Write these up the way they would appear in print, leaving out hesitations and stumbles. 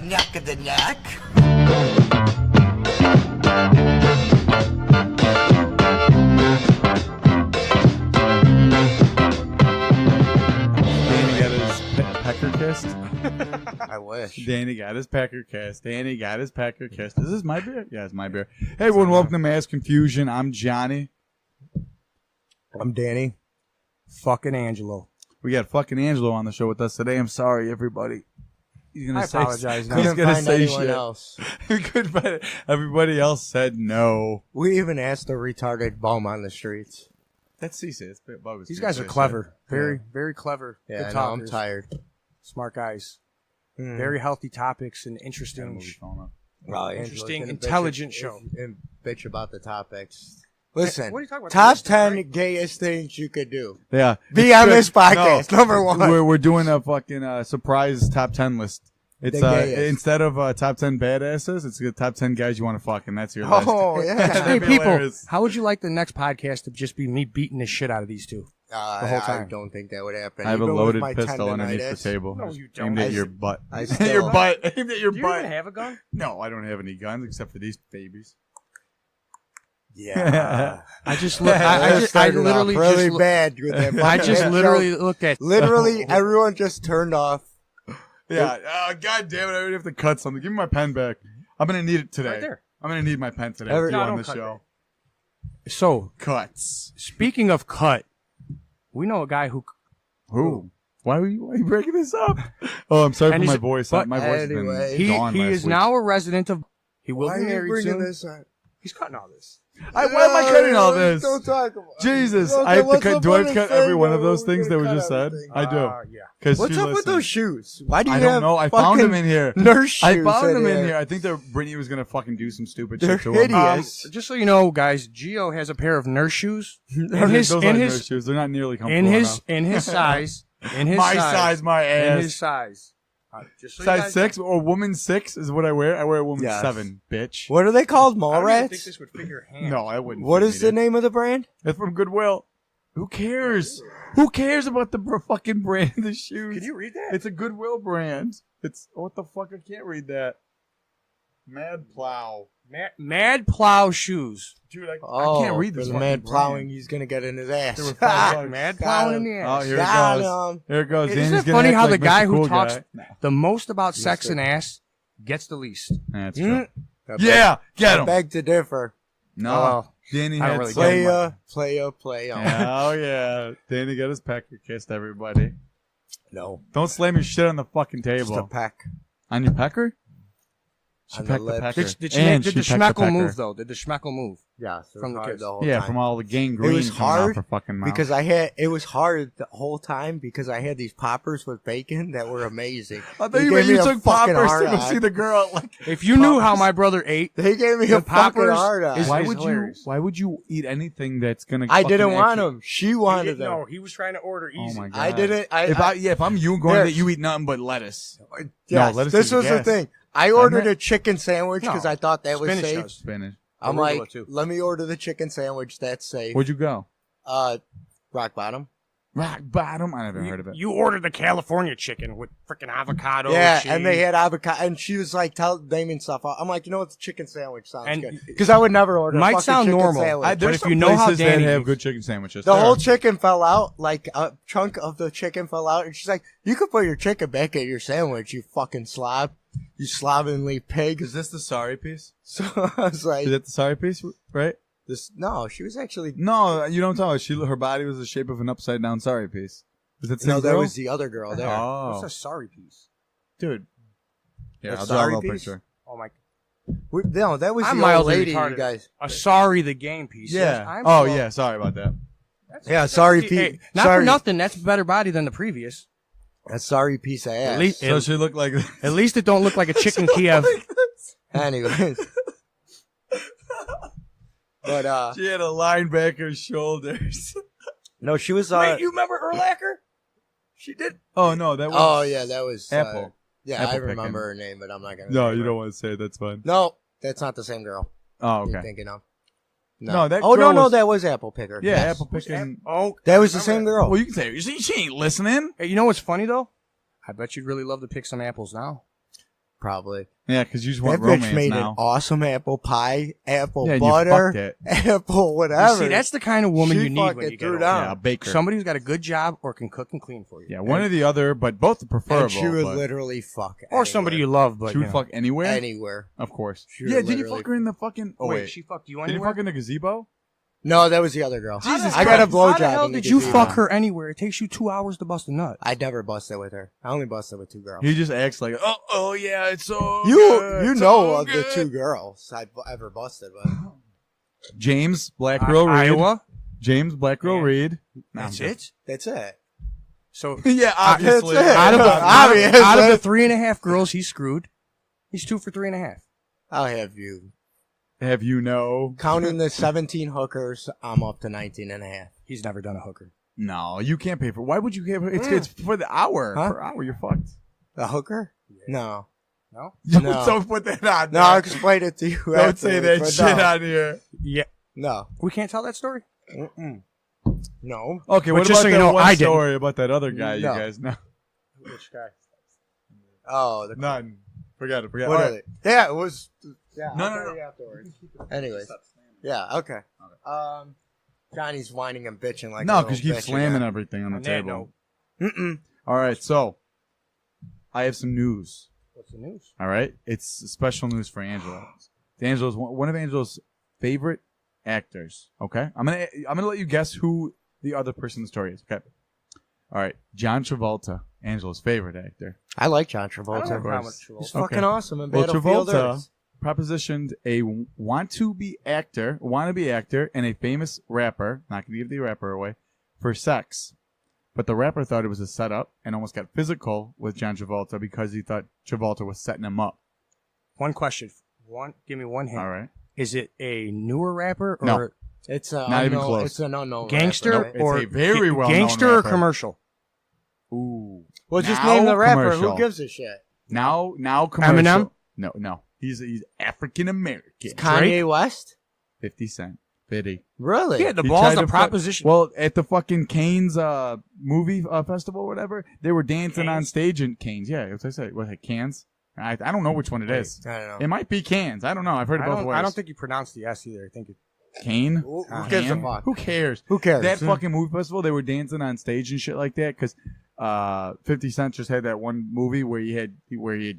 Neck of the neck. Danny got his pecker kissed. I wish. Danny got his pecker kissed. Danny got his pecker kissed. Is this my beer? Yeah, it's my beer. Hey, everyone, welcome to Mass Confusion. I'm Johnny. I'm Danny. Fucking Angelo. We got fucking Angelo on the show with us today. I'm sorry, everybody. He's gonna I say, apologize. He's Couldn't gonna find say anyone shit. else. We couldn't find it. Everybody else said no. We even asked a retarded bum on the streets. That's CC. It's bogus. These guys are clever. Very, very clever. Yeah, Good I know, I'm talkers. tired. Smart guys. Mm. Very healthy topics and interesting, Well, interesting, Angela's gonna intelligent bitch, show. And bitch about the topics. Listen, What are you talking about? top This, 10 right? gayest things you could do. Yeah. Be It's on good. this podcast, number one. We're doing a fucking surprise top 10 list. It's The gayest. instead of top 10 badasses, it's the top 10 guys you want to fuck, and that's your list. Oh, yeah. That'd Hey, be people, hilarious. how would you like the next podcast to just be me beating the shit out of these two? The whole time. I don't think that would happen. I have a Even with loaded my pistol underneath the tendonitis. table. No, you don't. Aimed at I your s- butt. I Aimed still- at your butt. Aimed at your Do you butt. even have a gun? No, I don't have any guns except for these babies. Yeah. I just look. That I started literally off really just. bad with that I fucking just intro. literally looked at. Literally, everyone just turned off. Yeah. God damn it! I would have to cut something. Give me my pen back. I'm gonna need it today. Right there. I'm gonna need my pen today. Every- to No, on don't the cut show. So, Cuts. speaking of cut, we know a guy who. Who? Why are you breaking this up? Oh, I'm sorry And for my he's- voice. but My voice anyway, has been He gone last is week. now a resident of. He will Why be are you married bringing soon. this on? He's cutting all this. Why am I cutting all this? Don't talk about it. Jesus, Okay, I have to what's cut. up Do I have with to cut this every thing? one of No, those we're things that gonna were cut just said? everything. I do. Yeah. Cause What's she up with listened. those shoes? Why do you I have don't know. I found them in here. nurse shoes? I found them in here. here. I think that Brittany was gonna fucking do some stupid They're shit to him. hideous. Just so you know, guys, Gio has a pair of nurse shoes. Those In his, aren't in nurse his, shoes. They're not nearly comfortable in his, enough. in his size, in his My size, my in ass. his size. Just so you Size guys 6 or woman 6 is what I wear. I wear a woman Yes. 7, bitch. What are they called? know. I Mall don't even think rats? this would fit your hand. No, I wouldn't. What fit is me the name of the brand? It's from Goodwill. Who cares? Who cares about the fucking brand of the shoes? Can you read that? It's a Goodwill brand. It's what the fuck? I can't read that. Mad Plow. Mad Plow shoes. Dude, I Oh, can't read for this. the fucking man brand. plowing, he's gonna get in his ass. They were $5. Mad Got Plowing in him. the Oh, ass. here it Got goes. him. Here it goes. Isn't Danny's it gonna funny act how like the guy Mr. who Cool talks Guy. the most about sex and ass gets the least? That's true. Yeah, get I him. beg to differ. No, Oh, well. Danny I don't had really some- Playa. Yeah, oh yeah, Danny got his pecker kissed. Everybody, No, don't slam your shit on the fucking just a table. peck. On your pecker? She On the pecked the lips. pecker. Did And the she pecked the schmeckle pecker. move though? Did the schmeckle move? Yeah, From the kiss. the whole Yeah, time. from all the gangrene was coming out hard her fucking mouth. because it was hard the whole time because I had these poppers with bacon that were amazing. I thought They you, gave me you a took fucking poppers to hard go on. see the girl. Like, If you knew how my brother ate, They gave me The a fucking poppers hard on. is- why is would hilarious. you? Why would you eat anything that's gonna? I fucking didn't want actually- them. She wanted them. no, he was trying to order Oh easy. my god! I didn't. If I'm you going There. that you eat nothing but lettuce. Yes, No, lettuce this is was the gas. thing. I Doesn't ordered it? a chicken sandwich because No, I thought that was spinach safe. does. Spinach. I'm Arugula, like, too. let me order the chicken sandwich. That's safe. Where'd you go? Rock bottom. Rock bottom. I never heard of it. You ordered the California chicken with freaking avocado. Yeah, cheese. and they had avocado, and she was like naming stuff. I'm like, you know what? The chicken sandwich sounds And- good because I would never order. a Might fucking sound chicken normal. sandwich. But There's if some you know how places Danny that have eats- good chicken sandwiches. The There whole are. chicken fell out, like a chunk of the chicken fell out, and she's like, "You could put your chicken back in your sandwich, you fucking slob, you slovenly pig." Is this the sorry piece? So I was like, Is that the sorry piece? Right? "No, she was actually No, you don't tell her. Her body was the shape of an upside down sorry piece. Is that the same no, that girl? was the other girl there." Oh, What's a sorry piece? dude. Yeah, The I'll draw a sorry little piece? picture. Oh my! No, that was I'm the old mildly lady, retarded. you guys. A sorry the game piece. Yeah. I'm Oh, slow. yeah. Sorry about that. Yeah, sorry, Hey, Pete. not sorry. for nothing. That's a better body than the previous. A sorry piece of ass. At least, So she looked like this. at least it don't look like a chicken Kiev. Anyways. But She had a linebacker's shoulders. no, she was Wait, you remember Erlacher? She did. Oh no, that was. Oh yeah, that was Apple. Yeah, Apple I remember picking. her name, but I'm not gonna. No, name you her. don't want to say it. That's fine. No, that's not the same girl. Oh, You're okay. thinking of. No, that Oh girl no, was- that was Apple Picker. Yeah, Yes. apple picking. Oh, That was the remember same that. girl. Well, you can say she ain't listening. Hey, you know what's funny though? I bet you'd really love to pick some apples now. probably. Yeah, because you just That want bitch romance made now. an awesome apple pie, apple Yeah, and butter, you apple whatever. You see, that's the kind of woman She you need when fucking you get threw older. down. Yeah, a baker. Somebody who's got a good job or can cook and clean for you. Yeah, one or the other, but both are preferable. And she would but literally fuck. Or somebody you love, but she would fuck anywhere? anywhere. Of course. She would Yeah, did you literally fuck her in the fucking... Oh, wait. she fucked you Did you anywhere? fuck in the gazebo? No, that was the other girl. Jesus I got a Christ. blowjob. How the hell in the did you gazebo. fuck her anywhere? It takes you 2 hours to bust a nut. I never busted with her. I only busted with 2 girls. He just acts like, oh yeah, it's so You good, you so know of good. the 2 girls I've ever busted with. James, Black Girl Reed. Iowa? James, Black Girl Yeah. Reed. That's it? That's it. So Yeah, obviously. That's it. out of the, Obvious. out of the 3.5 girls he screwed, he's 2 for 3.5. I'll have you. Have you know? Counting the 17 hookers, I'm up to 19 and a half. He's never done a hooker. No, you can't pay for. Why would you pay for? It's for the hour. Huh? Per hour, you're fucked. A hooker? No. No? No. Don't put that on. No, I'll explain it to you. Don't say that afterwards, shit but on here. Yeah. No. We can't tell that story? No. Okay, But what just about so you that know, one I didn't. story about that other guy? You No. guys know? Which guy? Oh, the None. Forget it. Forget what it. are they? Yeah, it was. Yeah, No, I'll no, tell no. you afterwards. Anyways. Yeah, okay. Johnny's whining and bitching like No, a because you little keep bitch slamming again. everything on the On that table. note. Mm-mm. All right, so I have some news. What's the news? All right, it's special news for Angelo. Angelo's one of Angelo's favorite actors. Okay, I'm gonna let you guess who the other person in the story is. Okay. All right, John Travolta, Angelo's favorite actor. I like John I don't Travolta. know how course. much He's Travolta. fucking awesome in Well, Battlefield Travolta Earth. propositioned a wannabe actor, and a famous rapper. Not gonna give the rapper away for sex, but the rapper thought it was a setup and almost got physical with John Travolta because he thought Travolta was setting him up. One question. Give me one hint. All right, Is it a newer rapper or No. It's a Not even unknown, close. It's an unknown gangster rapper, right? It's or a very well-known gangster or rapper. commercial? ooh. Well, just Now name the rapper. commercial. Who gives a shit? Now commercial. Eminem? No. He's African American. Kanye West? 50 Cent. 50. Really? He had the He balls tried to to proposition. Well, at the fucking Canes movie festival or whatever, they were dancing on Canes? stage in Canes. Yeah, what did I say? Was it Cans? I don't know which one it is. I don't know. It might be Cans. I don't know. I've heard it both ways. I don't think you pronounced the S either. I think it. Cane? Who gives a Can? fuck? Who cares? Who cares? That fucking movie festival, they were dancing on stage and shit like that because 50 Cent just had that one movie where he had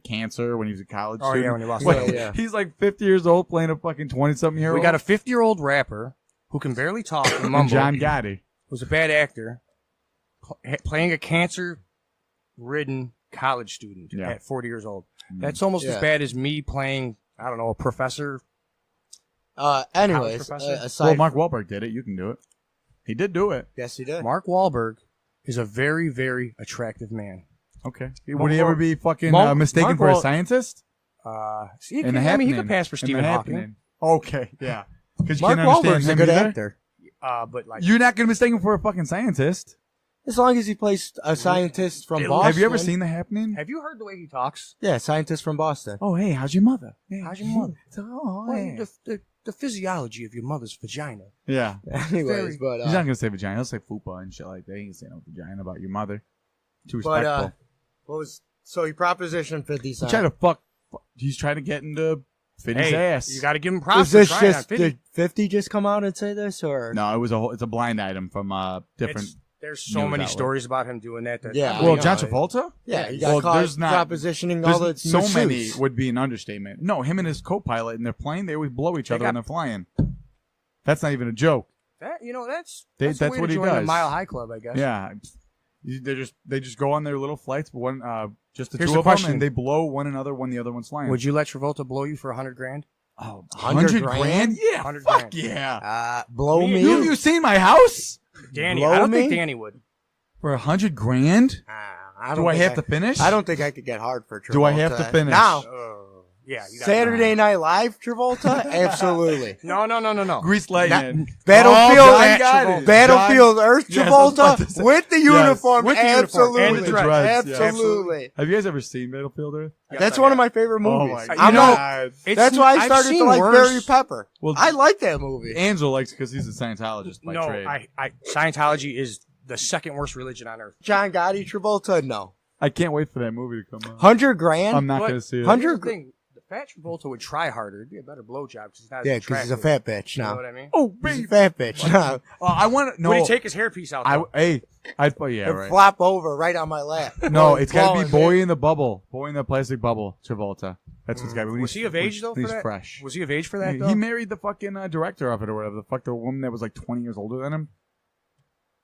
cancer when he was a college Oh student. yeah, when he lost. Yeah, weight. yeah. He's like 50 years old playing a fucking 20-something-year-old. We got a 50-year-old rapper who can barely talk and and mumble. John Gotti. Who's a bad actor, playing a cancer-ridden college student Yeah. at 40 years old. That's almost Yeah. as bad as me playing, I don't know, a professor. Anyways, professor? aside Well, Mark Wahlberg did it. You can do it. He did do it. yes, he did. Mark Wahlberg is a very, very attractive man. Okay. Would he ever be fucking Mark- mistaken Mark for a Wahl- scientist? He In the could, he Happening. could pass for In the Stephen Hawking. Happening. Okay, yeah. Because you Mark can't understand Wahlberg's a him good either. actor. But like, You're not going to mistake him for a fucking scientist. As long as he plays a scientist from Boston. Have you ever seen The Happening? have you heard the way he talks? Yeah, scientist from Boston. Oh, hey, how's your mother? Hey, How's your mother? Oh, Well, hey. the physiology of your mother's vagina. Yeah. Anyways, but He's not going to say vagina. He'll say fupa and shit like that. He ain't saying no vagina about your mother. Too but respectful. what was so he propositioned 50 He Cent. tried to fuck. He's trying to get into 50's Hey, ass. you got to give him Is props for this trying on just 50. did 50 just come out and say this or No, it's a blind item from different. There's so news many outlet. stories about him doing that. Yeah. I Well, know. John Travolta? Yeah, he got Well, caught there's not- propositioning all the There's so masseuses. many would be an understatement. No, him and his co-pilot in their plane, they always blow each They other got- when they're flying. That's not even a joke. That that's That's a way what to he join the does. Mile High Club, I guess. Yeah, they just go on their little flights, but just the Here's two the of them, question. and they blow one another when the other one's flying. Would you let Travolta blow you for $100,000? Oh, 100 grand? Yeah, 100 fuck grand. yeah. Blow me. You seen my house Danny, Blow I don't me? think Danny would. for 100 grand? I Do I think have to finish? I don't think I could get hard for Travolta. Do I have to finish? Now, Yeah, you got Saturday Night Live, Travolta? Absolutely. No. Grease lightning. Battlefield, Oh, John got it. Battlefield Earth Yes, I was about to Travolta say- with the uniform. With the uniform absolutely. and the dreads, yeah. Absolutely. Have you guys ever seen Battlefield Earth? That's one of my favorite Oh movies. my I'm know, not- that's why I I've started to seen like worse. Barry Pepper. Well, I like that movie. Angelo likes because he's a Scientologist by No, trade. Scientology is the second worst religion on earth. John Gotti Travolta? No. I can't wait for that movie to come out. 100 grand. I'm not But going to see it. 100 Here's the thing. The fat Travolta would try harder. It'd be a better blowjob because he's not Yeah, as because he's a attractive. fat bitch You know now. what I mean? Oh, He's a baby. fat bitch now. I want to. No. Would he take his hairpiece out? Though? I'd. Oh, yeah, And right. flop over right on my lap. No, it's got to be Blowing, Boy man. in the Bubble. Boy in the plastic bubble. Travolta. That's what's got to be. Was he of age though? When For he's that? fresh. Was he of age for that? Though? He married the fucking director of it or whatever. The fuck the woman that was like 20 years older than him.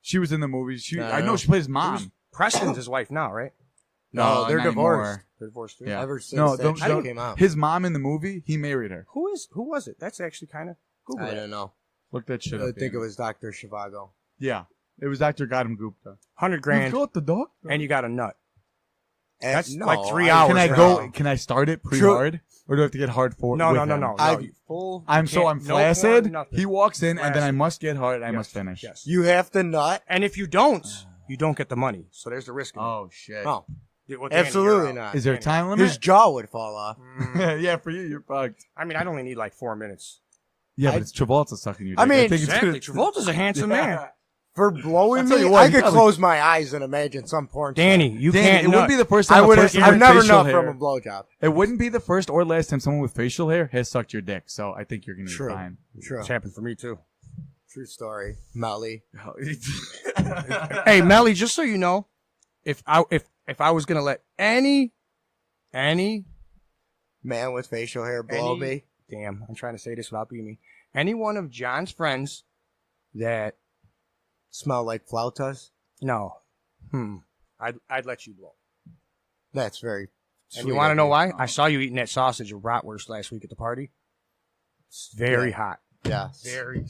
She was in the movie. I know she plays his mom. Preston's his wife now, right? No, they're not divorced. anymore. They're divorced too. Yeah. Ever since No, that show don't- came out. His mom in the movie, he married her. Who was it? That's actually kind of. Google I it. don't know. Look that shit I up. think Ian. it was Dr. Zhivago. Yeah. It was Dr. Gadam Gupta. 100 grand, You got the doctor. and you got a nut. That's No, like 3 hours. Can I for go? him. Can I start it pre-hard? Or do I have to get hard for No, with no, no, him? no. I- Full. I'm you can't- no flaccid. porn, nothing. He walks in, and then I Flaccid. must get hard. I Yes, must finish. Yes. You have to nut. And if you don't get the money. So there's the risk. Oh shit. Oh, Well, Danny, absolutely you're out. not. Is there a time His limit? jaw would fall off. Yeah, for you, you're fucked. I mean, I'd only need like 4 minutes. Yeah, I- but it's Travolta sucking your I dick. mean- think Exactly. it's Travolta's a handsome man. For blowing I'll tell me, you what, I he could probably- close my eyes and imagine some porn. Danny, you Danny, can't. it wouldn't nut. be the first I time. would. I've I've never nut from a blowjob. It wouldn't be the first or last time someone with facial hair has sucked your dick. So I think you're gonna be True. fine. True. It's happened for me too. True story. Melly. Hey, Melly, just so you know, if I was gonna let any Man with facial hair blow Any- me. damn, I'm trying to say this without being me, any one of John's friends that Smell like flautas. no, I'd let you blow. That's very. And you want to know why? I saw you eating that sausage of bratwurst last week at the party. It's very hot. Yeah. Very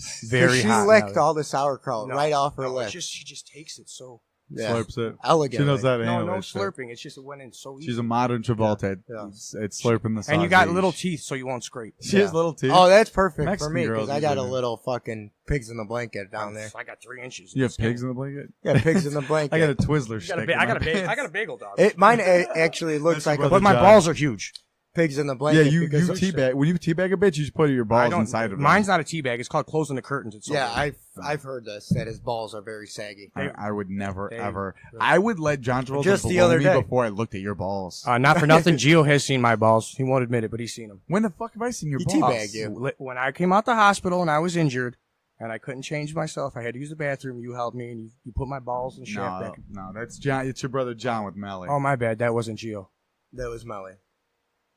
She hot. licked Melly. all the sauerkraut right off her No, lip. she just takes it so. Yeah. Slurps it. Elegant. She knows that. No anyway, so. slurping. It's just it went in so easy. She's a modern Travolta. Yeah. It's slurping the sausage. And you got little teeth, so you won't scrape. She has little teeth. Oh, that's perfect Mexican for me girls because I got a usually do. little fucking pigs in the blanket down there. I got 3 inches. You have pigs in the blanket? Yeah, pigs in the blanket. I got a Twizzler I got a, stick. ba- in I got a, my ba- pants. I got a bagel dog. Mine actually looks like a brother but my John. balls are huge. pigs in the Yeah, blanket. you because teabag. When you teabag a bitch, you just put your I balls don't. inside of it. Mine's not a tea bag. It's called closing the curtains. It's Yeah, over. I've heard this that his balls are very saggy. I would never, They- ever. I would let John Travolta Just the blow other me day. before I looked at your balls. Not for nothing. Gio has seen my balls. He won't admit it, but he's seen them. When the fuck have I seen your He balls? teabagged you. When I came out the hospital and I was injured and I couldn't change myself, I had to use the bathroom. You helped me and you put my balls and shaft No, back. no, that's John. It's your brother John with Melly. Oh my bad. That wasn't Gio. That was Melly.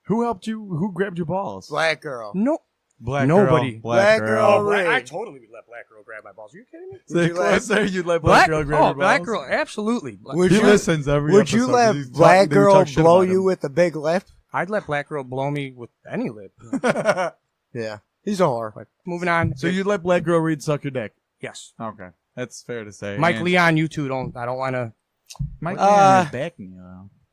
Who helped you? Who grabbed your balls? Black girl. No. Black Nobody. Girl, black girl. Girl. Ray. I totally would let Black Girl grab my balls. Are you kidding me? Say you let- closer. You'd let Black Girl grab your Black balls? Girl, absolutely. Would He you- listens every Would you episode, let 'cause he's Black talk- we girl talk shit blow about you him. with a big lip? I'd let Black Girl blow me with any lip. Yeah. He's a whore. But moving on. So you'd let Black Girl Reed suck your dick? Yes. Okay, that's fair to say. Mike And Leon, you two don't. I don't want to. Mike Uh, Leon is backing you.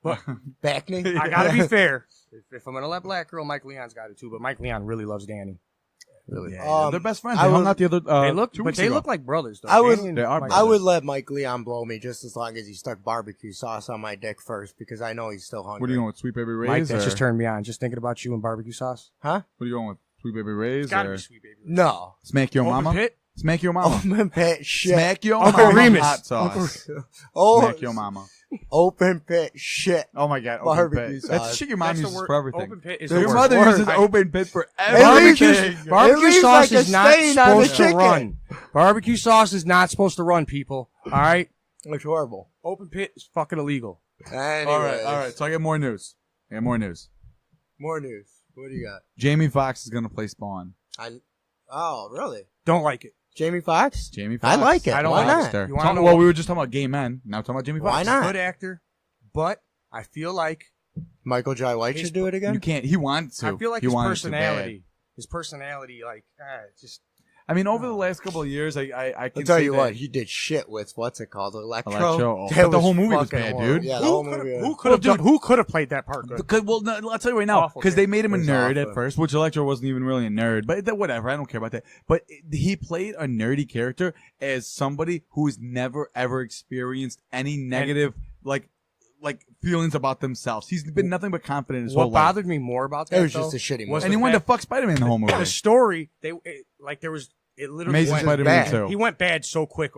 Though. Backney? I gotta be fair. If I'm gonna let Black Girl, Mike Leon's got it too. But Mike Leon really loves Danny. Really. Yeah, they're best friends. I They hung would- out the other. They look, 2 but weeks they ago. look like brothers. Though. I would- Danny and They are Mike- I would let Mike Leon blow me just as long as he stuck barbecue sauce on my dick first because I know he's still hungry. What are you going with, Sweet Baby Ray's? Mike, that or- just turned me on. Just thinking about you and barbecue sauce. Huh? What are you going with, Sweet Baby Ray's? It's gotta Or be Sweet Baby. No. Smack Your Open Mama? Pit? Smack Your Mama. Open pit shit. Smack Your Uncle Mama Remus. hot sauce. Oh, Smack Your Mama. open pit shit. Oh my god, Barbecue open pit. sauce. That's shit your mom That's the uses word- for everything. Open Pit is Your Your the mother word. uses open pit for leaves everything. you- Barbecue It leaves sauce like a is not stain on the supposed to chicken. run. Barbecue sauce is not supposed to run, people. All right? It's horrible. Open Pit is fucking illegal. Anyways, All right. So I got more news. More news. More news. What do you got? Jamie Foxx is gonna play Spawn. Oh, really? Don't like it. Jamie Foxx? Jamie Foxx. I like it. I don't Why like not? You wanna know Well, what- we were just talking about gay men. Now talking about Jamie Foxx. Why not? Good actor, but I feel like Michael Jai White should do it again? You can't. He wants to. I feel like he his wants to bad. personality, like just I mean, over the last couple of years, I I'll can tell say you that what, he did shit with, what's it called? Electro? Electro. That But the whole movie was fucking bad, horrible. dude. Yeah, the whole movie. who could have played that part good? Because, well, no, I'll tell you right now, Awful because they kid. made him a It was nerd awful. at first, which Electro wasn't even really a nerd, but whatever, I don't care about that. But he played a nerdy character as somebody who's never ever experienced any negative, like feelings about themselves. He's been nothing but confident his What whole life. bothered me more about that It was though, just a shitty was movie. And he the wanted to fact- fuck Spider-Man the whole movie. the story. It literally Amazing went Spider-Man bad. 2. He went bad so quick.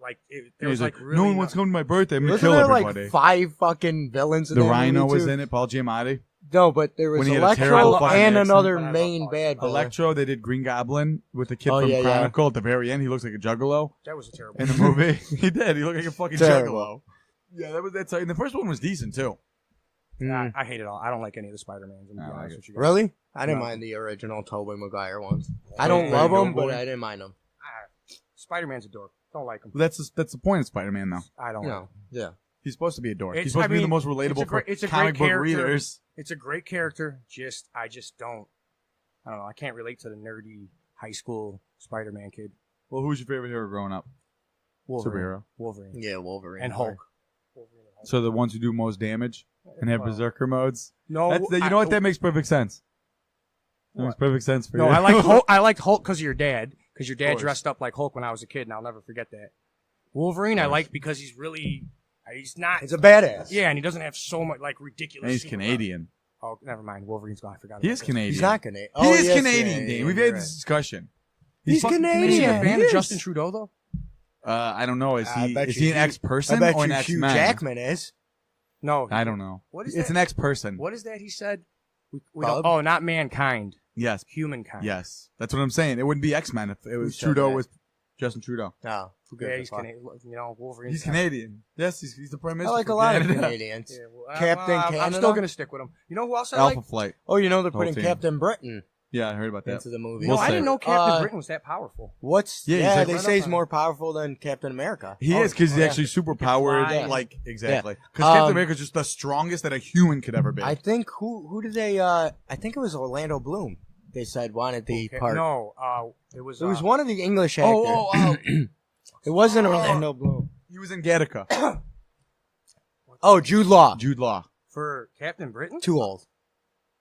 Like there He was was like like, really no one wants to come to my birthday. I'm gonna Wasn't kill there everybody. like 5 fucking villains in The that Rhino movie was too? in it. Paul Giamatti. No, but there was When he had a terrible Electro fucking and accent. another But I love main Paul bad villain. Electro. They did Green Goblin with the kid Oh, from yeah, yeah. Chronicle at the very end. He looks like a juggalo that was a terrible. in the movie. He did. He looked like a fucking Terrible. juggalo. Yeah, that's. And the first one was decent too. Mm. I hate it all. I don't like any of the Spider-Mans. To be I like honest it. with you guys. Really? I didn't No. mind the original Tobey Maguire ones. I don't There love you go, them, but boy. I didn't mind them. Spider-Man's a dork. Don't like him. That's the point of Spider-Man, though. I don't. Like him. Yeah. He's supposed to be a dork. It's- He's supposed I to be the mean, most relatable for it's a comic great book character. readers. It's a great character. I just don't. I don't know. I can't relate to the nerdy high school Spider-Man kid. Well, who's your favorite hero growing up? Wolverine. Superhero. Wolverine. Yeah, Wolverine. And Hulk. Wolverine and Hulk. So the ones who do most damage and have Well, berserker modes. No, You know what? That makes perfect sense. That makes perfect sense for No, you. I like Hulk. I liked Hulk because of your dad. Because your dad course. dressed up like Hulk when I was a kid, and I'll never forget that. Wolverine, I like because he's really. He's not. It's a badass. Yeah, and he doesn't have so much like ridiculous. And he's superpower. Canadian. Oh, never mind. Wolverine's gone. I forgot. He about is that. Canadian. He's not Canadian. He is yes, Canadian, yeah, Dean. yeah, We've you're had right. this discussion. He's fucking Canadian. Is he a Yeah, fan he of is. Justin Trudeau though? I don't know. Is I he bet is you he an Hugh- ex-person I bet or an you Hugh ex-man? Jackman is. No, I don't know. What is It's that? an ex-person. What is that he said? We Bub? don't, oh, not mankind, Yes. humankind. Yes. That's what I'm saying. It wouldn't be X-Men if it was said Trudeau that? was Justin Trudeau. No. Who gives Yeah, a he's fuck? Canadian. You know, Wolverine. He's Canadian. Yes, he's the prime I minister. like for a lot of Canada. Canadians. Yeah, well, Captain I'm Canada? still gonna stick with him. You know who else I Alpha like? Flight. Oh, you know they're Whole putting team. Captain Britain Yeah, I heard about that. into the movie. No, We'll I say. didn't know Captain Britain was that powerful. What's Yeah, he's yeah? like- They Right say up he's on more powerful than Captain America. He is because he's yeah. actually super powered. fly. Like exactly. Because Captain America's just the strongest that a human could ever be. I think who did they? I think it was Orlando Bloom. They said wanted the Okay, part. No, it was. It was one of the English actors. oh, It wasn't Orlando Bloom. he was in Gattaca. Oh, Jude Law. Jude Law. for Captain Britain. Too old.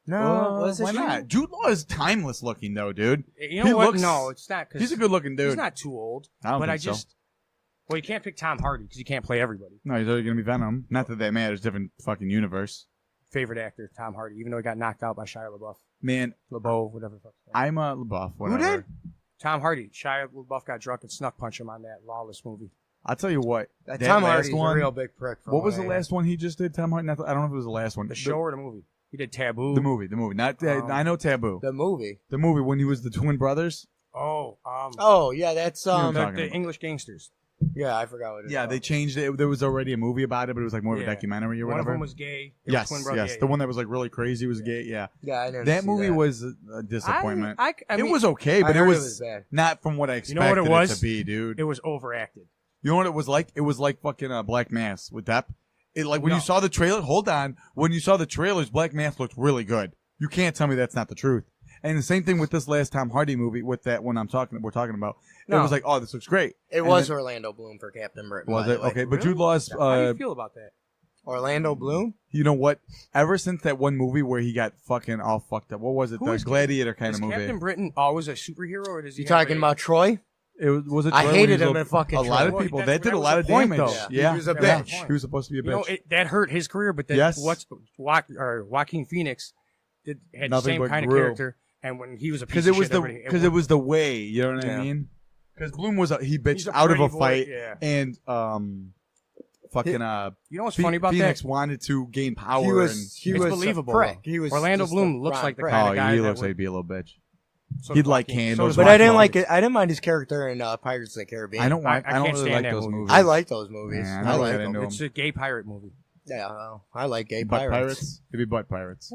No, was it why Jude? not? Jude Law is timeless looking though, dude. You know He what? looks- No, it's not. Cause He's a good looking dude. He's not too old. I don't but think I so. just. Well, you can't pick Tom Hardy because you can't play everybody. No, he's already gonna be Venom. Not that that matters. Different fucking universe. Favorite actor, Tom Hardy, even though he got knocked out by Shia LaBeouf, Man, LaBeouf, whatever the fuck. I'm a LaBeouf. Whatever. did? Tom Hardy, Shia LaBeouf got drunk and snuck punch him on that Lawless movie. I'll tell you what. That That Tom last Hardy's one. a real big prick. What was the last one he just did? Tom Hardy. I don't know if it was the last one. The show or the movie? He did Taboo. The movie. Not. I know Taboo. The movie. The movie when he was the twin brothers. Oh, Oh yeah, that's You know what I'm the, talking the about. English Gangsters. yeah. I forgot what it Yeah, was. they changed it. There was already a movie about it, but it was like more of a Yeah. documentary or One of whatever. them was gay. They were Yes, twin brothers. yes. Yeah, The one that was like really crazy was gay. Yeah, Yeah, I didn't that see movie that. was a disappointment. I it mean, was okay, but I it heard was, bad. not from what I You expected know what it was? to be, dude. It was overacted. You know what it was like? It was like fucking Black Mass with Depp. It like when No. you saw the trailer. Hold on, when you saw the trailers, Black Mass looked really good. You can't tell me that's not the truth. And the same thing with this last Tom Hardy movie with that one we're talking about. It No. was like, oh, this looks great. It And was then- Orlando Bloom for Captain Britain. Was by it the way. okay? But Really? Jude Law's. How do you feel about that? Orlando Bloom. You know what? Ever since that one movie where he got fucking all fucked up. What was it? Who The is Gladiator kind Is of movie. Captain Britain always a superhero, or does he? You have talking a- about Troy? It was it. I Troy when hated he was him in fucking a lot of Troy. people. Well, That did that a was lot the of point, damage. though. Yeah, He was a yeah. bitch. He was supposed to be a bitch. You know, that hurt his career, but then Yes. Joaquin Phoenix had the Nothing same but kind of grew. character, and when he was a piece Because of it was shit, the everybody- because it was the way. You know what Yeah. I mean? Because Bloom was he bitched He's a out of pretty a boy, fight, yeah. and fucking You know what's funny about Phoenix that? wanted to gain power. He was. He It's was believable, A prick. though. He was Orlando just Bloom a looks rotten like the prick. kind oh, of guy he that looks would- like he'd be a little bitch. So He'd does like Joaquin. candles. But I didn't Joaquin like Phoenix. it. I didn't mind his character in Pirates of the Caribbean. I don't I don't can't really stand like that those movie. movies. I like those movies. Yeah, I I don't like get them. into 'em. It's a gay pirate movie. Yeah, well, I like gay butt pirates. pirates. It'd be butt pirates.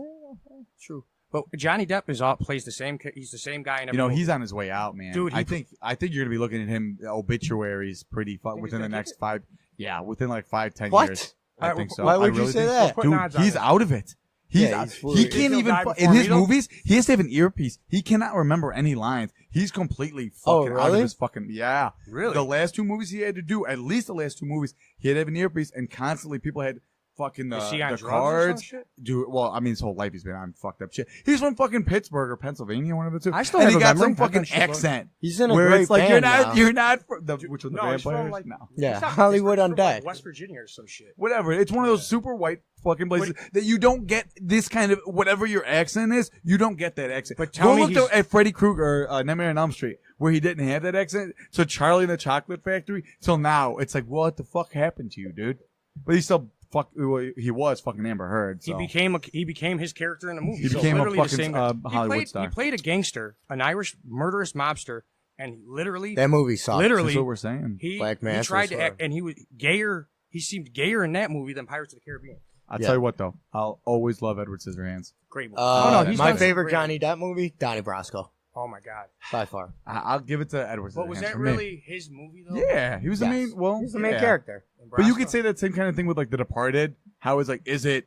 True, but Johnny Depp plays the same. He's the same guy in every You know, movie. he's on his way out, man. Dude, I think you're gonna be looking at him obituaries pretty Think within he's the gonna next keep 5. Yeah, within like 5-10 What? years. I think so. Why would I you really say think that? so. Putting Dude, odds on he's it. out of it. He's Yeah, out. he's He fully- can't He'll even die in before his me, though? movies. He has to have an earpiece. He cannot remember any lines. He's completely Oh, fucking out of really? his fucking yeah. Really? The last 2 movies he had to do, at least the last 2 movies, he had to have an earpiece, and constantly people had fucking Is he on the drugs or some cards. shit? Dude, well, I mean, his whole life he's been on fucked up shit. He's from fucking Pittsburgh or Pennsylvania, one of the two. I still and have he a got memory. some I've done fucking shit, bro. accent. He's in a where great it's like band you're now. not from the which was the No, he's vampires. from like No. Yeah, he's not- Hollywood he's from, Undead. like, West Virginia or some shit. Whatever. It's one of those super white fucking places that you don't get this kind of whatever your accent is. You don't get that accent. But tell Go me look he's- at Freddy Krueger, Nightmare on Elm Street, where he didn't have that accent. So Charlie and the Chocolate Factory. Till now, it's like, what the fuck happened to you, dude? But he still he was fucking Amber Heard. So. He became his character in the movie. He So became a literally the fucking, same. Hollywood star. He played a gangster, an Irish murderous mobster, and he literally, That movie sucked. literally, That's what we're saying. he Black Mass tried was to act, and he was gayer. He seemed gayer in that movie than Pirates of the Caribbean. I'll Yeah. tell you what, though. I'll always love Edward Scissorhands. Great movie. My done favorite great. Johnny Depp movie, Donnie Brasco, Oh my god! by far. I'll give it to Edward Scissorhands. But was that for me. really his movie though? Yeah, he was the Yes. main. Well, He's the main yeah. character. But you could say that same kind of thing with like The Departed. How is like, is it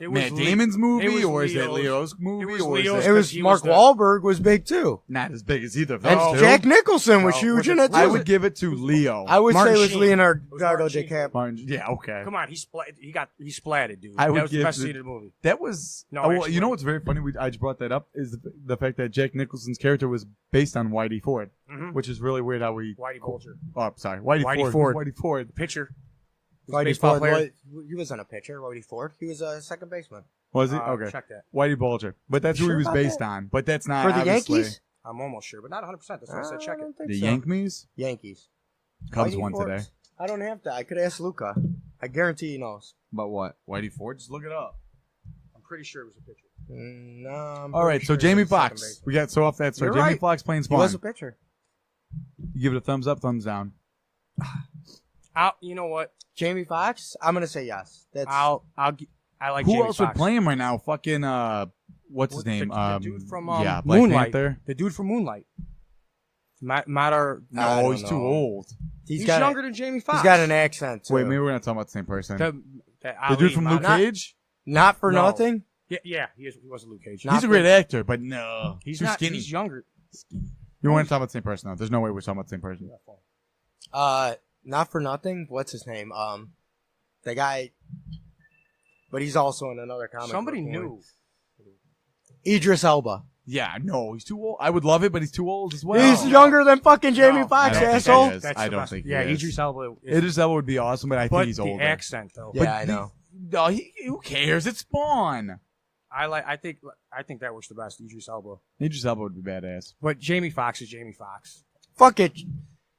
It was Matt Le- Damon's it movie was or is it Leo's- Leo's movie it was or Leo's- is It it was he Mark was the- Wahlberg was big too, not as big as either of and those two? Jack Nicholson was No, huge was in it- it too. I would give it to Leo. I would Martin say it was Sheen. Leonardo It was Martin Sheen. DiCaprio. Martin, yeah, okay. Come on, he splatted, dude. I would that was the give best the- scene of the movie. That was No, well, actually- you know what's very funny? I just brought that up is the fact that Jack Nicholson's character was based on Whitey Ford, Mhm. which is really weird how we. Whitey Bulger, Oh, sorry, Whitey Whitey Ford. Ford. Whitey Ford. the pitcher, Whitey baseball Ford, player. he wasn't a pitcher. Whitey Ford, he was a second baseman Was he? Okay. Check that. Whitey Bulger. But that's who Sure he was about based that? on. But that's not for the obviously Yankees. I'm almost sure, but not 100%. That's why I said check it. don't think The so. Yankees. Yankees. Cubs Whitey won Ford? today. I don't have to. I could ask Luca. I guarantee he knows. But what? Whitey Ford? Just look it up. I'm pretty sure it was a pitcher. No. I'm All right, pretty so sure Jamie he was second Foxx. baseman. We got so off that. So You're Jamie right. Foxx playing He Spawn. was a pitcher. You give it a thumbs up, thumbs down. You know what? Jamie Foxx. I'm gonna say yes. That's I like Who Jamie else Foxx. would play him right now? Fucking what's his The- name? the dude from yeah, Black Moonlight. Panther. The dude from Moonlight. Madar. I No, don't he's too know. old. He's got younger than Jamie Foxx. He's got an accent too. Wait, maybe we're not talking about the same person. The The dude from Luke Not- Cage. Not for No. nothing. Yeah, he was Luke Cage. Not He's a great actor, but no, He's too not. skinny. He's younger. You want to talk about the same person? though. There's no way we're talking about the same person. Not for nothing. What's his name? The guy. But he's also in another comic. Somebody book movie. knew. Idris Elba. Yeah, no, he's too old. I would love it, but he's too old as well. He's younger than fucking Jamie No, Foxx, I don't think asshole. he is. That's I the don't best. think he Yeah, is. Idris Elba. Is, Idris Elba would be awesome, but I but think he's the older. accent though. Yeah, I know. No, who cares? It's Spawn. I think that works the best. Idris Elba. Idris Elba would be badass. But Jamie Foxx is Jamie Foxx. Fuck it.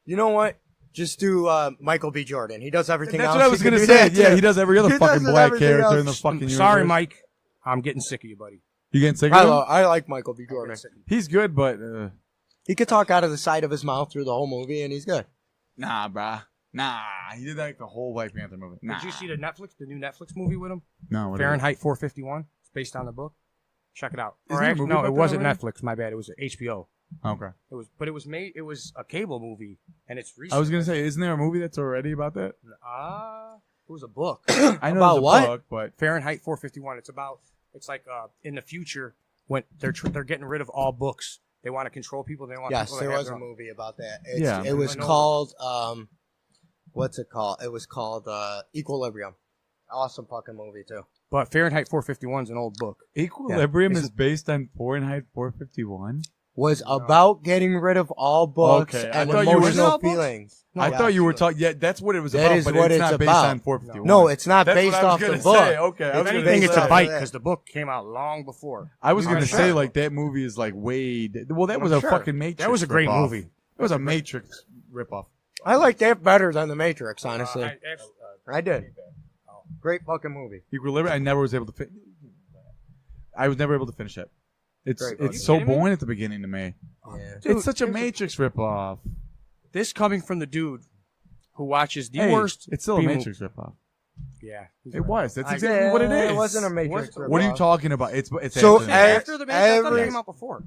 You know what? Just do Michael B. Jordan. He does everything That's else. what I He was can gonna do say. that, Yeah, too. he does every other He fucking does black everything character else. in the fucking Sorry, universe. Mike. I'm getting sick of you, buddy. You getting sick of him? I like Michael B. Jordan. He's good, but He could talk out of the side of his mouth through the whole movie, and he's good. nah, bruh. Nah, he did like the whole Black Panther movie. Nah. Did you see the new Netflix movie with him? No, what is it? Fahrenheit 451. It's based on the book. Check it out. Isn't Or there a actually, movie no, about it that wasn't already? Netflix. My bad. It was HBO. Okay. It was a cable movie, and it's recent. I was gonna say, isn't there a movie that's already about that? It was a book. I know About there's a what? book, but Fahrenheit 451. It's like in the future when they're getting rid of all books. They want to control people. They want Yes, people there to have was their a own- movie about that. Yeah. It was I know. called, what's it called? It was called Equilibrium. Awesome fucking movie, too. But Fahrenheit 451 is an old book. Equilibrium Yeah. is based on Fahrenheit 451. Was about getting rid of all books Okay, I and thought you were- emotional Original books? feelings. I Yeah. thought you were talking. Yeah, that's what it was That about. is But what it's it's not based about. on 451. No, it's not That's based what I was off the gonna book. say. Okay, I If was If gonna anything, it's say a that. bite because the book came out long before. I was I'm gonna sure. say like that movie is like way. Well, that was I'm a sure. fucking Matrix. That was a great ripoff. movie. It was a Matrix ripoff. I like that better than The Matrix, honestly. Actually, I did. Great fucking movie. Equilibrium. I never was able to. I was never able to finish it. It's Great it's movie. so Kidding me? boring at the beginning to me. Yeah. Dude, It's such a Matrix ripoff. this coming from the dude who watches the Hey, worst. it's still a B Matrix ripoff. Yeah, he's It right. was. That's I- exactly what it is. It wasn't a Matrix. What are you ripoff. talking about? It's So, after After the Matrix, I thought it every- came out before.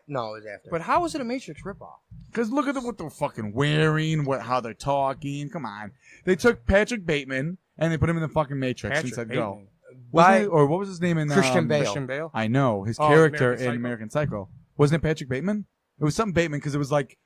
No, it was after. But how is it a Matrix ripoff? Because look at what they're fucking wearing, how they're talking. Come on, they took Patrick Bateman and they put him in the fucking Matrix and Patrick said Bateman. go. By- Or what was his name in Christian Bale. Christian Bale. I know his Oh, character American in Psycho. American Psycho. Wasn't it Patrick Bateman? It was something Bateman because it was like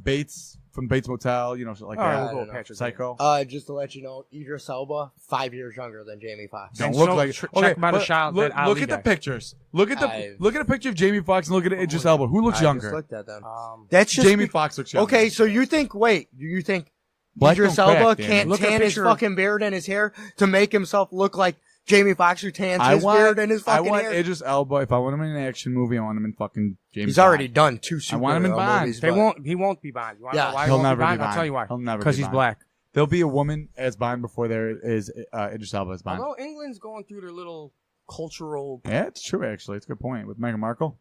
Bates from Bates Motel, shit like All right, that. we'll go I with don't know. Patrick. Psycho. Just to let you know, Idris Elba, 5 years younger than Jamie Foxx. Don't And look so, like check about a shot. Look, that Ali look at the guy. pictures. Look at a picture of Jamie Foxx and look at Idris Elba. Who looks I younger? just looked at them. Um, That's just Jamie Foxx looks younger. Okay, so you think Black Idris don't crack, Elba Danny. can't Look at a tan his picture- fucking beard and his hair to make himself look like Jamie Foxx who tans his beard and his I fucking want hair? Idris Elba. If I want him in an action movie, I want him in fucking Jamie. He's already Foxx. done 2 I want him in superhero Bond. movies, They but- won't. He won't be Bond. You want to Yeah, know why He'll he won't never be Bond? be Bond. I'll tell you why. He'll never Because be he's Bond. black. There'll be a woman as Bond before there is Idris Elba as Bond. Although England's going through their little cultural. Yeah, it's true. Actually, it's a good point with Meghan Markle.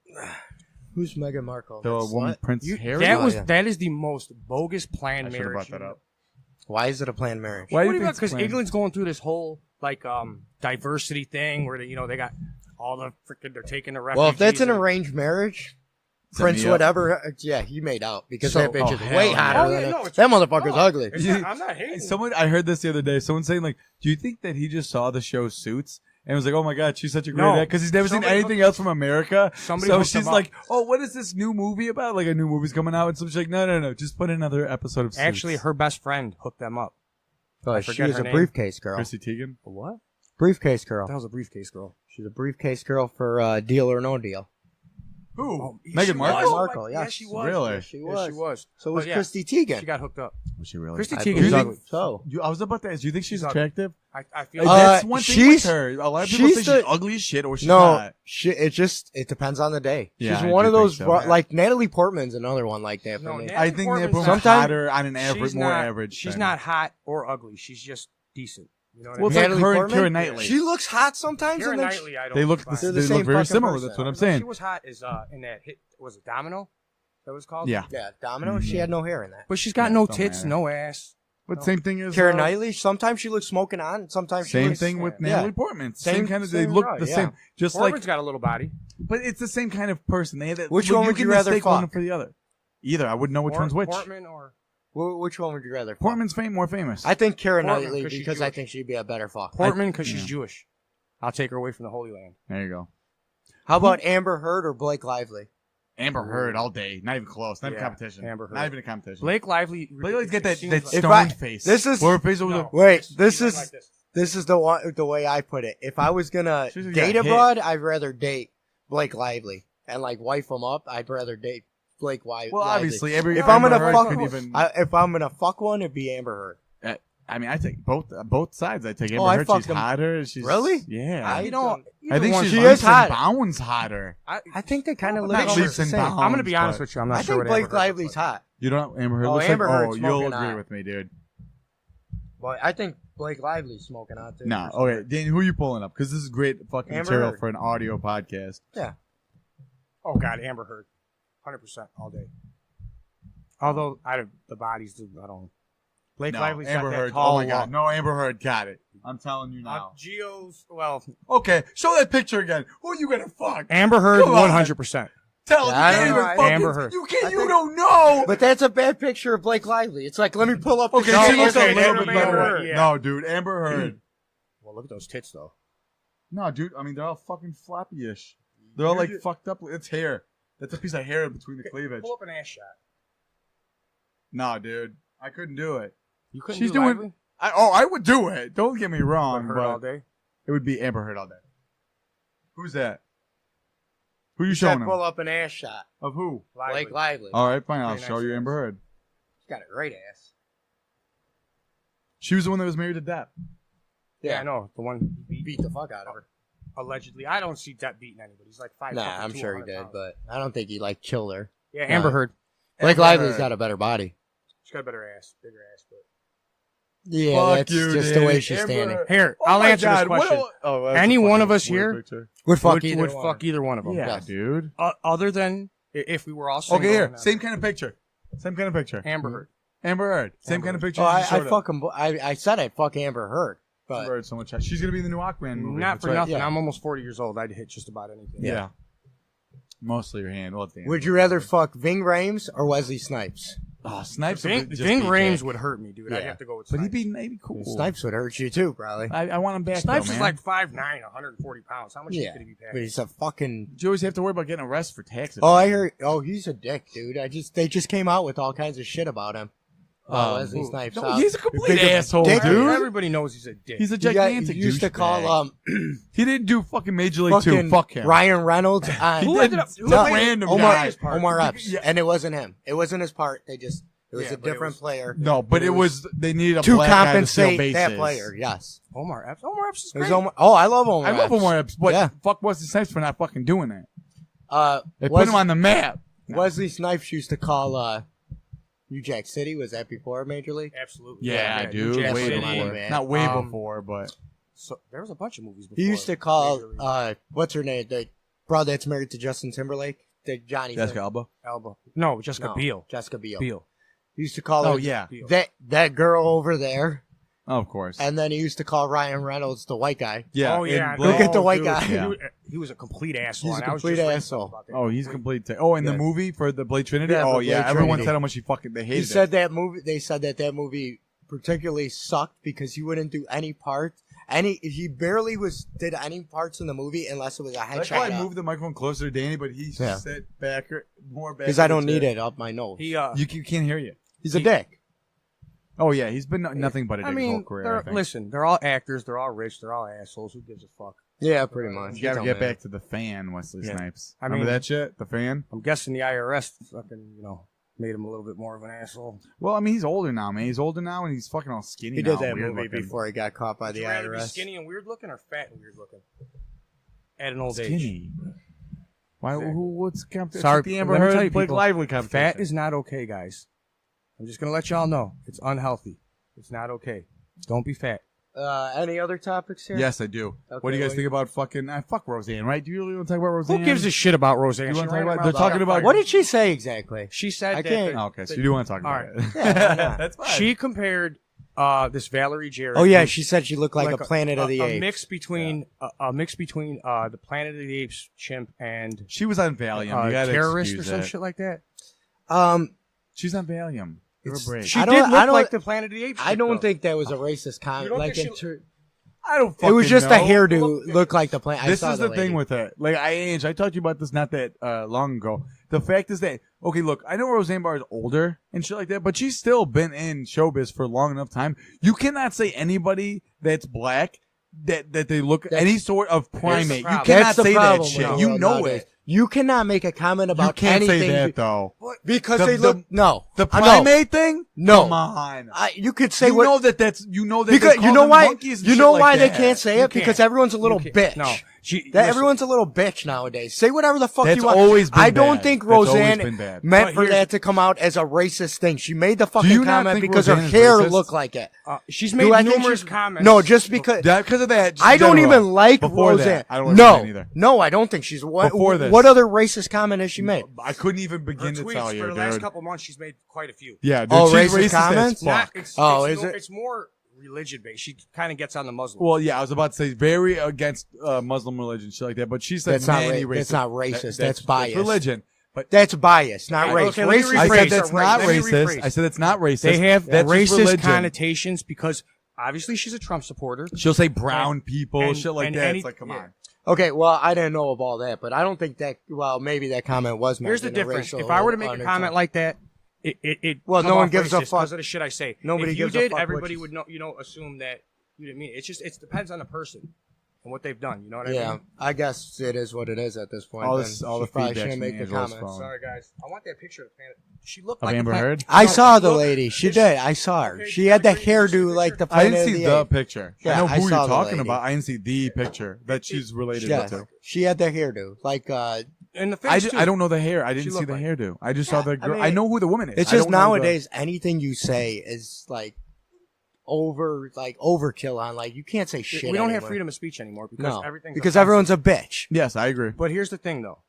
Who's Meghan Markle? The That woman slut? Prince Harry. That is the most bogus planned I should have marriage. brought that up. Why is it a planned marriage? Why do What you do you think Because it's planned? England's going through this whole diversity thing where they got all the freaking they're taking the refugees. Well, if that's an and- arranged marriage, Set Prince me up. whatever, yeah, he made out because So- that bitch oh, is hell way yeah. hotter Oh, than yeah, him. no, it's- That motherfucker's no. ugly. It's not- I'm not hating. I heard this the other day. Someone saying like, "Do you think that he just saw the show Suits and was like, oh my god, she's such a great No. actor because he's never seen Somebody anything else from America." Somebody So hooked she's him up. like, "Oh, what is this new movie about? Like a new movie's coming out?" And so she's like, "No, just put another episode of Suits." Actually, her best friend hooked them up. I She forget was her a name. briefcase girl. Chrissy Teigen. What? Briefcase girl. That was a briefcase girl. She's a briefcase girl for Deal or No Deal. Who? Oh, she Meghan was. Markle. Markle, Yeah, yes. she was. Really? Yes, she Yeah, was. she was. So was But yeah, Christy Teigen. She got hooked up. Was she really? Christy I Teigen's believe ugly. So. I was about to ask. Do you think she's She's ugly. attractive? I feel That's one thing with she's- her. A lot of people say she's she's the- ugly as shit, or she's No, not. it depends on the day. Yeah, She's I one do of those, think so. like Natalie Portman's another one like that for No, me. Natalie I think Portman's they're not- hotter on an average, she's more not- average. She's than- not hot or ugly. She's just decent. You know what Well, I it's mean? like Natalie her and Portman? Keira Knightley. She looks hot sometimes. Keira and then Knightley, I don't. They look find. They're they the look same very fucking similar. person. That's what I'm She saying. was hot is in that hit. Was it Domino? That was called. Yeah, yeah, Domino. She had no hair in that. But she's got Yeah, no don't tits, matter. no ass. but No. same thing as Keira Knightley. Sometimes she looks smoking on. Sometimes she Same looks, thing with yeah. Natalie Portman. Same Same- kind of. They same look right, the yeah. same, just Portman's like. got a little body. But it's the same kind of person. They had that. Which look, one would can you rather mistake one fuck? for the other? Either I wouldn't know which one's which. Portman or Which one would you rather? fuck? Portman's more famous. I think Keira Portman, Knightley 'cause she's because I Jewish. think she'd be a better fuck. Portman because yeah. she's Jewish. I'll take her away from the Holy Land. There you go. How about Amber Heard or Blake Lively? Amber Heard all day. Not even close. Not even Yeah, competition. Amber Heard. Not even a competition. Blake Lively. Blake get that seems that like- If stoned I- face. this is- Where her face over No. Wait, She's this like is this. this is the way I put it. If I was gonna She's got date a hit. broad, I'd rather date Blake Lively and like wife him up. I'd rather date Blake Lively. Well, obviously, if Amber I'm gonna Heard fuck, could even. if I'm gonna fuck one, it'd be Amber Heard. I mean, I take both sides. I take Amber I Heard. fucked She's them. hotter. She's Really? Yeah. You know, I think one- she's she leaps is hot. and bounds hotter. I think they kind of Not look Not almost leaps the and same. bounds. I'm gonna be honest but- with you. I'm not I sure think what Blake Amber Heard Lively's looks like. hot. You don't. Amber Heard Oh, looks Amber like. Heard's You'll smoking agree hot. with me, dude. Well, I think Blake Lively's smoking hot too. No. Okay, Dan, who are you pulling up? Because this is great fucking Amber material Heard. for an audio podcast. Oh God, Amber Heard, 100% all day. Although the bodies, I don't. Blake No, Lively's Amber got that Heard. tall. Oh my God, no, Amber Heard got it. I'm telling you now. Geo's well, Okay, show that picture again. Who are you gonna fuck? Amber Heard, Come on. 100%. Tell Yeah, I him you don't can't know. even fucking. Amber Heard. You can't. I You think- don't know. But that's a bad picture of Blake Lively. It's like, let me pull up. Okay, the she looks okay, a little Amber bit better. Heard, yeah. No, dude, Amber Heard. Well, look at those tits though. No, dude. I mean, they're all fucking floppy-ish. They're all like fucked up. It's hair. That's a piece of hair between the cleavage. Pull up an ass shot. No, dude. I couldn't do it. You couldn't She's do doing. Lively? I would do it. Don't get me wrong, Heard all but day. it would be Amber Heard all day. Who's that? Who you Said showing him? pull up an ass shot. Of who? Blake Lively. All right, fine. I'll Very show nice you ass. Amber Heard. She's got a great ass. She was the one that was married to Depp. Yeah, I know the one Beat the fuck out of her. allegedly. I don't see Depp beating anybody. He's like 5'2", Nah, I'm sure he 200 did, pounds. but I don't think he like killed her. Yeah, Amber Nah. Heard. Blake Amber Lively's Heard. got a better body. She's got a better ass, bigger ass. But Yeah, Fuck that's you, just dude. the way she's Amber standing. Heard. here, Oh I'll my answer God, this question. that's Any a one of fucking us here weird picture. Would fuck would either fuck one. either one of them. Yeah, Yes. dude. Other than if we were all single. Okay, here. and, Same kind of picture. Same kind of picture. Amber Heard. Amber Heard. Same Amber kind of Heard. picture. Oh, you I showed up. fuck him. I said I'd fuck Amber Heard, Amber but Heard so much. She's gonna be in the new Aquaman movie. Not That's for right. nothing. Yeah. I'm almost 40 years old. I'd hit just about anything. Yeah. Mostly your hand. Well, damn. would you rather fuck Ving Rhames or Wesley Snipes? Oh, Snipes. Ving would just Ving be Rhames gay. would hurt me, dude. I'd Yeah. have to go with But Snipes. he'd be cool. Snipes would hurt you too, probably. I want him back. Snipes though, is man. like 5'9", 140 pounds. How much Yeah, could he be but paying? he's a fucking. You always have to worry about getting arrested for taxes. Oh, I heard. Oh, he's a dick, dude. They just came out with all kinds of shit about him. Wesley Snipes. No, he's a complete Big asshole, dick. dude. Everybody knows he's a dick. He's a He gigantic used to call douchebag. He didn't do fucking Major League 2. fucking Fuck him. Ryan Reynolds on He did. Some No, random Omar, guy. Omar Epps, Yeah. and it wasn't him. It wasn't his part. It was a but different player. No, but it was they needed a to black guy to steal compensate bases. that player. Yes. Omar Epps. Omar Epps is It was great. Omar, I love Omar. I love Epps. Omar Epps, but Yeah. fuck Wesley Snipes for not fucking doing that. They put Wes- him on the map. Wesley Snipes used to call New Jack City. Was that before Major League? Absolutely. Yeah, dude. New Jack Way City. before. man. Not way Um, before, but So there was a bunch of movies before. He used to Major call League. what's her name? The broad that's married to Justin Timberlake. The Johnny. Jessica Alba. Alba. No, Jessica Biel. Jessica Biel. Biel. He used to call Oh her yeah. Biel. that girl over there, Oh, of course. and then he used to call Ryan Reynolds the white guy. Yeah. Oh yeah. in Blade. Look at the white dude. guy. Yeah. He was a complete asshole. He's a and I was complete just reading asshole. about that. Oh, he's complete. Oh, in the Yeah. movie for the Blade Trinity. Yeah, for Oh yeah. Blade Everyone Trinity. said how much they hated He it. said that movie. They said that movie particularly sucked because he wouldn't do any parts. He barely did any parts in the movie unless it was a That's why I headshot. moved the microphone closer to Danny, but he Yeah. sat back more back. Because I don't need it up my nose. He You can't hear you. He's a dick. Oh yeah, he's been nothing but a dick I his mean, whole career. I think. listen, they're all actors. They're all rich. They're all assholes. Who gives a fuck? Yeah, pretty much. You gotta It's get all back to the fan, Wesley Yeah. Snipes. I Remember mean- that shit? The fan? I'm guessing the IRS fucking, made him a little bit more of an asshole. Well, I mean, he's older now, man. He's older now, and he's fucking all skinny He now. did that weird movie looking. before he got caught by Would the you rather be IRS. skinny and weird looking or fat and weird looking? At an old age. Skinny. Why? What's competition? Sorry, the Amber let me Heard tell you, Blake people, Lively competition. Fat is not okay, guys. I'm just gonna let y'all know. It's unhealthy. It's not okay. Don't be fat. Any other topics here? Yes, I do. Okay, what do you guys well, think about fucking? Fuck Roseanne, right? Do you really want to talk about Roseanne? Who gives a shit about Roseanne? You She wanna talk ran about- around they're the talking about- fire. What did she say exactly? She said? I that can't- Oh, okay, so you do want to talk about All it? Yeah, why not? That's fine. She compared this Valerie Jarrett. Oh yeah, who's she said she looked like a Planet of the a Apes. mix between a mix between the Planet of the Apes chimp and She was on Valium. You gotta terrorist or excuse some that. shit like that. She's on Valium. Give her a break. She I did don't- I look don't- like the Planet of the Apes. I chick, don't though. think that was a racist comment. You don't Like think I don't it fucking was just know. a hairdo looked like the Planet. This is the thing with it. Like I talked to you about this not that long ago. The fact is that okay, look, I know Roseanne Barr is older and shit like that, but she's still been in showbiz for a long enough time. You cannot say anybody that's black that they look any sort of primate. You problem. cannot That's the say that problem shit. with You the know world nowadays. it. You cannot make a comment You about can't anything say that though. because The- they look no. The I know. primate thing? No. Come on. You could say You what know that that's you know that because they you call know them why monkeys and you shit know like why they that. can't say You it because can't. everyone's a little You bitch. can't. No, Everyone's a little bitch nowadays. Say whatever the fuck That's you want. always been I don't bad. think That's always Roseanne been bad. meant But for here's- that to come out as a racist thing. She made the you fucking not comment think because her Roseanne is hair racist? looked like it. She's Do made I think numerous she's- comments. No, just because Because of that. I don't general. even like Before Roseanne. That, I don't like no, Roseanne either. no, I don't think she's. Before this. What other racist comment has she made? I couldn't even Her begin to tweets tell you, for the last dude. couple months, she's made quite a few. Yeah, dude, Oh, she's racist racist comments? as fuck. Is it? It's more religion based. She kind of gets on the Muslim. Well, yeah, I was about to say very against Muslim religion, shit like that. But she said That's not many ra- racist. that's not racist. That's biased. religion. But That's bias, not race. Okay, let me Race rephrase. I is said Rephrase. that's not Let me racist. rephrase. I said it's not racist. they have that's just racist religion. connotations because obviously she's a Trump supporter. She'll say brown people, and- shit like and that. any- It's like, come yeah. on. Okay, well, I didn't know of all that, but I don't think that. Well, maybe that comment was meant. Here's the in a difference. racial If I were to make a undertone. comment like that, it Well, come no one off gives a racist fuck. because of the shit I say. Nobody if you gives a did, fuck what everybody you- would know, assume that you didn't mean it. It depends on the person and what they've done. You know what I Yeah, mean? I guess it is what it is at this point. All then. this- all She the probably feedback's shouldn't from make the Angelo's comments. phone. Sorry, guys. I want that picture of Planet. She looked Of like Amber the Heard? I saw the Look, lady. She if did. I saw her. Okay, She had the did you see hairdo the like the I Planet didn't of see the the Apes. picture. Yeah, I know I who you're saw the talking lady. about. I didn't see the picture that she's related Yes. to. She had the hairdo. Like, in the face too. I don't know the hair. I didn't She see looked the like- hairdo. I just saw the girl. mean, I know who the woman is. it's I just don't know the- nowadays anything you say is like overkill on. Like, you can't say shit. We don't have anymore. freedom of speech anymore because No, everything's because offensive. everyone's a bitch. Yes, I agree. But here's the thing, though.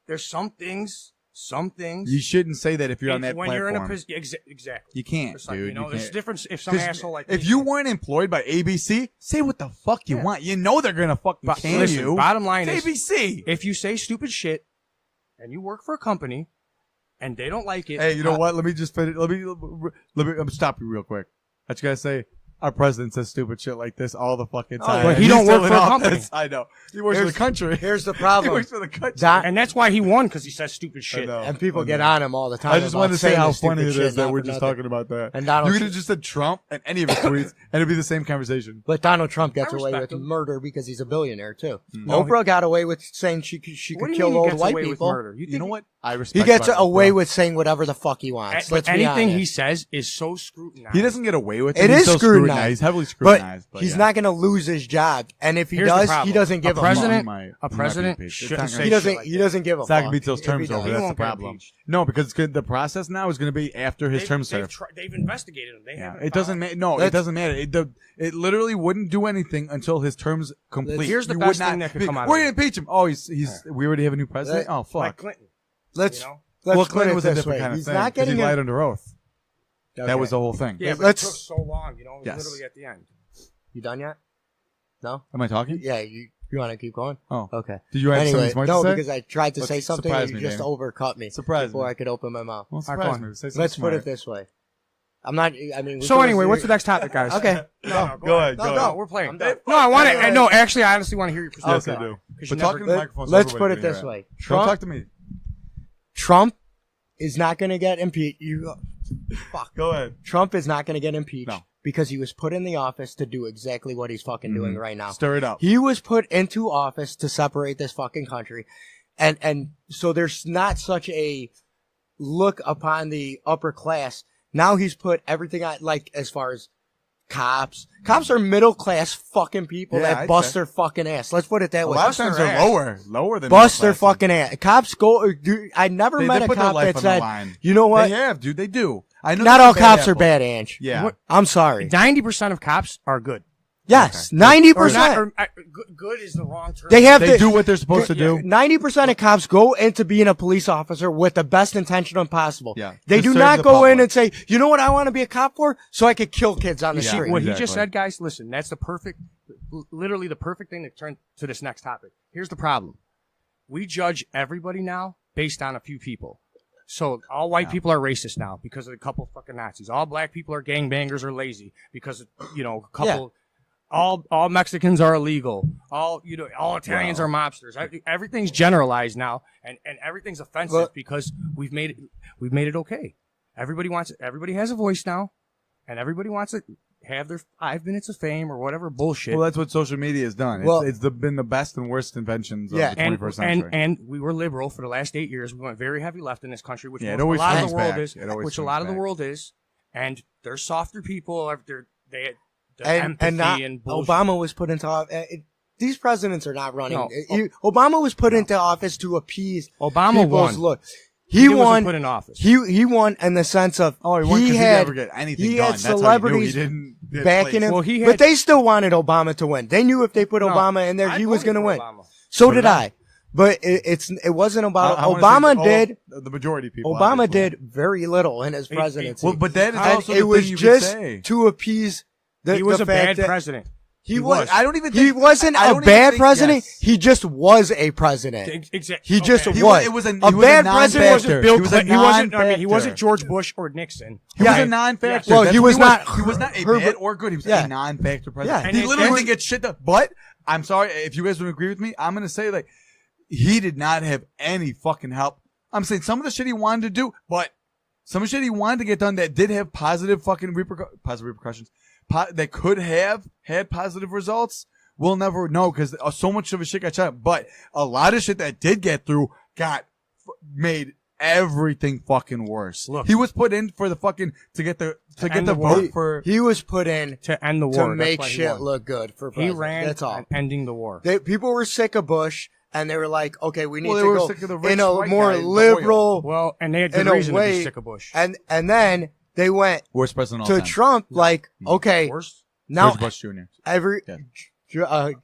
There's some things. You shouldn't say that if you're on that when platform. you're in a position, exactly. You can't, Precisely, dude. You know, You there's a can't. difference if some 'Cause asshole like if me- you weren't employed by ABC, say what the fuck you Yeah. want. You know they're gonna fucking But can listen, you. bottom line It's is, ABC. if you say stupid shit and you work for a company and they don't like it, Hey, you know what? Let me just finish. Let me stop you real quick. I just gotta say, Our president says stupid shit like this all the fucking time. but he He's don't still work in for a office. company. I know. He works for the country. Here's the He problem. works for the country. That- And that's why he won, because he says stupid shit. know. and people I get know. on him all the time. I just about wanted to say saying how this stupid funny it shit, is that not we're for just nothing. talking about that. And Donald You could Trump- have just said Trump and any of his tweets, and it'd be the same conversation. But Donald Trump gets I away respect with him. murder because he's a billionaire too. No, Oprah got away with saying she could What do you kill mean he old gets white away with people. murder? You You think know what? I He respect. gets Biden, away bro. with saying whatever the fuck he wants. But Let's be anything honest. he says is so scrutinized. He doesn't get away with it. It He's is still scrutinized. He's heavily but scrutinized. he's yeah. not going to lose his job, and if he Here's the does, problem. he doesn't give A a president- fuck. a president It's shouldn't not say gonna- He doesn't. shit like He that. doesn't give a It's not fuck. gonna be till his if he term's does. over. He That's the won't get problem. impeached. No, because the process now is going to be after his term served. They've investigated him. They Yeah, haven't it doesn't found- matter. No, it Let's- doesn't matter. It literally wouldn't do anything until his term's complete. Here's the You best would not thing that could be- come out of We're it. gonna impeach him. Oh, he's. We already have a new president. Oh, Like fuck. Clinton. Let's You know? let's Well, put Clinton it was a this different way. kind of He's thing. not 'cause getting he lied a- under oath. Okay. That was the whole thing. Yeah, but Let's- it took so long. You know, it was Yes. literally at the end. You done yet? No. Am I talking? Yeah. You want to keep going? Oh, Okay. did you have Anyway, something smart no, to say? because I tried to Let's say something surprise and you me, just man. overcut me Surprise before me. I could open my mouth. Well, All right, surprise go me. Say something Let's put smart. it this way. I'm not. I mean. So anyway, what's the next topic, guys? Okay. No, Go ahead. No, Go no, ahead. we're playing. I'm done. No, I want to. Anyway. No, actually, I honestly want to hear your Yes, perspective. I do. 'Cause But you talk never- to the microphone. so Let's everybody put it can hear this way. Don't talk to me. Trump is not going to get impeached. Fuck. Go ahead. Trump is not going to get impeached No. because he was put in the office to do exactly what he's fucking doing Mhm. right now. Stir it up. He was put into office to separate this fucking country. And so there's not such a look upon the upper class. Now he's put everything on, like, as far as cops. Cops are middle class fucking people Yeah, that I'd bust say. their fucking ass. Let's put it that A way. lot of Bust times their they're ass. lower than Bust their middle class. fucking ass. Cops go, dude, I never They met a put their cop life that on the said, line. you know what? They have, dude. They do. I know. Not they're all bad cops are apples. bad, Ange. Yeah. What- I'm sorry. 90% of cops are good. Yes, Okay. 90%. Or not, good is the wrong term. They have They the, do what they're supposed to do. 90% of cops go into being a police officer with the best intention possible. Yeah. They To do serve not the go in public. and say, you know what I want to be a cop for? So I could kill kids on the Yeah. street. What he Exactly. just said, guys, listen, that's the perfect, literally the perfect thing to turn to this next topic. Here's the problem. We judge everybody now based on a few people. So all white people are racist now because of a couple fucking Nazis. All black people are gangbangers or lazy because of, you know, a couple. All Mexicans are illegal. All Italians are mobsters. Everything's generalized now, and everything's offensive Well- because we've made it okay. Everybody has a voice now, and everybody wants to have their 5 minutes of fame or whatever bullshit. Well, that's what social media has done. Well- It's been the best and worst inventions of Yeah. the 21st century. and we were liberal for the last 8 years. We went very heavy left in this country, which Yeah, it most, a always lot of swings the world back. is. It always Which a swings lot of the back. world is, and they're softer people. They and empathy not, and bullshit. Obama was put into office. These presidents are not running. No. Obama was put into office to appease Obama people's won. look. He wasn't won. put in office. He won in the sense of Oh, he won because he had never get anything he done. had That's how you knew celebrities he didn't get backing placed. him, Well, he but had- they still wanted Obama to win. They knew if they put No, Obama in there, I he was voted going to for win. Obama. So did I. But it wasn't about I wanna Obama. say Did the majority of people. Obama obviously. did very little in his presidency. Well, but that is And also it the was thing you just could say. to appease the He was the a fact bad that president. He was. I don't even. He think, wasn't I a don't even bad think- president. yes. He just was a president. Exactly. He just He was. It was a a he was bad a president wasn't non-factor. Bill He was a Clinton. He wasn't. I mean, he non-factor. wasn't George Bush or Nixon. He Yeah. was a non-factor. Well, That's he what was not He was not a Herbert- bad or good. He was Yeah. a non-factor president. Yeah. He And literally it- didn't get shit done. But I'm sorry if you guys don't agree with me. I'm gonna say like he did not have any fucking help. I'm saying some of the shit he wanted to do, but some of the shit he wanted to get done that did have positive fucking positive repercussions that could have had positive results. We'll never know because so much of his shit got shot. But a lot of shit that did get through made everything fucking worse. Look. He was put in for the fucking to get the end the war. vote for. He was put in To end the war. to That's make why he shit won. look good for He president. ran. That's all. on ending the war. People were sick of Bush, and they were like, "Okay, we need Well, they to were go sick of the rich in a white more guy, the liberal." Well, and they had in good a reason to way- be sick of Bush. And then they went Worst president of to all time. Trump, like, okay, Worst. now George Bush Jr. every Yeah.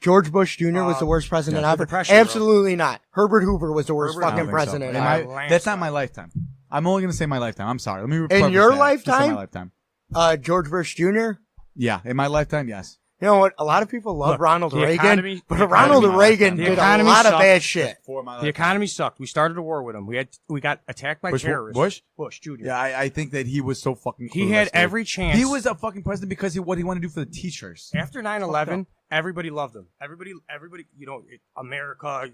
George Bush Jr. was the worst president yeah. ever. Depression, bro. Absolutely not. Herbert Hoover was the worst Herbert- I fucking don't think so. president In ever. my- that's not my lifetime. I'm only gonna say my lifetime. I'm sorry. Let me. In preface your that. Just say lifetime? my lifetime. George Bush Jr. Yeah, in my lifetime, yes. You know what? A lot of people love Look, Ronald the Reagan, economy- but the Ronald economy- Reagan the did a economy lot of sucked. bad shit. The economy sucked. We started a war with him. We got attacked by terrorists. Bush Jr. Yeah, I think that he was so fucking. He had clueless, dude. every chance. He was a fucking president because what he wanted to do for the teachers. After 9/11, everybody loved him. Everybody, you know, America.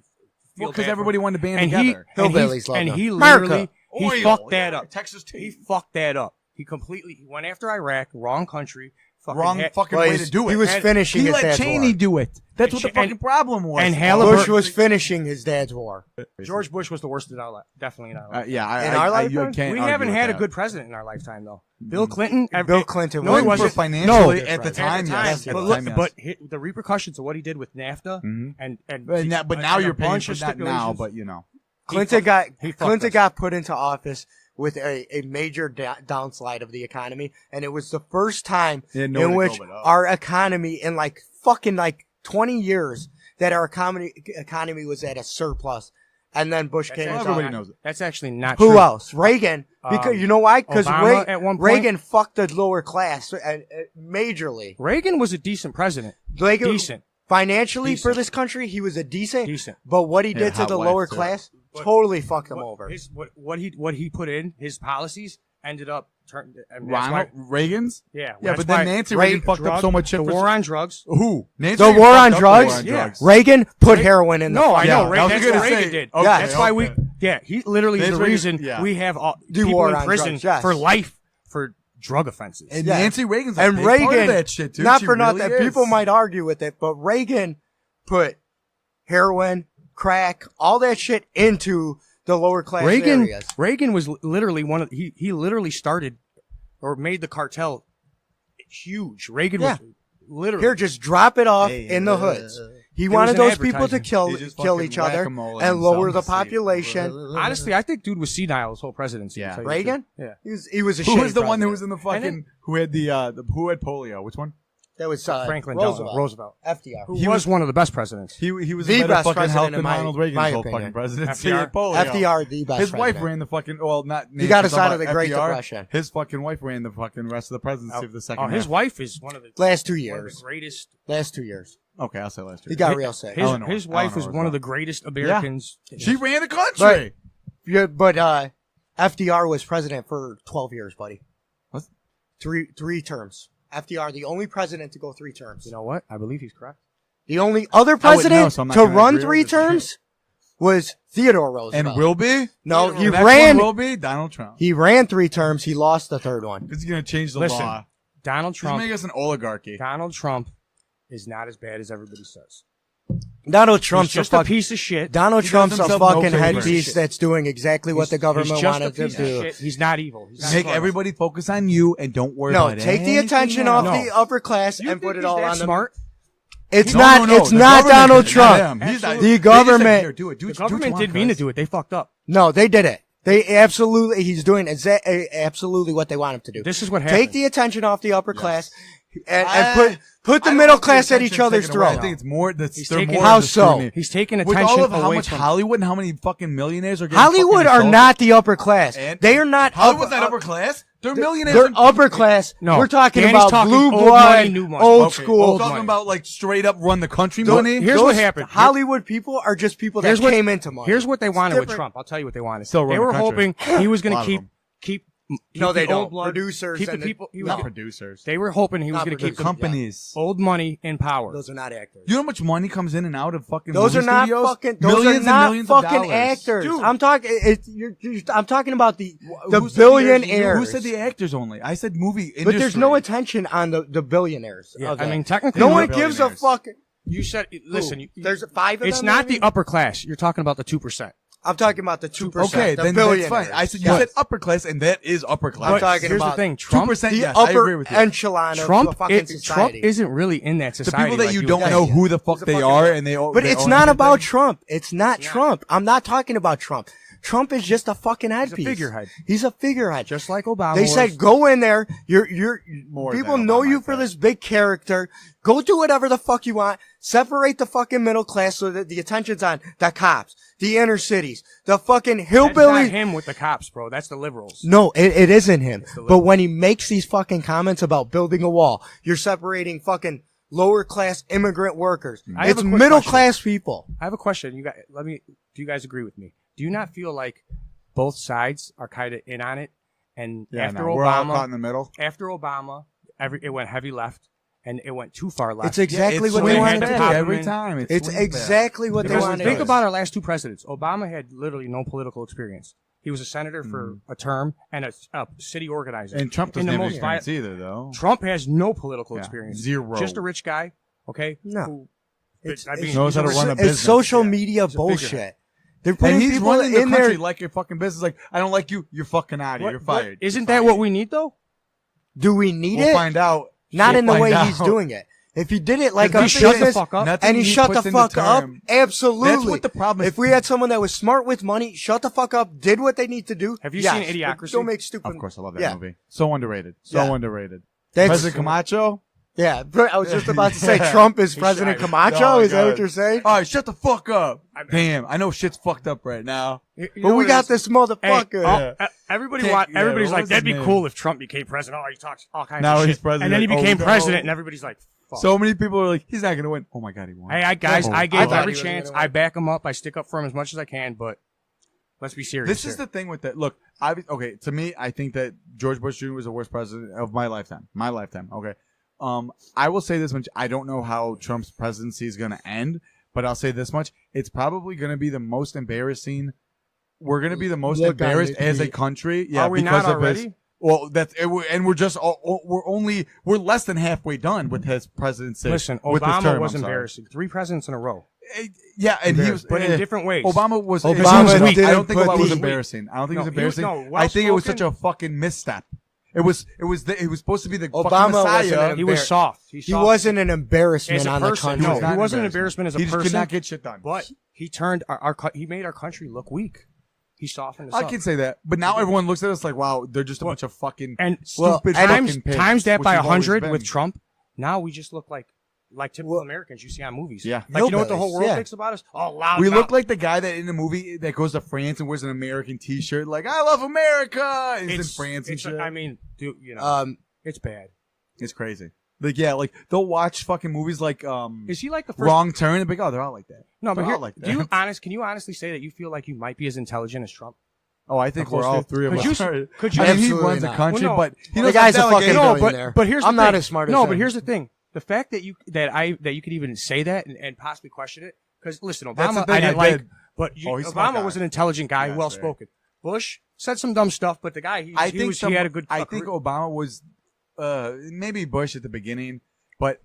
Because everybody wanted to band and together. Hillbillies loved him. he America. literally he Oil, fucked that yeah, up. Texas too. He fucked that up. He completely went after Iraq. Wrong country. Wrong fucking Well, way to do it. He was And finishing He his let dad's Cheney war. do it. That's what the And- fucking problem was. and Halliburton- Bush was finishing his dad's war. George Bush was the worst in our life. Definitely in our life. Yeah, In our you lifetime? can't We argue haven't with had a that. good president in our lifetime, though. Bill Clinton. Bill Clinton No, was he For wasn't. financially No, at the that's time, right. yes. At But the look, time, yes. but the repercussions of what he did with NAFTA Mhm. and But now and a you're paying bunch for of that now, stipulations. but you know. Clinton he fucked us. got put into office with a major downslide of the economy, and it was the first time He had nowhere in to which go but up. our economy in like fucking 20 years that our economy was at a surplus, and then Bush came. Well, into everybody office. knows it. That's actually not Who true. else? Reagan. Because you know why? Because Obama at one point- Reagan fucked the lower class majorly. Reagan was a decent president. Reagan, Decent. Financially for Decent. this country, he was a decent. Decent. But what he Yeah, did to hot the wife, lower too. class But- totally fucked them over. What he put in, his policies ended up turning. Ronald Reagan's? Yeah. Yeah, that's but then why Nancy Reagan fucked up drug- so much shit. The for- war on drugs. Who? Nancy The Reagan war fucked on up drugs? The war on Yeah. drugs. Reagan put heroin in the No, I Yeah, know. I was That's gonna what say- Reagan did. okay, That's why okay. he literally is Nancy the Reagan- reason yeah. we have The people war in on prison drugs, yes. for life for drug offenses. And Yeah. Nancy Reagan's a And big part of Reagan, that shit, dude. not She for really nothing. is. People might argue with it, but Reagan put heroin, crack, all that shit into the lower class areas. Reagan was literally one of he literally started or made the cartel huge. Reagan was literally Here, just drop it off Hey, in the hoods. He was wanted an those people to advertising. He just kill fucking each other whack-a-mole and lower the himself. population. honestly, I think dude was senile his whole presidency. Yeah. to tell you the Reagan? truth. Yeah. He was a Who shitty was the one that president. was in the And fucking then- who had the who had polio? Which one? That was Franklin Roosevelt. Roosevelt. FDR. Who He was one of the best presidents. He was The in better best fucking president health in than my- Ronald my Reagan's whole opinion. fucking presidency. FDR? He had polio. FDR, the best His wife president. ran the fucking not. He got us Nancy, out of the Great FDR. Depression. His fucking wife ran the fucking rest of the presidency of the second. Oh, his half. wife is one of the Last 2 one of years. the greatest. Last 2 years. Okay, I'll say last year. He got real sick. Eleanor. His wife is Eleanor one of was the greatest Americans. She ran the country. But FDR was president for 12 years, buddy. What? Three terms. FDR, the only president to go 3 terms. You know what? I believe he's correct. The only other I wouldn't president know, so I'm not to gonna run agree 3 with it. terms was Theodore Roosevelt. And will be? No, he The next ran. one will be Donald Trump. He ran 3 terms. He lost the 3rd one. He's gonna change the Listen, law. Donald He's Trump. making us an oligarchy. Donald Trump is not as bad as everybody says. Donald He's Trump's just a a piece of shit. Donald He Trump's does a himself no fucking favors. headpiece that's doing exactly what the government He's just wanted a to piece of do. shit. He's not evil. He's not Make smart. everybody focus on you and don't worry No, about take the anything attention else. off the upper class You and think put it he's all that on the smart? It's No, not. no, no. It's The not government Donald did it, not Trump. him. He's not- The they just said, government. "Here, do it. Do The what you government want, didn't mean to guys." do it. They fucked up. No, they did it. They absolutely. He's doing absolutely what they want him to do. This is what happened. Take the attention off the upper class and I- put the I don't middle think class at attention's each other's taken away. I throat. think it's more. That's He's they're taking- more How of the so? scrutiny. He's taking With attention all of how away much from Hollywood and how many fucking millionaires are getting Hollywood fucking are assaulted. not the upper class. And- They are not. Hollywood's not upper class. They're millionaires. They're and- upper class. No, We're talking Danny's about talking blue old blood, money, new money. old Okay, school. we're talking money. about like straight up run the country Those- money. Here's what happened. Hollywood people are just people that came into money. Here's what they wanted with different. Trump. I'll tell you what they wanted. Still run They the were country. hoping he was going A lot to of them. keep. No, they the old don't. blood, Producers keep the and people. He was Not gonna- producers. They were hoping he was Not going to keep producers. Companies. old money in power. Those are not actors. You know how much money comes in and out of fucking Those are movie not studios? fucking. Those Millions are and not millions of fucking dollars. actors. Dude. I'm talking. I'm talking about the Who said billionaires. Who said the actors only? I said movie industry. But there's no attention on the billionaires. Yeah, of I that. mean, technically, no we're one gives a billionaires. fuck. You said, listen. There's 5 of It's them. not maybe? the upper class. You're talking about the 2%. I'm talking about the 2%. Okay, the then that's billionaires. fine. I said you Yes. said upper class, and that is upper class. I'm talking Here's about the thing. 2%. the Yes, I upper agree with you. echelon of Trump, fucking Trump society. isn't really in that The society. people that like you would don't think. know who the fuck He's a they fucking- are, and they own. But they it's own not about everything. Trump. It's not Trump. I'm not talking about Trump. Trump is just a fucking headpiece. figurehead. He's a figurehead. Just like Obama. They was. said, go in there. You're More people than know Obama, you I for think. this big character. Go do whatever the fuck you want. Separate the fucking middle class so that the attention's on the cops, the inner cities, the fucking That's hillbilly. not him with the cops, bro. That's the liberals. No, it isn't him. the But when he makes these fucking comments about building a wall, you're separating fucking lower class immigrant workers. I have It's a quick middle question. class people. I have a question. You guys, do you guys agree with me? Do you not feel like both sides are kind of in on it? And after we're all Obama, caught in the middle. after Obama, it went heavy left, and it went too far left. It's exactly it's what they swings wanted to back do. every time. It's swings back. exactly what they Because wanted to think do. about our last two presidents. Obama had literally no political experience. He was a senator for a term and a city organizer. And Trump In doesn't the have most experience either, though. Trump has no political Yeah, experience. zero. Just a rich guy. Okay. No. Who, It's, I mean, it's, knows how to he's a run a it's business. social Yeah. media He's a bullshit. They're putting And he's people running the in country there. like your fucking business. Like, I don't like you. You're fucking out of here. You're fired. Isn't You're that fired. what we need, though? Do we need We'll it? find out. Not We'll in the find way out. he's doing it. If he did it like Because a he shut the business fuck up. Nothing and he shut the puts in fuck up, term. absolutely. That's what the problem is. If we had someone that was smart with money, shut the fuck up, did what they need to do. Have you yes, seen Idiocracy? Don't make stupid. Of course, I love that Yeah. movie. So underrated. So Yeah. underrated. That's- President Camacho. Yeah, I was just about to say Trump is President Camacho. Oh, Is that God. what you're saying? All right, shut the fuck up. Damn, I know shit's fucked up right now. You know But we what it got is? this Hey, motherfucker. everybody Can't- yeah, everybody's what like, was that'd his be name? cool if Trump became president. Oh, he talks all kinds Now of he's shit. president. And then he Oh, became no. president, and everybody's like, fuck. So many people are like, he's not gonna win. Oh my god, he won. Hey, I gave I every thought he was chance. gonna win. I back him up. I stick up for him as much as I can, but let's be serious. This is here. the thing with that. Look, okay, to me, I think that George Bush Jr. was the worst president of my lifetime. My lifetime. Okay. I will say this much. I don't know how Trump's presidency is going to end, but I'll say this much. It's probably going to be the most embarrassing. We're going to be the most Look, embarrassed I- as a country. Yeah, Are we because not of his. already? Well, and we're just we're less than halfway done with his presidency. Listen, with his Obama term, was I'm sorry. embarrassing. 3 presidents in a row. Yeah, and he was, But in different ways. Obama was. Obama I didn't don't think put Obama was the- embarrassing. I don't think No, it was embarrassing. he was- no, I think it was such well-spoken. a fucking misstep. It was supposed to be the Obama fucking wasn't messiah. an He was soft. He soft. wasn't an embarrassment as a on the person. country. No, was not he wasn't an embarrassment. embarrassment as a He just person. could not get shit done. But he turned he made our country look weak. He softened us I up. can say that, but now everyone looks at us like, wow, they're just a bunch of fucking And stupid times fucking pigs, times that which by we've always 100 been. with Trump. Now we just look like typical Well, Americans you see on movies. Yeah. Like, you know what the whole Hillbillies, world yeah. thinks about us? Oh, loud. We mouth. look like the guy that in the movie that goes to France and wears an American T-shirt, like I love America. And he's in France and it's, shit. I mean, dude, you know, it's bad. It's crazy. Like yeah, like they'll watch fucking movies like Is he like the first? Wrong Turn and be like, oh, they're all like that. No, but They're here, all like that. can you honestly say that you feel like you might be as intelligent as Trump? Oh, I think we're close all to- three of could us. you- could you- I mean, he Absolutely runs the not. country, Well, no. but he The knows guy's a how to fucking delegate. billionaire. but here's I'm the not thing. as smart as No, him. but here's the thing: the fact that you could even say that and possibly question it. Because listen, That's the Obama, thing, I didn't I like, did. but Oh, he's a smart Obama guy. was an intelligent guy, Yes, well spoken. Bush said some dumb stuff, but the guy he had a good. I think Obama was maybe Bush at the beginning, but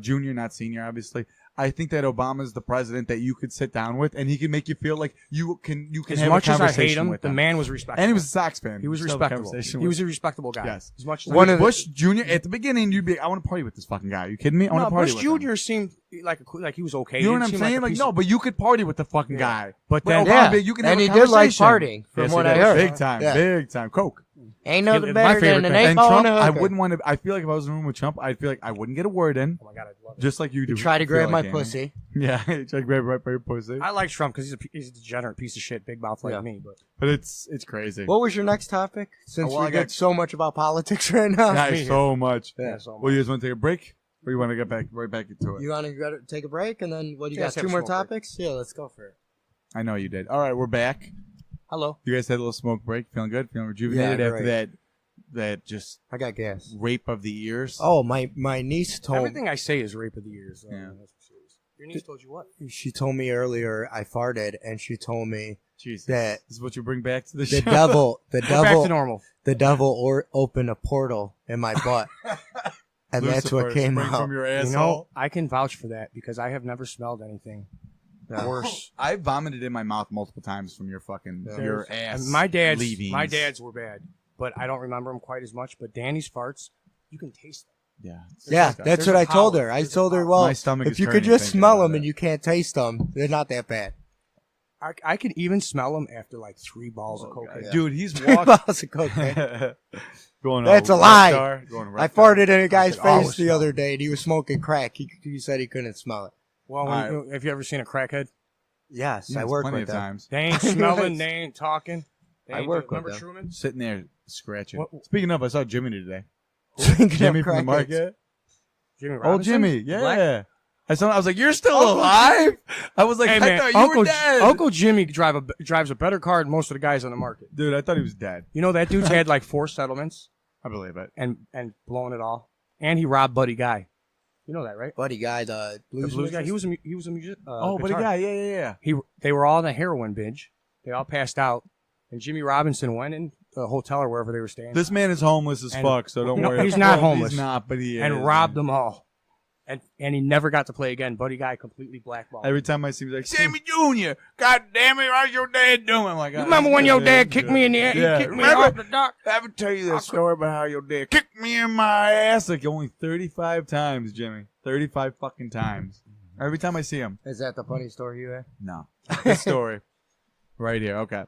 junior, not senior, obviously. I think that Obama's the president that you could sit down with, and he can make you feel like you can as have much a as I conversation hate him, with the him. man was respectable. And he was a Sox fan. He was Still have a respectable. conversation He with was a him. respectable guy. Yes. As much as One I of the- Bush Jr. at the beginning, you'd be, I want to party with this fucking guy. Are you kidding me? I want no, to party Bush with him. Jr. seemed like he was okay. You know He what I'm didn't seem saying? a Like, piece no, of- but you could party with the fucking Yeah. guy. But Well, then, Obama, you can have and a he did like conversation. partying, from Yes, what he I did. heard. Big time, Yeah. big time. Coke. Ain't Yeah, nothing my better favorite than an thing. eight And ball Trump, and a I hooker. wouldn't want to. I feel like if I was in a room with Trump, I'd feel like I wouldn't get a word in, Oh my god, I love it. just like you do. Try to feel grab my like, Amy. pussy. Yeah, try to grab right by your pussy. I like Trump because he's a degenerate piece of shit, big mouth like Yeah. me. But But it's crazy. What was your next topic? Since Well, we I get got- so much about politics right now. Guys, me so much. Yeah. so Well, you guys want to take a break, or you want to get right back into it? You want to take a break and then what? You Yeah, got let's have 2 a more smoke break. topics? Yeah, let's go for it. I know you did. All right, we're back. hello. You guys had a little smoke break. Feeling good? Feeling rejuvenated Yeah, after great. that just I got gas. rape of the ears? Oh, my niece told Everything I say is rape of the ears. Yeah. That's for serious. Your niece told you what? she told me earlier I farted and she told me Jesus. that This is what you bring back to the the show. devil We're back to normal. the devil opened a portal in my butt. And that's what Lucifer, came spring out. from your You asshole. know, I can vouch for that because I have never smelled anything worse. I vomited in my mouth multiple times from your fucking your ass. And my dad's leavings. were bad, but I don't remember them quite as much. But Danny's farts, you can taste them. Yeah. Yeah, disgusting. that's There's what a I told power. her. I There's a told her, power. well, My stomach if is you could turning just thinking smell about them and it. you can't taste them, they're not that bad. I can even smell them after like 3 balls of cocaine. Dude, he's Three walking. balls of cocaine. going That's a Red lie. Star, going Red I Star. farted in a guy's could always face the smell other day, and he was smoking crack. He said he couldn't smell it. Well, have you ever seen a crackhead? Yes, Yeah, I it's work plenty with of them. times. They ain't smelling, they ain't talking. They I ain't work with remember them. Truman? Sitting there scratching. What- Speaking of, I saw Jimmy today. Speaking Jimmy of from the crackheads, market. Jimmy Old Robinson? Jimmy, yeah. Black? I was like, you're still alive? I was like, Hey, I man, thought you were dead. Uncle Jimmy drives a better car than most of the guys on the market. Dude, I thought he was dead. You know that dude's had like 4 settlements I believe it. and blown it all. And he robbed Buddy Guy. You know that, right? Buddy Guy, the The blues guy. He was a musician. Buddy Guy, yeah. They were all in a heroin binge. They all passed out. And Jimmy Robinson went in a hotel or wherever they were staying. This man is homeless as fuck, so don't worry. He's not homeless. He's not, but he is. and robbed them all. And he never got to play again. Buddy Guy completely blackballed. Every time I see him, he's like, Sammy Jr., God damn it, how's your dad doing? I'm like, you remember when your dad kicked me in the ass? Yeah. He kicked me off the dock? I haven't tell you that story about how your dad kicked me in my ass like only 35 times, Jimmy. 35 fucking times. Every time I see him. Is that the funny story you had? No. This story. Right here. Okay.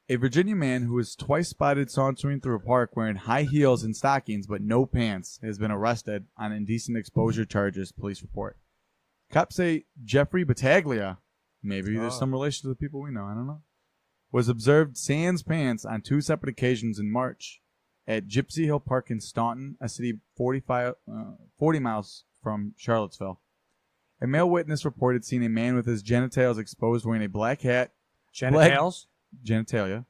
A Virginia man who was twice spotted sauntering through a park wearing high heels and stockings but no pants has been arrested on indecent exposure charges, police report. Cops say Jeffrey Battaglia, maybe there's some relation to the people we know, I don't know, was observed sans pants on 2 separate occasions in March at Gypsy Hill Park in Staunton, a city 40 miles from Charlottesville. A male witness reported seeing a man with his genitals exposed wearing a black hat. Genitals? Genitalia.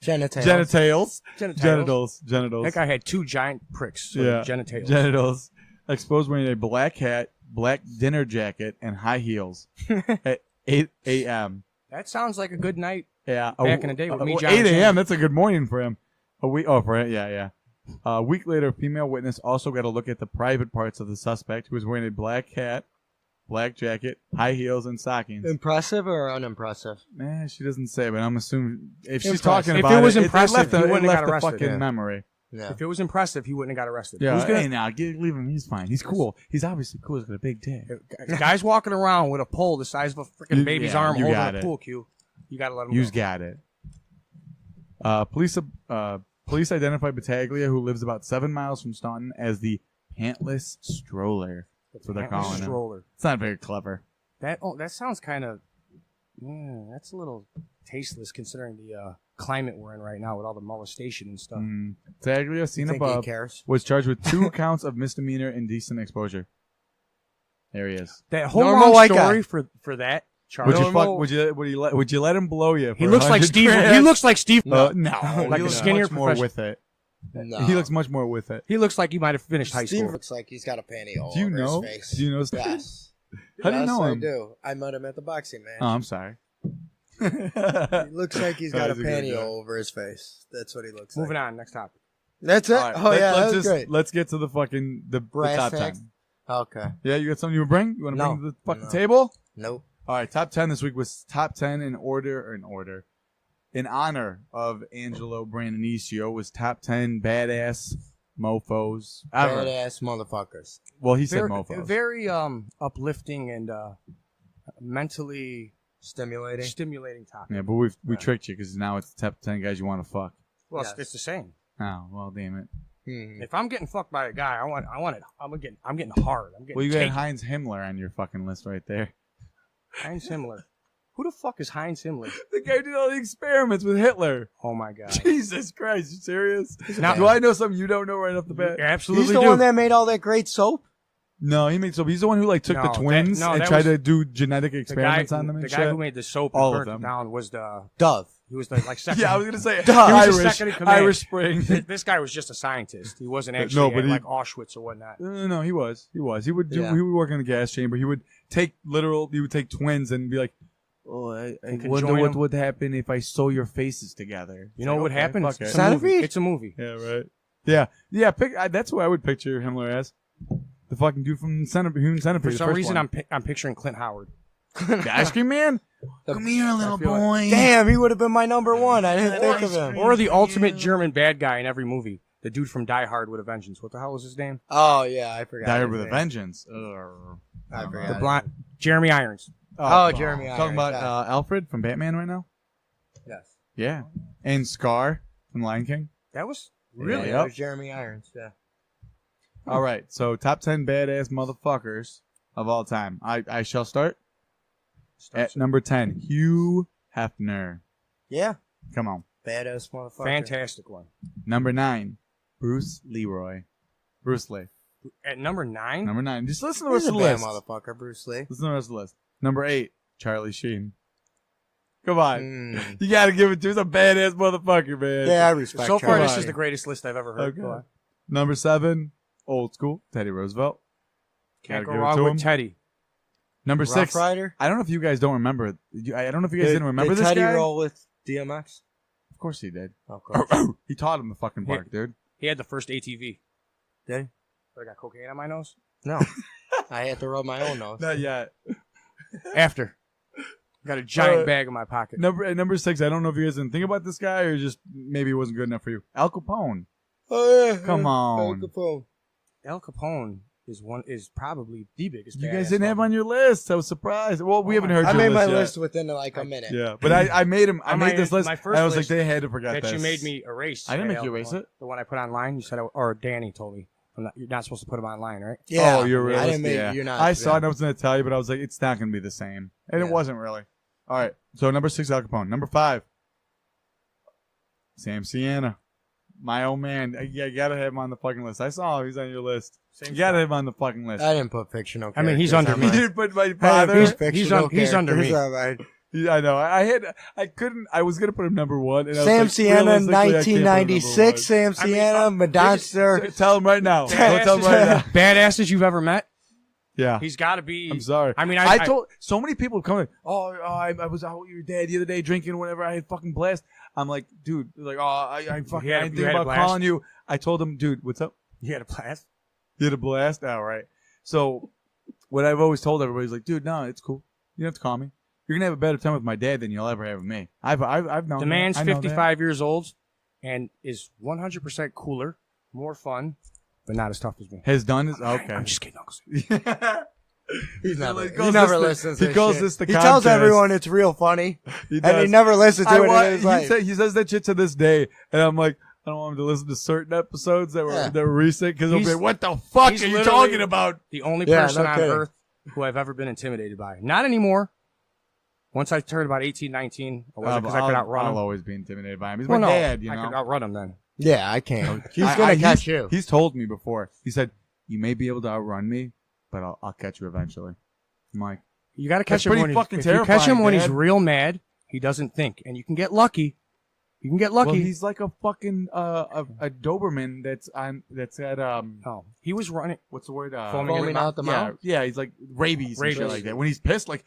Genitals. Genitals. That guy had 2 giant pricks. So Yeah. Genitals. Genitals. Exposed wearing a black hat, black dinner jacket, and high heels at 8 a.m. That sounds like a good night. Yeah. Back in the day with me, John 8 a.m. Cena. That's a good morning for him. For it. Yeah. A week later, a female witness also got a look at the private parts of the suspect, who was wearing a black hat, black jacket, high heels, and stockings. Impressive or unimpressive? She doesn't say, but I'm assuming if she's Impressive. talking If about it was it impressive, left he wouldn't have got the arrested. fucking Yeah. memory. Yeah. If it was impressive, he wouldn't have got arrested. Yeah, Who's gonna, hey, now leave him. He's fine. He's cool. He's obviously cool. He's got a big dick. Guys walking around with a pole the size of a freaking baby's arm you holding got a it. pool cue. You got to let him You've go. got it. Police identified Battaglia, who lives about 7 miles from Staunton, as the pantless stroller. That's what they're calling him. Stroller. It's not very clever. That sounds kind of. That's a little tasteless considering the climate we're in right now with all the molestation and stuff. Battaglia, seen Think he above, cares? was charged with 2 counts of misdemeanor indecent exposure. There he is. That whole Normal long white story guy. for that. Would Charlie. you fuck? Would you let him blow you? He looks like Steve. He looks like Steve. No, Like he a looks skinnier much more professional. with it. No. He looks much more with it. He looks like he might have finished high Steve school. looks like he's got a pantyhose Do you over know? his face. Do you know Steve? Yes. How do you Yes, know I him? do. I met him at the boxing match. Oh, I'm sorry. He looks like he's got a He's a good pantyhose guy. over his face. That's what he looks Moving like. on. Next topic. That's it? All right, Oh, yeah, that was great. Let's get to the fucking the Brass top tacks? 10. Okay. Yeah, you got something you want to bring? You want to No. bring to the fucking No. table? Nope. All right, top 10 this week was top 10 in honor of Angelo Brandonicio was top 10 badass mofos ever. Badass motherfuckers. Well, he said Very, mofos. very uplifting and mentally Stimulating. stimulating topic. Yeah, but we tricked you because now it's the top 10 guys you want to fuck. Well, Yes. it's the same. Oh, well, damn it. If I'm getting fucked by a guy, I want it. I'm getting hard. I'm getting. Well, you got taken. Heinz Himmler on your fucking list right there. Heinz Himmler. Who the fuck is Heinz Himmler? The guy who did all the experiments with Hitler. Oh my god. Jesus Christ, you serious? Now- Do I know something you don't know right off the bat? You absolutely He's the do. one that made all that great soap? No, he made soap. He's the one who like took No, the twins that and was- tried to do genetic the guy, experiments on them and the shit. guy who made the soap All and of burnt them. it down was the. Dove. He was the like second. Yeah, I was gonna say Duh. He was the Irish, second in command. Irish Spring. This guy was just a scientist. He wasn't No, actually but at, he- like Auschwitz or whatnot. No, he was. He would do. Yeah. He would work in the gas chamber. He would take twins and be like, "Oh, I And wonder conjoin what them. would happen if I sew your faces together." You know what would happen? Fuck It's it. a movie. Centipede? It's a movie. Yeah, right. Yeah. That's who I would picture Himmler as. The fucking dude from Human Centipede. For the some first reason, one. I'm picturing Clint Howard. The ice cream man. Come here, little feel like- boy. Damn, he would have been my number one. I didn't think of him. Or the ultimate German bad guy in every movie. The dude from Die Hard with a Vengeance. What the hell was his name? Oh, yeah, I forgot. Died his with a name. vengeance. I forgot. The his blonde name. Jeremy Irons. Oh, Jeremy Talking Irons, about yeah. Alfred from Batman right now. Yes. Yeah, and Scar from Lion King. That was Really? Yep. That was Jeremy Irons, yeah. All right, so top 10 badass motherfuckers of all time. I shall start at number 10. Hugh Hefner. Yeah. Come on. Badass motherfucker. fantastic one. Number 9. Bruce Leroy. Bruce Lee. At number 9? Number 9. Just listen to the He's rest a of the bad list. motherfucker, Bruce Lee. Listen to the rest of the list. Number 8, Charlie Sheen. Come on. Mm. You got to give it to him. He's a badass motherfucker, man. Yeah, I respect So far, Charlie this Sheen. is the greatest list I've ever heard. Okay. Go on. Number 7, old school, Teddy Roosevelt. Can't Gotta go give it wrong to with him. Teddy. Number Rough 6, Rider? I don't know if you guys don't remember it. I don't know if you guys didn't remember did this Teddy guy. roll with DMX? Of course he did. Of course. He taught him the fucking park, dude. He had the first ATV. Did he? I got cocaine on my nose? No. I had to rub my own nose. Not yet. After. Got a giant Uh, bag in my pocket. Number 6, I don't know if you guys didn't think about this guy or just maybe it wasn't good enough for you. Al Capone. Oh, yeah. Come on. Al Capone. Al Capone is probably the biggest. You badass guys didn't have ever. on your list. I was surprised. Well, we haven't heard I your made list my yet. list within like a minute. Yeah, but I made him. I On made my- this list. my and first I was like, list they had to forget that this. you made me erase. I didn't right, make you Al erase Capone. it. The one I put online. You said, or Danny told me, you're not supposed to put them online, right? Yeah. Oh, you're really. I didn't make yeah. you're not. I saw it yeah. and I was going to tell you, but I was like, it's not going to be the same. And it Yeah. wasn't really. All right. So number 6, Al Capone. Number 5, Sam Sienna. My old man. You got to have him on the fucking list. I saw him. He's on your list. Same You got to stuff. have him on the fucking list. I didn't put fictional. I mean, he's characters under on me. You mine. didn't put my I have father. these He's fictional he's under characters me. on mine. Yeah, I know. I couldn't. I was gonna put him number 1. And I was Sam like, Sienna, realistically, I can't put him number 1996. Sam I mean, Sienna, Madonster. 1. Tell him right now. Don't tell him right now. Badasses you've ever met. Yeah. He's got to be. I'm sorry. I mean, I told so many people come in. I was out with your dad the other day drinking whatever. I had fucking blast. I'm like, dude. They're like, I fucking. You had- I didn't you think had a about blast? calling you. I told him, dude, what's up? You had a blast. You had a blast. All right. So, what I've always told everybody is like, dude, no, it's cool. You don't have to call me. You're gonna have a better time with my dad than you'll ever have with me. I've known The that. man's I know that. 55 years old and is 100% cooler, more fun, but not as tough as me. Has done his okay. I'm just kidding, Uncle Sam. He's never, He he calls never this the- listens. he to calls shit. this the He tells Comcast. everyone it's real funny, He and he does. never listens to it in his life. He says that shit to this day, and I'm like, I don't want him to listen to certain episodes that were Yeah. that were recent because he'll be He's- like, what the fuck are he's you literally- talking about? The only Yeah, person no on kidding. earth who I've ever been intimidated by. Not anymore. Once I turned about 18, 19, or was it because I could outrun I'll him? always be intimidated by him. He's Well, my no, dad, you I could know. outrun him then. Yeah, I can't. He's I- gonna I- catch you. He's told me before. He said, you may be able to outrun me, but I'll catch you eventually. I'm like, You got to That's catch him pretty when fucking if you catch him terrifying, when he's Dad. real mad. He doesn't think, and you can get lucky. You can get lucky. well, he's like a fucking a Doberman that's at oh, he was running. what's the word? Foaming out the yeah, mouth? yeah, he's like rabies and shit Rabies. like that. When he's pissed, like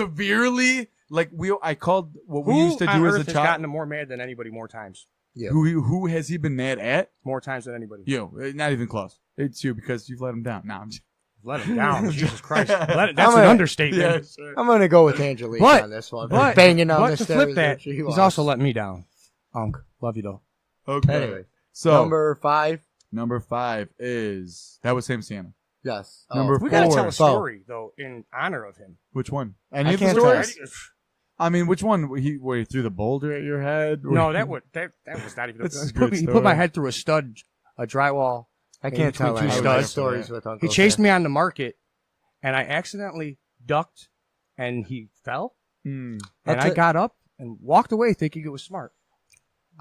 severely, like I called what we Who used to on do as earth a has child. gotten more mad than anybody more times? Yeah. Who has he been mad at? More times than anybody. You, not even close. It's you because you've let him down. No, I'm just, Let him down. Jesus Christ. That's I'm an gonna- understatement. yeah, sure. I'm gonna go with Angelique But- on this one. But, Banging on but the to stairs flip that, she he's was. also let me down. Unc, love you though. Okay. Anyway, So number 5 is that was Sam Sienna. yes. Number We got to Four. tell a story though in honor of him. Which one? Any of the can't stories? tell. I mean, which one? Where he threw the boulder at your head? No, that was not even. That's a He good put story. my head through a drywall. I can't between tell two any studs. stories with Uncle He chased Sam. me on the market, and I accidentally ducked, and he fell. Hmm. And That's I it. got up and walked away thinking it was smart.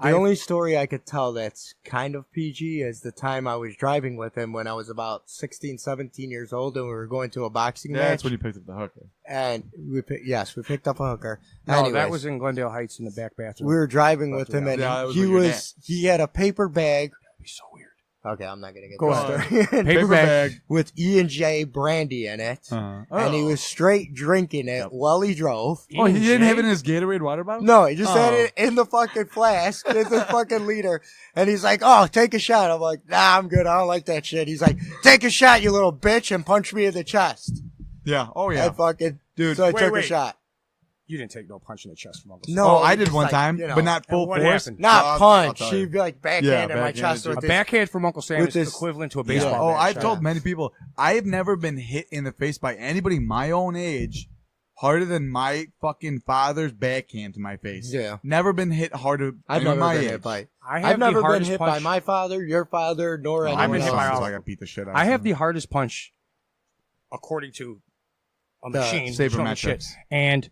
The only story I could tell that's kind of PG is the time I was driving with him when I was about 16, 17 years old, and we were going to a boxing That's match. when you picked up the hooker. And we picked up a hooker. No, that Anyways, was in Glendale Heights in the back bathroom. we were driving with him, and Yeah, that was he with your he had a paper bag. That'd be so weird. Okay, I'm not gonna get Go the ahead. story. Paper bag. with E&J brandy in it, Uh-huh. and he was straight drinking it Yep. while he drove. Oh, he didn't have it in E&J? his Gatorade water bottle? No, he just had Oh. it in the fucking flask, in the fucking liter. And he's like, oh, take a shot. I'm like, nah, I'm good. I don't like that shit. He's like, take a shot, you little bitch, and punch me in the chest. Yeah. Oh, yeah. I fucking, Dude, so I wait, took wait. a shot. You didn't take no punch in the chest from Uncle. No, oh, I he did just one like, time, you know, but not full and what force. happened? Not I'll punch. tell you. He'd be like backhanded my backhanded chest you. with A this. backhand from Uncle Sam With is this- equivalent to a Yeah. baseball Oh, bat I've shot. told many people, I have never been hit in the face by anybody my own age harder than my fucking father's backhand to my face. Yeah. Never been hit harder I've than never my been age. hit by. I have I've never the been hardest hit punch. by my father, your father, nor No, anyone I've been hit by else. all I of got beat the shit out I of have the him. hardest punch, according to a The machine. showing me shit. sabermetrics. And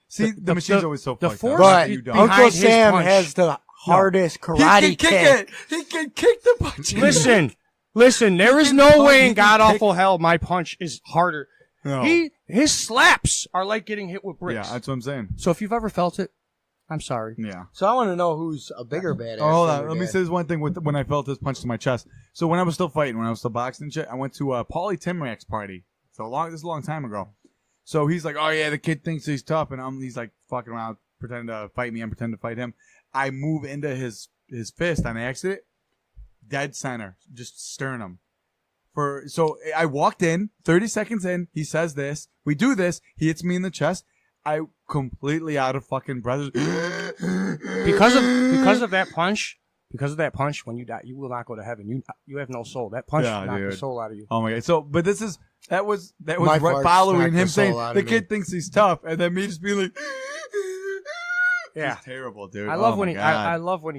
See, the machine's always so the fucked force- up. But You don't. behind Uncle his Sam punch- has the hardest He karate can kick kick. it. He can kick the punch. listen, Listen, there is can no punch- way he in can god awful hell my punch is harder. No. His slaps are like getting hit with bricks. Yeah, that's what I'm saying. So if you've ever felt it, I'm sorry. Yeah. So I want to know who's a bigger badass. Oh, hold than on. your Let me dad. say this one thing with when I felt this punch to my chest. So when I was still fighting, when I was still boxing and shit, I went to a Paulie Timrak's party. This is a long time ago. So he's like, oh yeah, the kid thinks he's tough, and he's like fucking around, pretending to fight me. I'm pretending to fight him. I move into his fist on accident, dead center, just sternum. So I walked in, 30 seconds in, he says this, we do this, he hits me in the chest. I completely out of fucking breath. Because of that punch, when you die, you will not go to heaven. You have no soul. That punch knocked the dude. soul out of you. Oh my god! So, but that was My right farts following knocked him the soul saying out the of me. kid thinks he's tough, and then me just being like, Yeah, it's terrible, dude. I love Oh when my he. God. I love when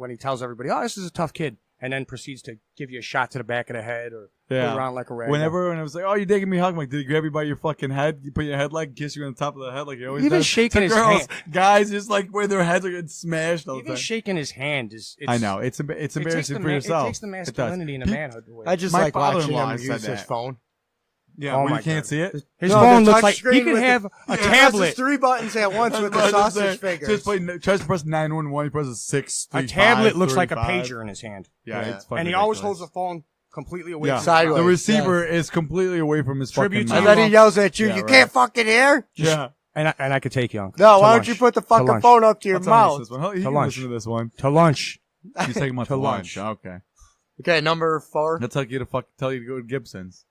he tells everybody, "Oh, this is a tough kid," and then proceeds to give you a shot to the back of the head or Yeah. go around like a rag. Whenever I was like, "Oh, you're taking me hug," I'm like, "Did he grab you by your fucking head? You put your head like kiss you on the top of the head like he always Even does?" shaking To his girls, hand. guys, just like where their heads are getting smashed all the Even time. shaking his hand is. It's, I know it's embarrassing for yourself. It takes the It does. masculinity and the Pe- manhood away. I just My like watching father-in-law him said use his that. phone. Yeah, Oh when my you can't God. see it. His No, phone the looks touch like he screen could with have the- a He tablet. presses 3 buttons at once with the sausage fingers. Just tries to press 911. He presses 6. A 3, tablet 5, looks like a 35. pager in his hand, Yeah, Yeah. it's fucking and he always ridiculous. holds the phone completely away Yeah, from Sideways. the receiver yes. is completely away from his Tribute fucking to And mouth. then he yells at you, Yeah, you right. can't fucking hear? Yeah. And I could take you, Uncle. No, To why lunch. don't you put the To fucking lunch. phone up to your I'll tell him mouth? this one. He To can lunch. listen to this one. To lunch. He's taking him out To to lunch. lunch. Okay. Okay, number 4. That's like you to tell you to go to Gibson's.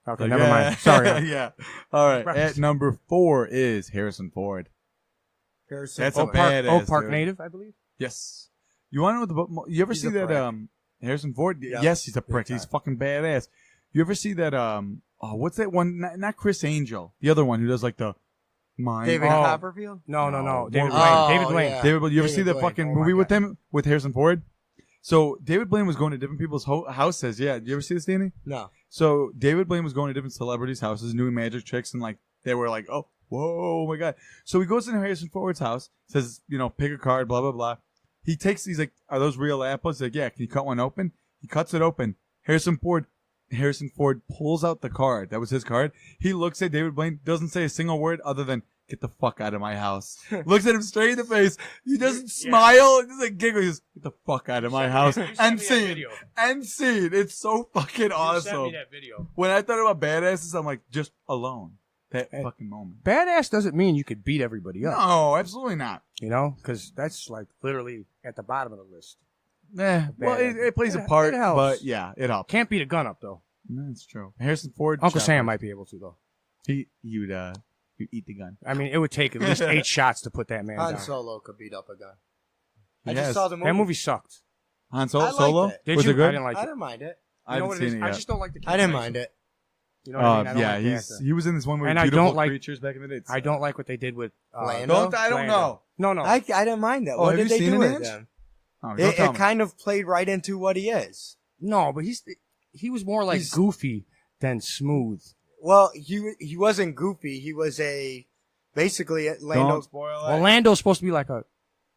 Okay, Like, never yeah. mind. Sorry. Unc. Yeah. All right. Right. At number 4 is Harrison Ford. That's a Oak Park, badass, Oak Park dude. native, I believe. Yes. You want to know what you ever He's see a that prick. Harrison Ford? Yeah. Yes, he's a prick. Big He's time. fucking badass. You ever see that what's that one? Not Chris Angel. The other one who does like the mine. David Oh. Copperfield? No. No, David more Blaine. Oh, David Blaine. yeah. David, you ever David see the Blaine. fucking Oh my movie with God. him with Harrison Ford? So David Blaine was going to different people's houses. Yeah, did you ever see this, Danny? No. So David Blaine was going to different celebrities' houses, doing magic tricks, and like they were like, "Oh, whoa, oh my god!" So he goes into Harrison Ford's house, says, pick a card, blah blah blah. He's like, "Are those real apples?" He's like, "Yeah." Can you cut one open? He cuts it open. Harrison Ford pulls out the card. That was his card. He looks at David Blaine, doesn't say a single word other than "Get the fuck out of my house." Looks at him straight in the face. He doesn't smile. He just like giggles. He goes, "Get the fuck out of my house." End scene. End scene. It's so fucking awesome. that video. When I thought about badasses, I'm like, just alone. That fucking moment. Badass doesn't mean you could beat everybody up. No, absolutely not. Because that's like literally at the bottom of the list. Well, it plays a It part, helps. but yeah, it helps. Can't beat a gun up though. That's true. Harrison Ford. Uncle shot Sam first. might be able to though. You'd eat the gun. I mean, it would take at least 8 shots to put that man Han down. Solo could beat up a gun. I Yes. just saw the movie. That movie sucked. Han I liked Solo. it. Did Was you? it good? I didn't like I it. didn't mind it. You I know haven't what it seen is? it I yet. just don't like the. I didn't mind it. You know what I mean? I don't Yeah, like the actor. he was in this one with And I Beautiful don't like- Creatures back in the day. I don't like what they did with Lando? I don't know. No. I didn't mind that. Oh, What have did you they seen do it, with Ange? him? Oh, don't It, tell it me. kind of played right into what he is. No, but he was more like He's- goofy than smooth. Well, he wasn't goofy. He was basically Lando. Don't spoil it. Well, Lando's supposed to be like a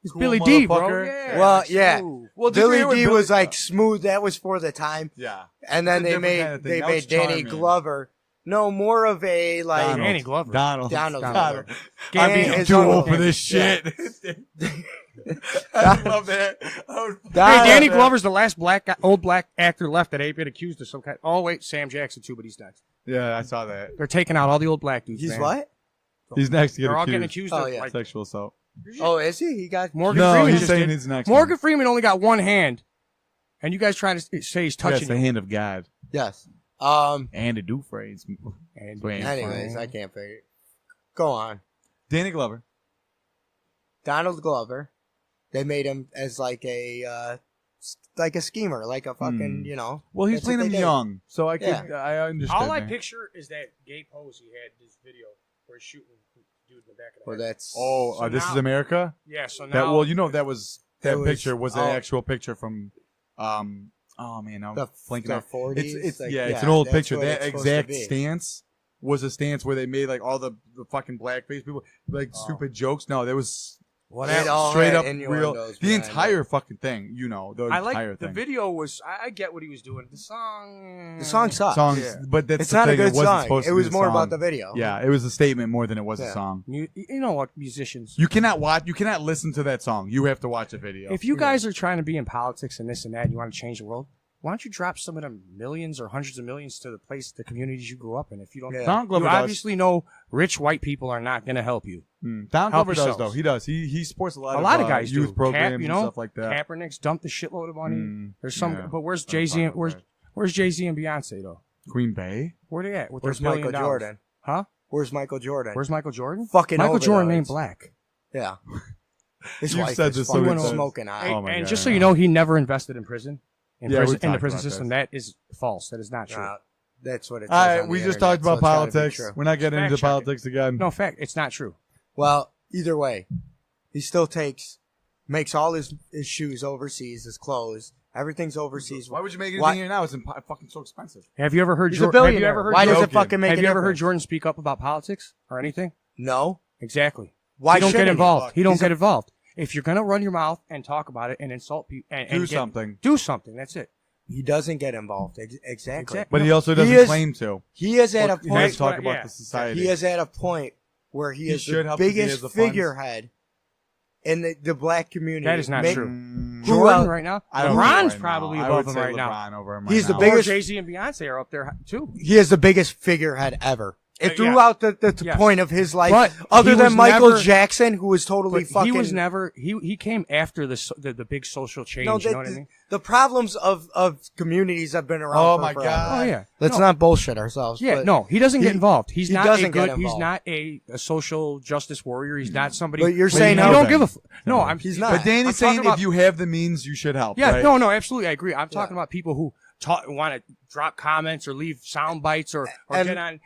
he's Cool Billy D, bro. motherfucker. Yeah, Well, like yeah. smooth. Well, did you Billy hear what D Billy- was like smooth. That was for the time. Yeah. And then It's a they different made kind of thing. they Now made it's Danny charming. Glover. No, more of a like. Donald. Danny Glover. Donald. Donald Donald. Glover. I'm And being his too own- old for this Yeah. shit. I love that. Hey, Donald- Danny Glover's the last old black actor left that ain't been accused of some kind. Oh wait, Sam Jackson too, but he's next. Yeah, I saw that. They're taking out all the old black dudes. He's man. what? He's next to get They're all accused. getting accused Oh, of yeah. like Sexual assault. Oh, is he? He got Morgan No, Freeman. he's just saying did. he's next. Morgan Freeman only got one hand, and you guys trying to say he's That's touching the you. hand of God. yes. And a do phrase. And Wait. Anyways, I can't figure it. Go on. Danny Glover. Donald Glover. They made him as like a schemer, like a fucking Well, he's That's playing what him they did. young, so I could. Yeah. I understand. all I man. picture is that gay pose he had in this video where he's shooting the dude in the back of the Well, head. that's Oh, So this is now- America. Yeah, so now That that was that It was- picture was the oh. actual picture from. Oh man, I'm the blanking the out. 40s. It's like, it's an old that's picture. what That it's supposed to exact be. stance was a stance where they made like all the fucking blackface people like Oh. stupid jokes. No, there was It all straight had up innuendos real. The behind entire fucking thing, you know, the I entire like thing. the video was. I get what he was doing. The song. The song sucks. Songs, Yeah. but that's It's the not a thing, good it wasn't song. supposed It to be was the more about song. the video. Yeah, it was a statement more than it was a Yeah. song. You know what, musicians. You cannot watch. You cannot listen to that song. You have to watch a video. If you guys are trying to be in politics and this and that, and you want to change the world, why don't you drop some of them millions or hundreds of millions to the communities you grew up in? If you don't, Yeah. Donald Glover you does. obviously know rich white people are not going to help you. Donald Help Glover does yourselves. though. He does. He supports a lot of guys youth do. programs you and know, stuff like that. Kaepernick's dumped a shitload of money. There's some, yeah. but where's Don't Jay Z? talk about Where's Jay Z and Beyonce though? Green Bay. Where they at? With Where's their $1 Michael billion? Jordan? Huh? Where's Michael Jordan? Where's Michael Jordan? Fucking Michael Jordan overdose. ain't black. Yeah. His You've wife said is this so fucking many times. smoking hot. Oh my And God, just so yeah. you know, he never invested in prison. In Yeah, prison, we've in the talked prison about system, this. that is false. That is not true. That's what it says. All right, on we the just internet, talked about so it's gotta be politics. true. We're not getting Fact into check it. politics again. No, fact, it's not true. Well, either way, he still makes all his shoes overseas, his clothes, everything's overseas. Why would you make anything Why- here now? It's fucking so expensive. Have you ever heard He's a Jordan? Have you billionaire. ever heard Why does Jordan? it fucking make Have a you ever heard difference? Jordan speak up about politics or anything? No. Exactly. Why he don't shouldn't get he? involved. He don't He's get a- involved. If you're gonna run your mouth and talk about it and insult people and Do get- something. do something. That's it. He doesn't get involved. Exactly. But he No. also doesn't He is- claim to. He is at a He has point. to talk Yeah. about the society. He is at a point where he is should the help because he biggest has the funds. figurehead in the black community. That is not true. Mm, Who Jordan else- right now. I don't know LeBron's right probably now. I above would him say right now. LeBron over him He's right the now. biggest- Or Jay-Z and Beyonce are up there too. He is the biggest figurehead ever. Yeah. Throughout the Yes. point of his life, But other he than was Michael never- Jackson, who was totally But fucking. he was never. He came after the big social change. No, you know what I mean? the problems of communities have been around. Oh for my forever. God. Oh yeah. Let's No. not bullshit ourselves. Yeah, but, no, he doesn't he- get involved. He's he not doesn't a good. get He's involved. not a social justice warrior. He's not somebody. But you're Well, saying you he know don't that. give a. No, I'm. He's not. But Danny's I'm saying talking about- if you have the means, you should help. Yeah, right? no, absolutely, I agree. I'm talking about people who want to drop comments or leave sound bites or And- get on,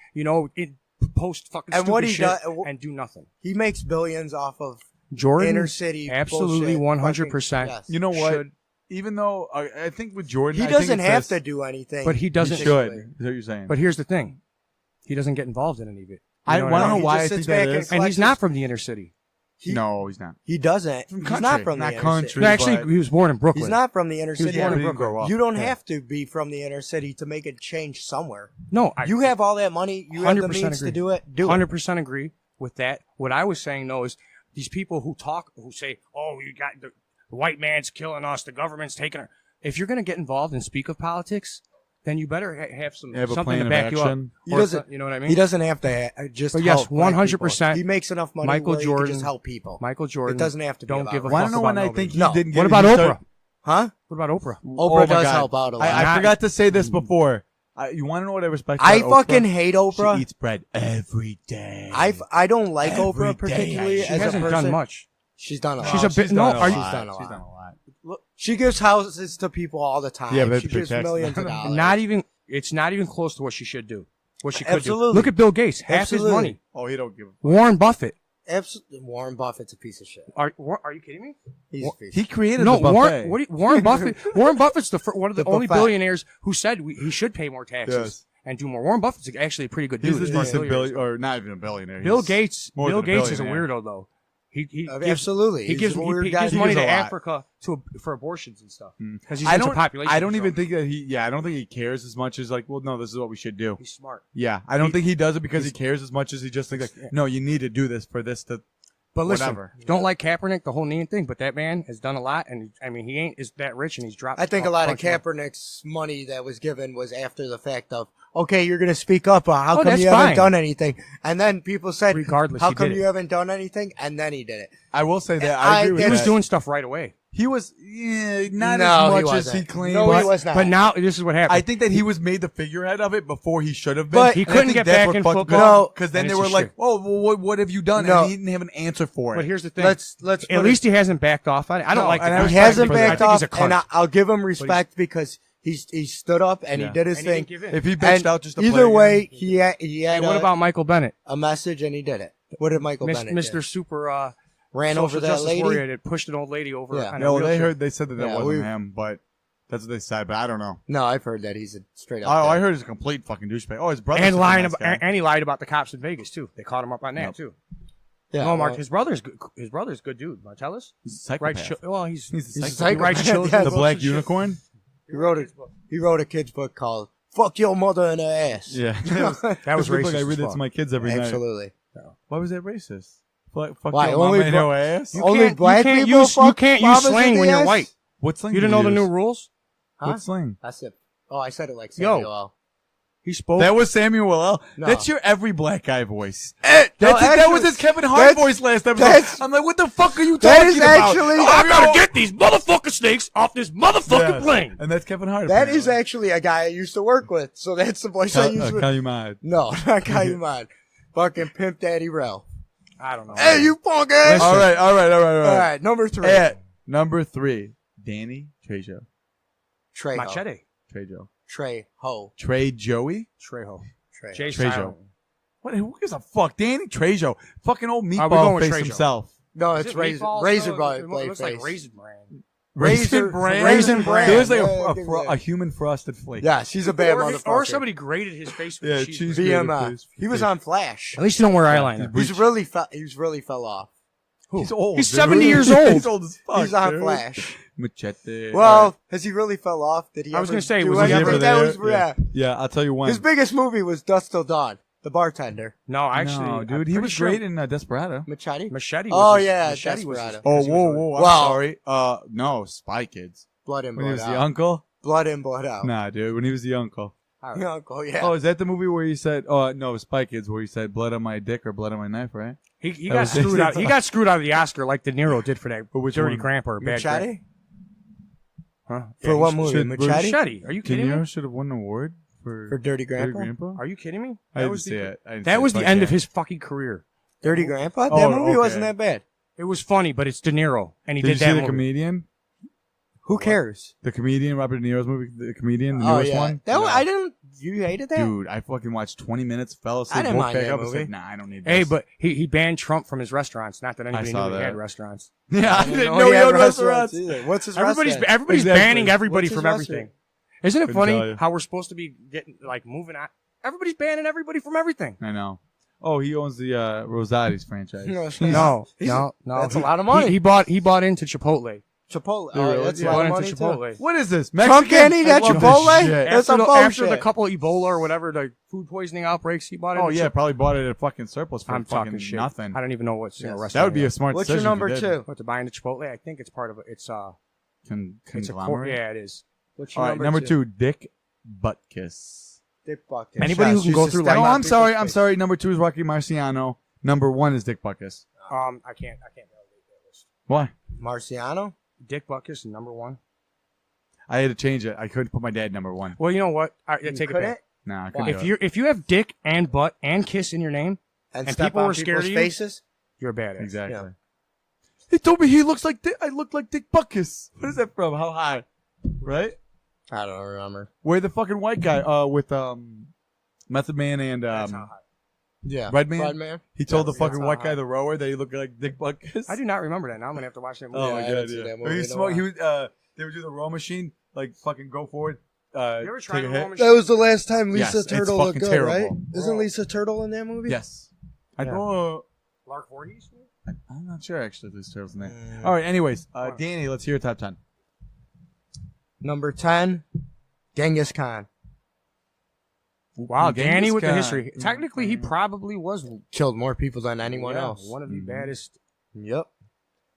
post fucking And stupid what he shit does- and do nothing. He makes billions off of Jordan, inner city. absolutely, bullshit. 100%. Yes. You know what? Should- Even though I think with Jordan, He I think doesn't it's have this- to do anything. But he He doesn't. should. Is what you're saying? But here's the thing: he doesn't get involved in any of it. I what want to know He why just I sits think that back and is. And he's collects not his- from the inner city. No, he's not. He doesn't. From He's country, not from not the inner country. city. No, actually, but- he was born in Brooklyn. He's not from the inner He was city. born in But he didn't Brooklyn. grow up. You don't Yeah. have to be from the inner city to make a change somewhere. No, You have all that money. You have the 100% means to agree. do it. Do it. 100% agree with that. What I was saying though is these people who say, "Oh, you got the white man's killing us, the government's taking our." If you're going to get involved and speak of politics, then you better have Have a something plan to of back you action. up. He Or doesn't- you know what I mean? He doesn't have to just. But yes, help black 100%. people. He makes enough money. Michael where he Jordan- can just help people. Michael Jordan. It doesn't have to be Don't about give a race. Want fuck to know about when I nobody. think he No. didn't get What about he Oprah? started- Huh? What about Oprah? Oh Oprah my does God. help out a lot. I forgot to say this before. You want to know what I respect? I about fucking Oprah? hate Oprah. She eats bread every day. I don't like Every Oprah day. particularly She as a hasn't person. done much. She's done a lot. She's a bit. She's No, done a are you? lot. She's done a She's lot. done a lot. She gives houses to people all the time. Yeah, but she that's big gives tax. millions of dollars. Not even. It's not even close to what she should do. What she could Absolutely. do. Look at Bill Gates. Half Absolutely. his money. Oh, he don't give a Warren Buffett. Absolutely. Warren Buffett's a piece of shit. Are you kidding me? He's a piece. He created No, the buffet. Warren Buffett. Warren Buffett's one of the The only buffet. billionaires who said he should pay more taxes Yes. and do more. Warren Buffett's actually a pretty good dude. He's a as far as decent billionaires billion, or not even a billionaire. Bill He's Gates. more Bill than a Gates is a billionaire. weirdo though. He gives Absolutely. he He's gives a weird he guy. gives He money gives to a lot. Africa for abortions and stuff because he's I into don't. population. I don't control. even think that he. Yeah, I don't think he cares as much as like. Well, no, this is what we should do. He's smart. Yeah, I don't think he does it because he cares as much as he just thinks like, no, you need to do this for this to. But listen, Whatever. don't like Kaepernick, the whole knee thing, but that man has done a lot, and I mean, he ain't is that rich, and he's dropped. I think a lot of Kaepernick's money that was given was after the fact of, okay, you're going to speak up. How come that's you haven't fine. done anything? And then people said, Regardless, how he come did you it. haven't done anything? And then he did it. I will say that I- I agree with He was that. doing stuff right away. He was not No, he as much as wasn't. he claimed. No, but he was not. But now this is what happened. I think that he was made the figurehead of it before he should have been. But he And I couldn't think get that's back what in fucked football. him up, No. because then And they it's were just like, shit. "Oh, well, what have you done?" No. And he didn't have an answer for it. But here's the thing. Let's At put least he hasn't backed off on it. I don't No, like. and the I guy. he respect hasn't him for that. backed I think off, he's a cunt. and I'll give him respect because he stood up and Yeah. he did his And he thing. didn't give in. if he bitched And out just to play either again. way, he had Hey, what about Michael Bennett, a message and he did it. What did Michael Bennett Mr. do? Super Ran social over that justice lady? warrior that pushed an old lady over? Yeah. on a No, wheelchair? they said that Yeah, wasn't we- him, but that's what they said. But I don't know. No, I've heard that he's a straight up. Oh, I dick. heard he's a complete fucking douchebag. Oh, his brother And lying about, and he lied about the cops in Vegas too. They caught him up on that Yep. too. Yeah, no, Mark. well, His brother's good. His brother's good dude. Martellus. He's a psychopath. Well, he's He's a He's a psychopath. he writes psychopath. children's Yeah, The books Black and shit. Unicorn? He wrote a kid's book called "Fuck Your Mother in Her Ass." Yeah. That was That's a good book. racist. I read as that fuck. to my kids every night. Absolutely. Why was that racist? Fuck Why? your Only mama in bla- her ass? You Only can't- black you can't people use, you fuck can't use mamas in slang the when you're ass? white. What slang You didn't did know the use? new rules? Huh? What slang? That's it. Oh, I said it like Yo. Samuel L. He spoke. That was Samuel L. No. That's your every black guy voice. No, That was his Kevin Hart voice last episode. I'm like, what the fuck are you that talking is about? actually- Oh, I gotta no. get these motherfucking snakes off this motherfucking Yes. plane. And that's Kevin Hart. That is apparently. actually a guy I used to work with. So that's the voice I used to. Calumet. No, not Calumet. Fucking Pimp Daddy Rel. I don't know. Hey, you punk ass! All right. All right, number 3. At number 3, Danny Trejo. Trejo. Machete. Trejo. Trejo. Trey Joey? Trejo. Trejo. Jay Trejo. Silent. What? Who gives a fuck? Danny Trejo. Fucking old we're meatball going with face Trejo. himself. No, Is it's it Razor meatballs? Razor No, Blade it looks like face. Raisin Bran. Razor Brand? Raisin Bran. It was like Yeah, give me a that. human frosted flake. Yeah, she's a bad Or motherfucker. somebody grated his face with Yeah, cheese. cheese. BMI. He was on Flash. At least you don't wear eyeliner. He's really fell off. He's old. He's dude. 70 years old. He's old as fuck. He's on dude. Flash. Machete. Well, has he really fell off? Did he? I was ever gonna say, do was he anything? ever That there? was yeah. Yeah, I'll tell you one. His biggest movie was Dust Till Dawn, The Bartender. No, actually, no, I'm dude, he pretty was sure great in Desperado. Machete. Machete. Oh Was his- yeah, Machete was his- Desperado. Oh, because he was whoa, like- whoa, I'm Wow. sorry. No, Spy Kids. Blood in, When he blood was the out. uncle? Blood in, blood out. Nah, dude, when he was the uncle. The uncle, yeah. Oh, is that the movie where he said, oh, no, Spy Kids, where he said blood on my dick or blood on my knife, right? He That got was- screwed out. He got screwed out of the Oscar like De Niro did for that which Dirty one? Grandpa or Bad Grandpa. Machete? Huh? For what he movie? should- Machete? Machete. Are you De kidding me? Niro should have won an award for For Dirty Grandpa? Are you kidding me? I That didn't was see the, it. I didn't see that it, was the but end yeah. of his fucking career. Dirty Grandpa? That Oh, movie okay. wasn't that bad. It was funny, but it's De Niro, and he Did did you see that the movie. comedian? Who cares? The comedian, Robert De Niro's movie, the comedian, the Oh newest yeah. one? That one, No. I didn't. You hated that? Dude, I fucking watched 20 minutes, fell asleep, didn't woke mind back that up and movie. said, nah, I don't need this. Hey, but he banned Trump from his restaurants. Not that anybody saw knew he that. had restaurants. yeah, I didn't know he he had owned restaurants. either. What's his Everybody's restaurant? Exactly. banning everybody What's his from restaurant? everything. Isn't it Couldn't tell funny you. how we're supposed to be getting moving on? Everybody's banning everybody from everything. I know. Oh, he owns the Rosati's franchise. No, No. That's a lot of money. He bought into Chipotle. Chipotle. Really? Oh, that's Yeah. a lot Bought of into money too. Chipotle. What is this? Trump Mexican? can't eat at I love this Chipotle? shit. That's a After the bullshit. couple Ebola or whatever, the food poisoning outbreaks, he bought it. Oh into yeah, probably bought it at fucking surplus for I'm fucking talking shit. nothing. I don't even know what single Yes. restaurant. That would be a it is. smart What's your decision. number if you did. 2? What to buy into Chipotle? I think it's part of it. It's it's a Conglomerate. yeah, it is. What's your All right, number 2, Dick Buttkiss. Dick Bucket. Anybody who can go through No, like I'm sorry. I'm sorry. Number 2 is Rocky Marciano. Number 1 is Dick Buckus. I can't validate that list. Why? Marciano? Dick Buckus, number 1. I had to change it. I couldn't put my dad number 1. Well, you know what? I You take it couldn't? back. Nah, I couldn't. If you have Dick and Butt and Kiss in your name, And And step people on were scared of people's you? faces? you're a badass. Exactly. Yeah. He told me he looks like I look like Dick Buckus. What is that from? How high? Right? I don't remember. Where the fucking white guy with Method Man and That's how high. Yeah. Redman? Redman? he told the That's fucking how white high. guy, the rower, that he looked like Dick Buckus. I do not remember that. Now I'm gonna have to watch that movie. Oh Yeah, my I god, haven't seen yeah. that movie He in a smoked. He while. would. They would do the row machine, like fucking go forward. You ever tried take a a roll hit. machine? That was the last time Yes, Lisa it's Turtle looked fucking good, terrible. right? Isn't Bro. Lisa Turtle in that movie? Yes. I Yeah. don't. Lark Voorhees? I'm not sure actually. This turtle's name. Mm. All right. Anyways, Danny, let's hear your top 10. Number 10, Genghis Khan. Wow, Genghis Danny with the Khan. history. Technically, he probably was Killed more people than anyone yeah, else. one of the Mhm. baddest. Yep.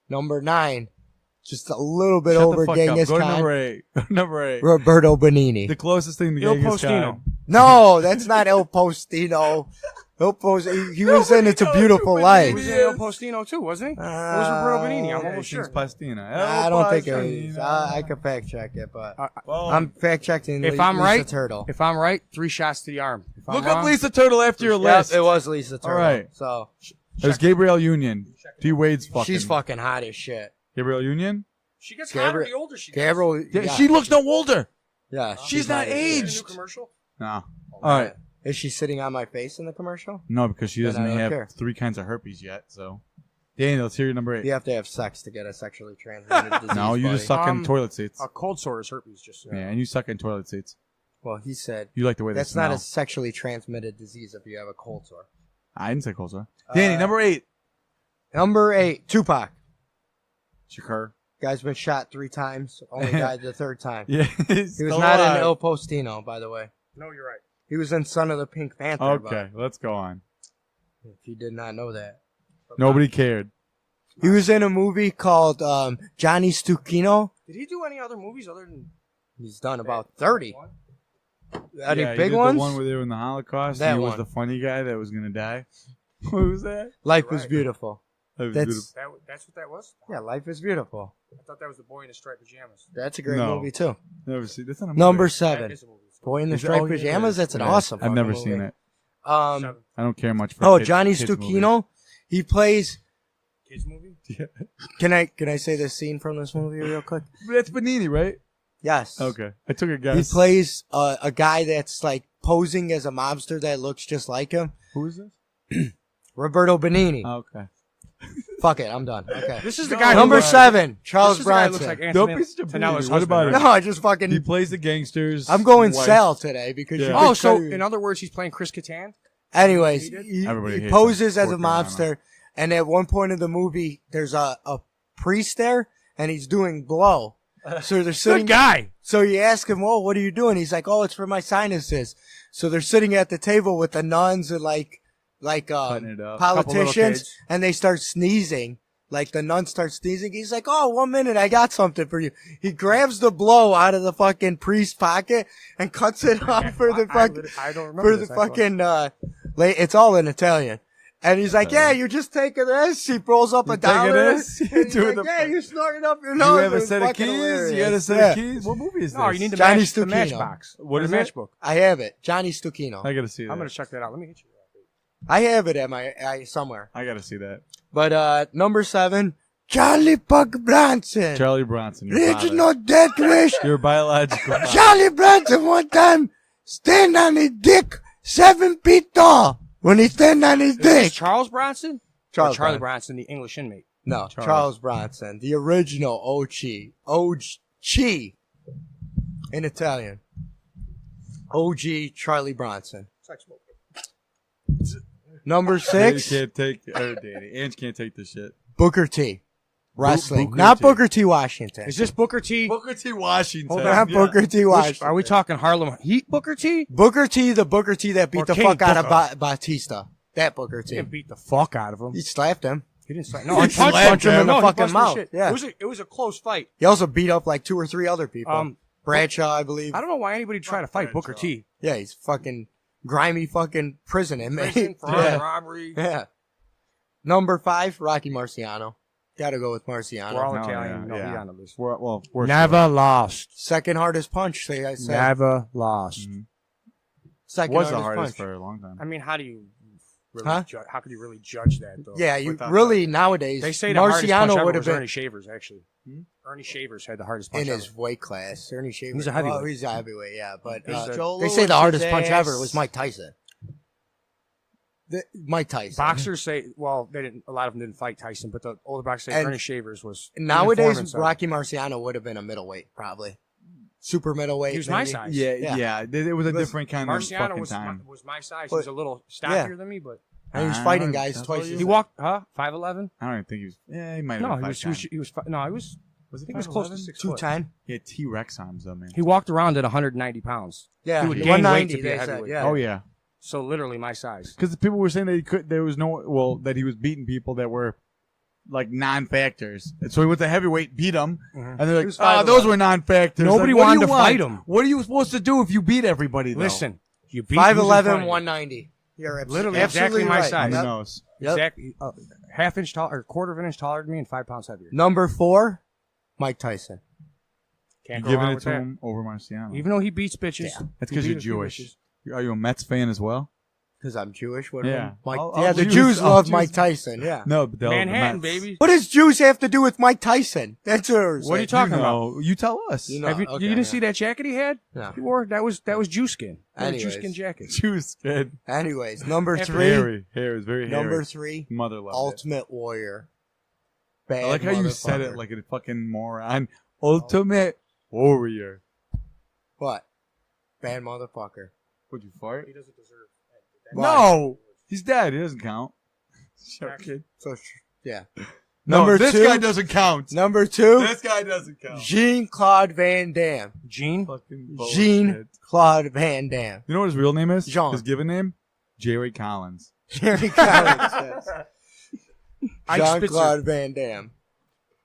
Number 9, just a little bit Shut over the fuck Genghis up. Go to Khan. number 8. Number 8. Roberto Benigni. The closest thing to Il Genghis Postino. Khan. No, that's not El Postino. He was in It's a Beautiful He Life. was in El Postino too, wasn't he? It was Roberto Benigni. I'm Yeah, almost he sings sure. Pastina. I don't think it is. Pastina. I can fact check it, but Well, I'm fact checking. If I'm Lisa right, Turtle. If I'm right, 3 shots to the arm. If I'm look wrong, up Lisa Turtle after your Yep, list. it was Lisa Turtle. right. So There's Gabrielle Union. D. Wade's fucking. she's fucking hot as shit. Gabrielle Union? She gets Gabriel- hotter the older she gets. Gabriel, Yeah, she looks no older. Yeah, She's not hot as shit. Is it a aged. new commercial? No. All right. Is she sitting on my face in the commercial? No, because she Then doesn't I don't have care. 3 kinds of herpes yet. So, Danny, let's hear your number 8. You have to have sex to get a sexually transmitted disease. No, you just buddy. suck in toilet seats. A cold sore is herpes. Just Yeah, and you suck in toilet seats. Well, he said You like the way they that's smell. not a sexually transmitted disease if you have a cold sore. I didn't say cold sore. Danny, number 8. Number 8, Tupac. Shakur. Guy's been shot 3 times. Only died the 3rd time. Yeah. He was not in El Postino, by the way. No, you're right. He was in Son of the Pink Panther. Okay, let's go on. If you did not know that. Nobody cared. He was in a movie called Johnny Stucchino. Did he do any other movies other than? He's done about 30. Any Yeah, he big did ones? The one where they were in the Holocaust. That He was one. the funny guy that was going to die. What was that? Life was Beautiful. That was That's- beautiful. That's what that was. Yeah, Life is Beautiful. I thought that was the boy in the striped pajamas. That's a great No. movie, too. Never seen. That's not a movie. Number That 7. is a movie. Boy in the Is it- Striped oh, yeah, Pajamas. it is. That's an Yeah. awesome I've fucking never movie. seen it. Um, I don't care much for. oh, kids- Johnny kids Stucchino. He plays. Kids movie. movies. Can I say this scene from this movie real quick? That's Benini, right? Yes. Okay, I took a He guess. plays a guy that's like posing as a mobster that looks just like him. Who is this? Roberto Benigni. Okay. Fuck it, I'm done. Okay. This is the guy. Number who, 7, This Charles is the guy who Bronson. looks like Don't Anthony be stupid. Tanella's What about husband, it? No, I just fucking. He plays the gangsters. I'm going wife. Cell today because Yeah. you Oh, could so cut- in other words, he's playing Chris Kattan. anyways, Everybody he hates poses him. as a Poor Carolina. mobster, and at one point of the movie, there's a priest there, and he's doing blow. So they're sitting. Good guy. So you ask him, "Well, what are you doing?" He's like, "Oh, it's for my sinuses." So they're sitting at the table with the nuns and like Cutting it up. Couple little politicians, kids. and they start sneezing. Like the nun starts sneezing. He's like, "Oh, 1 minute, I got something for you." He grabs the blow out of the fucking priest's pocket and cuts it off for the fucking I don't remember for the this, actually. fucking. It's all in Italian. And he's like, "Yeah, you're just taking this." He rolls up a taking dollar. this? And he's Doing like, the "Yeah, fuck- you're snorting up your You nose." have It a was set of fucking keys. hilarious. You had a set Yeah. of keys. What movie is this? No, you need the, Johnny the Stucchino. matchbox. What Or is the it? matchbook. I have it, Johnny Stucchino. I gotta see that. I'm gonna check that out. Let me hit you. I have it at my somewhere. I gotta see that. But number 7, Charlie Puck Bronson. Charlie Bronson. Your Original father. death wish. Your biological father. Charlie Bronson one time stand on his dick 7 feet tall. When he stand on his Is this dick. Charles Bronson? Charles Or Charlie Bronson. Bronson, the English inmate. No, Charles. Charles Bronson, the original OG. OG in Italian. OG Charlie Bronson. Number Danny 6, can't take. Danny. Ange can't take this shit. Booker T. Wrestling. Booker Not T. Booker T. Washington. Is this Booker T? Booker T. Washington. Hold Not Yeah. Booker T. Washington. Are we talking Harlem Heat Booker T? Booker T, the Booker T that beat Or the King fuck out of Booker. Batista. That Booker He T. didn't beat the fuck out of him. He slapped him. He didn't slap. No, he slapped him in the No, he fucking punched him mouth. shit. Yeah. It was a close fight. He also beat up like 2 or 3 other people. Bradshaw, I believe. I don't know why anybody would try to fight Booker T. Yeah, he's fucking grimy fucking prison inmate. Prison for yeah. robbery. Yeah. Number 5, Rocky Marciano. Gotta go with Marciano. We're all No, Italian. yeah, No, yeah. he on the list. We're Never lost. Second hardest punch, I said. Never lost. Second Was the hardest hardest punch. for a long time. I mean, how do you really Huh? how could you really judge that though? Yeah, you Without really nowadays. They say the hardest punch Marciano ever would have was been Ernie Shavers actually. Ernie Shavers had the hardest punch in ever. his weight class. Ernie Shavers. He's a heavyweight. Well, he's a heavyweight, yeah. But He's a- they say the hardest punch ever was Mike Tyson. Mike Tyson. Boxers say, well, they didn't. A lot of them didn't fight Tyson, but the older boxers say And Ernie Shavers was. Nowadays, informant, so- Rocky Marciano would have been a middleweight, probably. Super middleweight. He was my maybe. size. Yeah, Yeah. yeah. It was a Listen, different kind of Marciano fucking was time. was my size. But- he was a little stockier than me, but And he was fighting guys That's twice all as you- he walked. 5'11". I don't even think he was. Yeah, he might have No, been he was. 5'10". He was. No, he was. Was I think he was close to 6 foot. 210. He had T-Rex arms, though, man. He walked around at 190 pounds. Yeah, He would gain 190. weight to be a They said, heavyweight. yeah. Oh yeah, So literally my size. because people were saying that he could. There was no. Well, that he was beating people that were like non-factors. And so he went to heavyweight, beat them, and they're He like, was "Oh, 5'11". those were non-factors." Nobody Like, what do wanted you to want? fight him. What are you supposed to do if you beat everybody? Though? Listen, you beat 5'11", 190. You're Literally absolutely exactly my right. size. on the Yep. nose. Yep. Exactly, half inch taller, or quarter of an inch taller than me, and 5 pounds heavier. Number 4, Mike Tyson. Can't You're go giving wrong it with to that. him over Marciano. Even though he beats bitches. Yeah. That's he because beat you're a few Jewish. bitches. Are you a Mets fan as well? Because I'm Jewish. What Yeah. Mike, All yeah, the Jews- Jews all love Jews- Mike Tyson. Yeah. No, but they'll Manhattan, the Mets. baby. What does Jews have to do with Mike Tyson? That's what I'm What are you saying. talking You about? know, you tell us. You know. Have you, okay, you didn't yeah. see that jacket he had? No. He wore that was Jew skin. He had a Jew Anyways. skin jacket. Juice, kid. Anyways, number After 3. Hairy. Hair is very hairy. Number 3, Mother loved it. Ultimate Warrior. Bad I like how you said it motherfucker. like a fucking moron. Ultimate Warrior. What? Bad motherfucker. Would you fart? doesn't deserve Why? No! He's dead. He doesn't count. Shut up, kid. So Yeah. No, Number this two. guy doesn't count. Number 2. This guy doesn't count. Jean-Claude Van Damme. Gene? Jean-Claude Van Damme. You know what his real name is? Jean. His given name? Jerry Collins. Jerry Collins. Yes. Ike Jean-Claude Van Damme.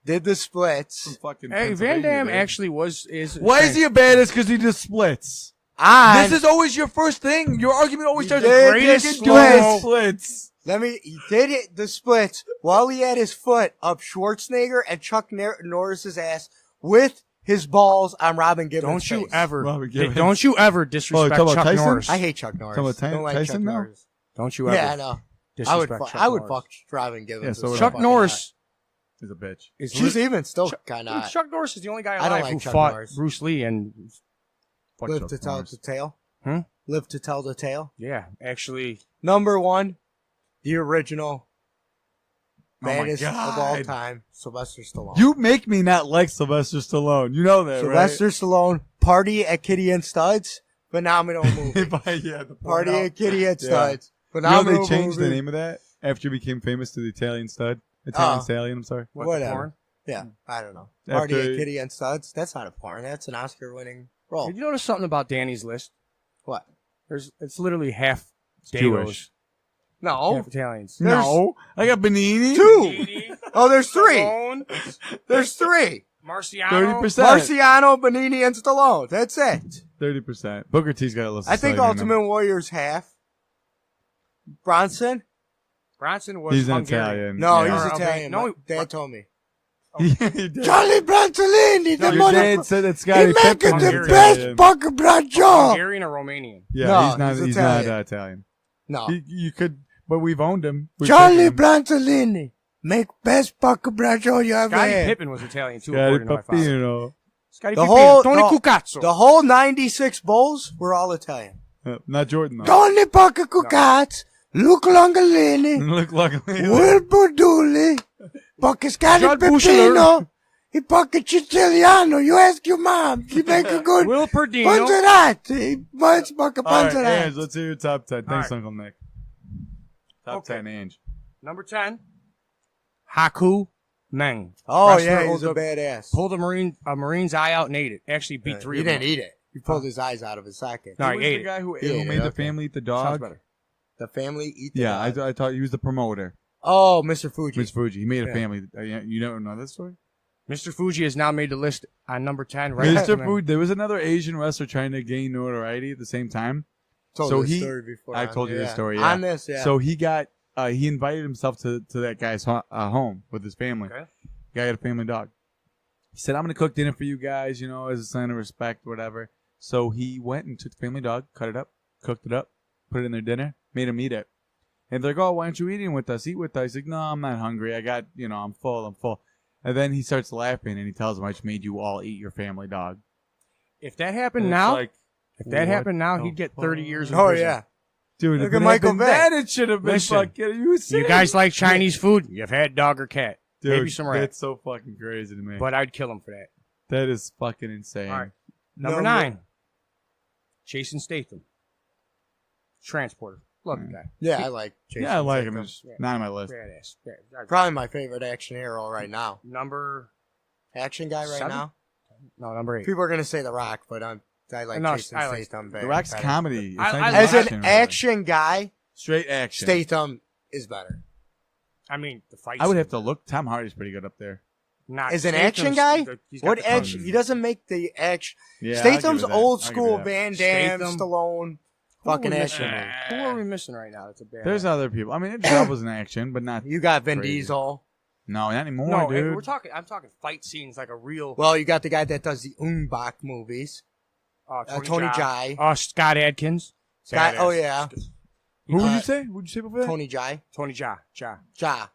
Did the splits. Fucking Hey, Van Pennsylvania, Damme dude. actually is. Why is he a badass? Because he just splits. On. This is always your first thing. Your argument always starts did with greatest greatest splits. He did it, the splits, while he had his foot up Schwarzenegger and Chuck Norris's ass with his balls on Robin Gibbons' Don't you face. ever, Robin Gibbons. don't you ever disrespect talking about Chuck Tyson? Norris. I hate Chuck Norris. Talking about Don't like Tyson Chuck now? Norris. Don't you ever Yeah, I know. disrespect Chuck I would Norris. fuck Robin Gibbons. Yeah, so with would Chuck fucking Norris He's a bitch. is eye. She's even still kind Dude, of Chuck Norris is the only guy I don't alive like who Chuck fought Norris. Bruce Lee and fuck live Chuck to tell Norris. the tale. Hmm? Live to tell the tale. Yeah, actually, Number 1, the original Oh my baddest of all God. time, Sylvester Stallone. You make me not like Sylvester Stallone. You know that, Sylvester Stallone, Party at Kitty and Studs, phenomenal movie. right? Yeah, the Party porno. at Kitty and Yeah. Studs, You know phenomenal they changed the movie. name of that after he became famous to the Italian stud? Italian Oh. Stallion, I'm sorry. what Whatever. the porn? Yeah, I don't know. After- Party at Kitty and Studs. That's not a porn. That's an Oscar-winning role. Did you notice something about Danny's list? What? It's literally half Jewish. No. half Italians. No, I got Benini. 2. Oh, there's 3. Stallone, There's 3. Marciano. 30%. Marciano, Benini, and Stallone. That's it. 30%. Booker T's got a list. I think Ultimate Warrior's half. Bronson? Bronson was He's an Hungarian. Italian. No, yeah. he's Or Italian. No, My Dad told me. He did. Charlie Bronzolini, the Your mother. dad said that He Scotty making Pippen the was best Italian. bucket braciole. Hungarian or Romanian? Yeah, No, he's not. he's He's not Italian. Italian. No. You could, but we've owned him. We've Charlie taken him. Bronzolini, make best bucket braciole you ever Scottie had. Pippen was Italian too, Scotty according to my father. Papino. Scottie The Pippen, whole- Tony no, Cucazzo. The whole 96 Bulls were all Italian. Not Jordan though. Tony Bucket Cucazzo, Luke Longolini, Look like Will Buduli, Bucket Scotty Judd Peppino, he Bucket Siciliano. You ask your mom. She make a good Will Perdino. Panzerati. What's Bucket All right, Panzerati? Ange, let's hear your top 10. Thanks, right. Uncle Nick. Top Okay. 10, Ange. Number 10, Haku Meng. Oh, Wrestler yeah, he's who a badass. Pulled a Marine's eye out and ate it. Actually beat 3 He of them. didn't eat it. He pulled his eyes out of his socket. No, He he was ate the it. guy who Yeah, made the okay. family eat the Sounds dog. better. The family eat the Yeah, dog. I thought he was the promoter. Oh, Mr. Fuji. Miss Fuji. He made a Yeah. family. You don't know that story? Mr. Fuji has now made the list on number 10. Right after Mr. Meng. Fuji. There was another Asian wrestler trying to gain notoriety at the same time. Told So this he- story before I on told you here, this story, yeah. On this, yeah. So he got he invited himself to that guy's home with his family. Okay. Guy had a family dog. He said, "I'm going to cook dinner for you guys, you know, as a sign of respect, whatever." So he went and took the family dog, cut it up, cooked it up, put it in their dinner, made them eat it. And they're like, "Oh, why aren't you eating with us? Eat with us." He's like, "No, I'm not hungry. I got, I'm full. And then he starts laughing and he tells them, "I just made you all eat your family dog." If that happened And it's now, like, if that what happened now, the he'd get 30 years in oh, prison. yeah. dude, Look if at it Michael happened Vick. then it should have been Listen, fucking. You guys like Chinese food? You've had dog or cat. dude, maybe some rat. that's so fucking crazy to me. But I'd kill him for that. That is fucking insane. All right. Number 9, Jason Statham. Transporter. Love the guy. Yeah, I like Jason Yeah, I like him. Statham. It's not on my list. Badass. Probably my favorite action hero right now. Number, Action guy right 7? now? no, number 8. People are going to say The Rock, but I like No, Jason I like Statham. The Rock's better. comedy. It's I- not I even As an really. action guy, Straight action. Statham is better. I mean, the fight. I would scene. have to look. Tom Hardy's pretty good up there. Not As an Statham's- action guy? he's got What the action? cover. He doesn't make the action. Yeah, Statham's I'll give you that. old I'll give school you that. Van Damme, Statham. Stallone, Who are fucking we action. missing? movie. Who are we missing right now? That's a bad. There's other people. I mean, it job was an action, but not. You got Vin Crazy. Diesel. No, not anymore, no, dude. we're talking. I'm talking fight scenes like a real. Well, you got the guy that does the Umbach movies. Tony Jai. Scott Adkins. Scott, Badass. oh, yeah. Who would Uh, you say? Who'd you say before that? Tony Jai. Tony Jai. Ja.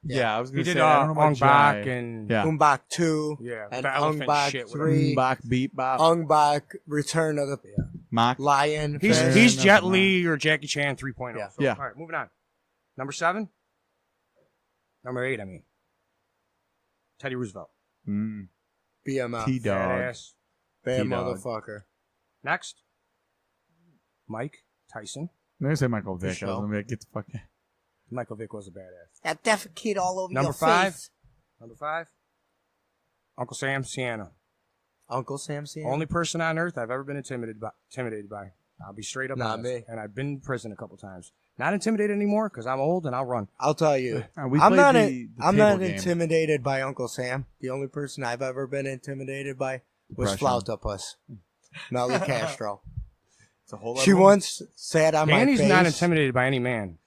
Yeah, I was He gonna did say. I don't know about Ong Bak Jai. and Yeah. Umbach 2. yeah, And the elephant Ong-Bak shit. 3. Bach, beat, bop, Umbach, Return of the mock. Lion. He's Fair. he's enough, Jet man. Li or Jackie Chan 3.0. Yeah. So, Yeah. All right, moving on. Number 7. Number 8. I mean, Teddy Roosevelt. BMF. T-Dog. Badass. Bad T-Dog. motherfucker. Next, Mike Tyson. I'm gonna say Michael Vick. I was show. gonna be like, get the fuck out. Michael Vick was a badass. That defecate all over Number your 5. face. Number 5. Uncle Sam Sienna. Uncle Sam Sienna? Only person on earth I've ever been intimidated by. I'll be straight up Not honest. me. And I've been in prison a couple times. Not intimidated anymore because I'm old and I'll run. I'll tell you. We I'm played not. the I'm table not game. intimidated by Uncle Sam. The only person I've ever been intimidated by was Depression. Flautapus, Melly Castro. It's a whole lot She of once sat on Danny's my face. not intimidated by any man.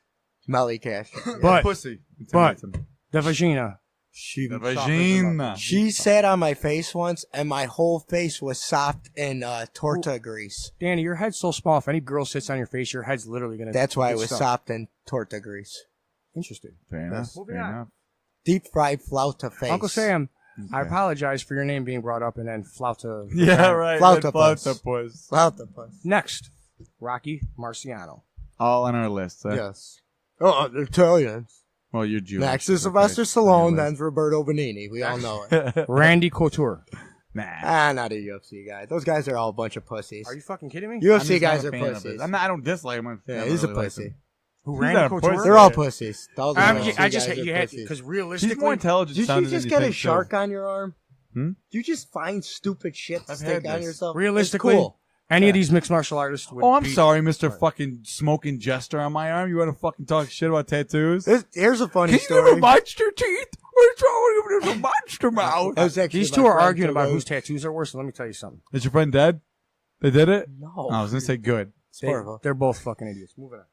Melly Castro. But pussy. but- Intimidates him. The vagina. She The vagina. she sat on my face once, and my whole face was sopped in torta grease. Danny, your head's so small. If any girl sits on your face, your head's literally going to... That's why it was sopped in torta grease. Interesting. Fair enough. Moving Fair on. enough. Deep fried flauta face. Uncle Sam, I Okay. apologize for your name being brought up and then flauta. Yeah, right. Flautapus. Flautapus. Flautapus. Next, Rocky Marciano. All on our list. Yes. Oh, Italians. Well, you're Jewish. Next is Okay. Sylvester Stallone, then Roberto Benigni. We all know it. Randy Couture. Nah. Not a UFC guy. Those guys are all a bunch of pussies. Are you fucking kidding me? I'm UFC just guys not a are fan of pussies. his. I don't dislike him. Yeah, he's a pussy. Who, He's Randy not a Couture? pussy. They're all pussies. Those I UFC just guys hate are you had pussies. because He's realistically, more intelligent. Did you sounding just than get a think, shark too. on your arm? Hmm? You just find stupid shit to I've stick had on this. yourself? realistically, It's cool. any of these mixed martial artists would Oh, I'm beat- sorry, Mr. Fucking smoking jester on my arm. You want to fucking talk shit about tattoos? Here's a funny Can you story. have monster teeth? What's wrong with him? There's a monster mouth. That was actually These my two are friend arguing about Togo. whose tattoos are worse. So let me tell you something. Is your friend dead? They did it? No. Oh, I was going to say good. It's horrible. They're both fucking idiots. Moving on.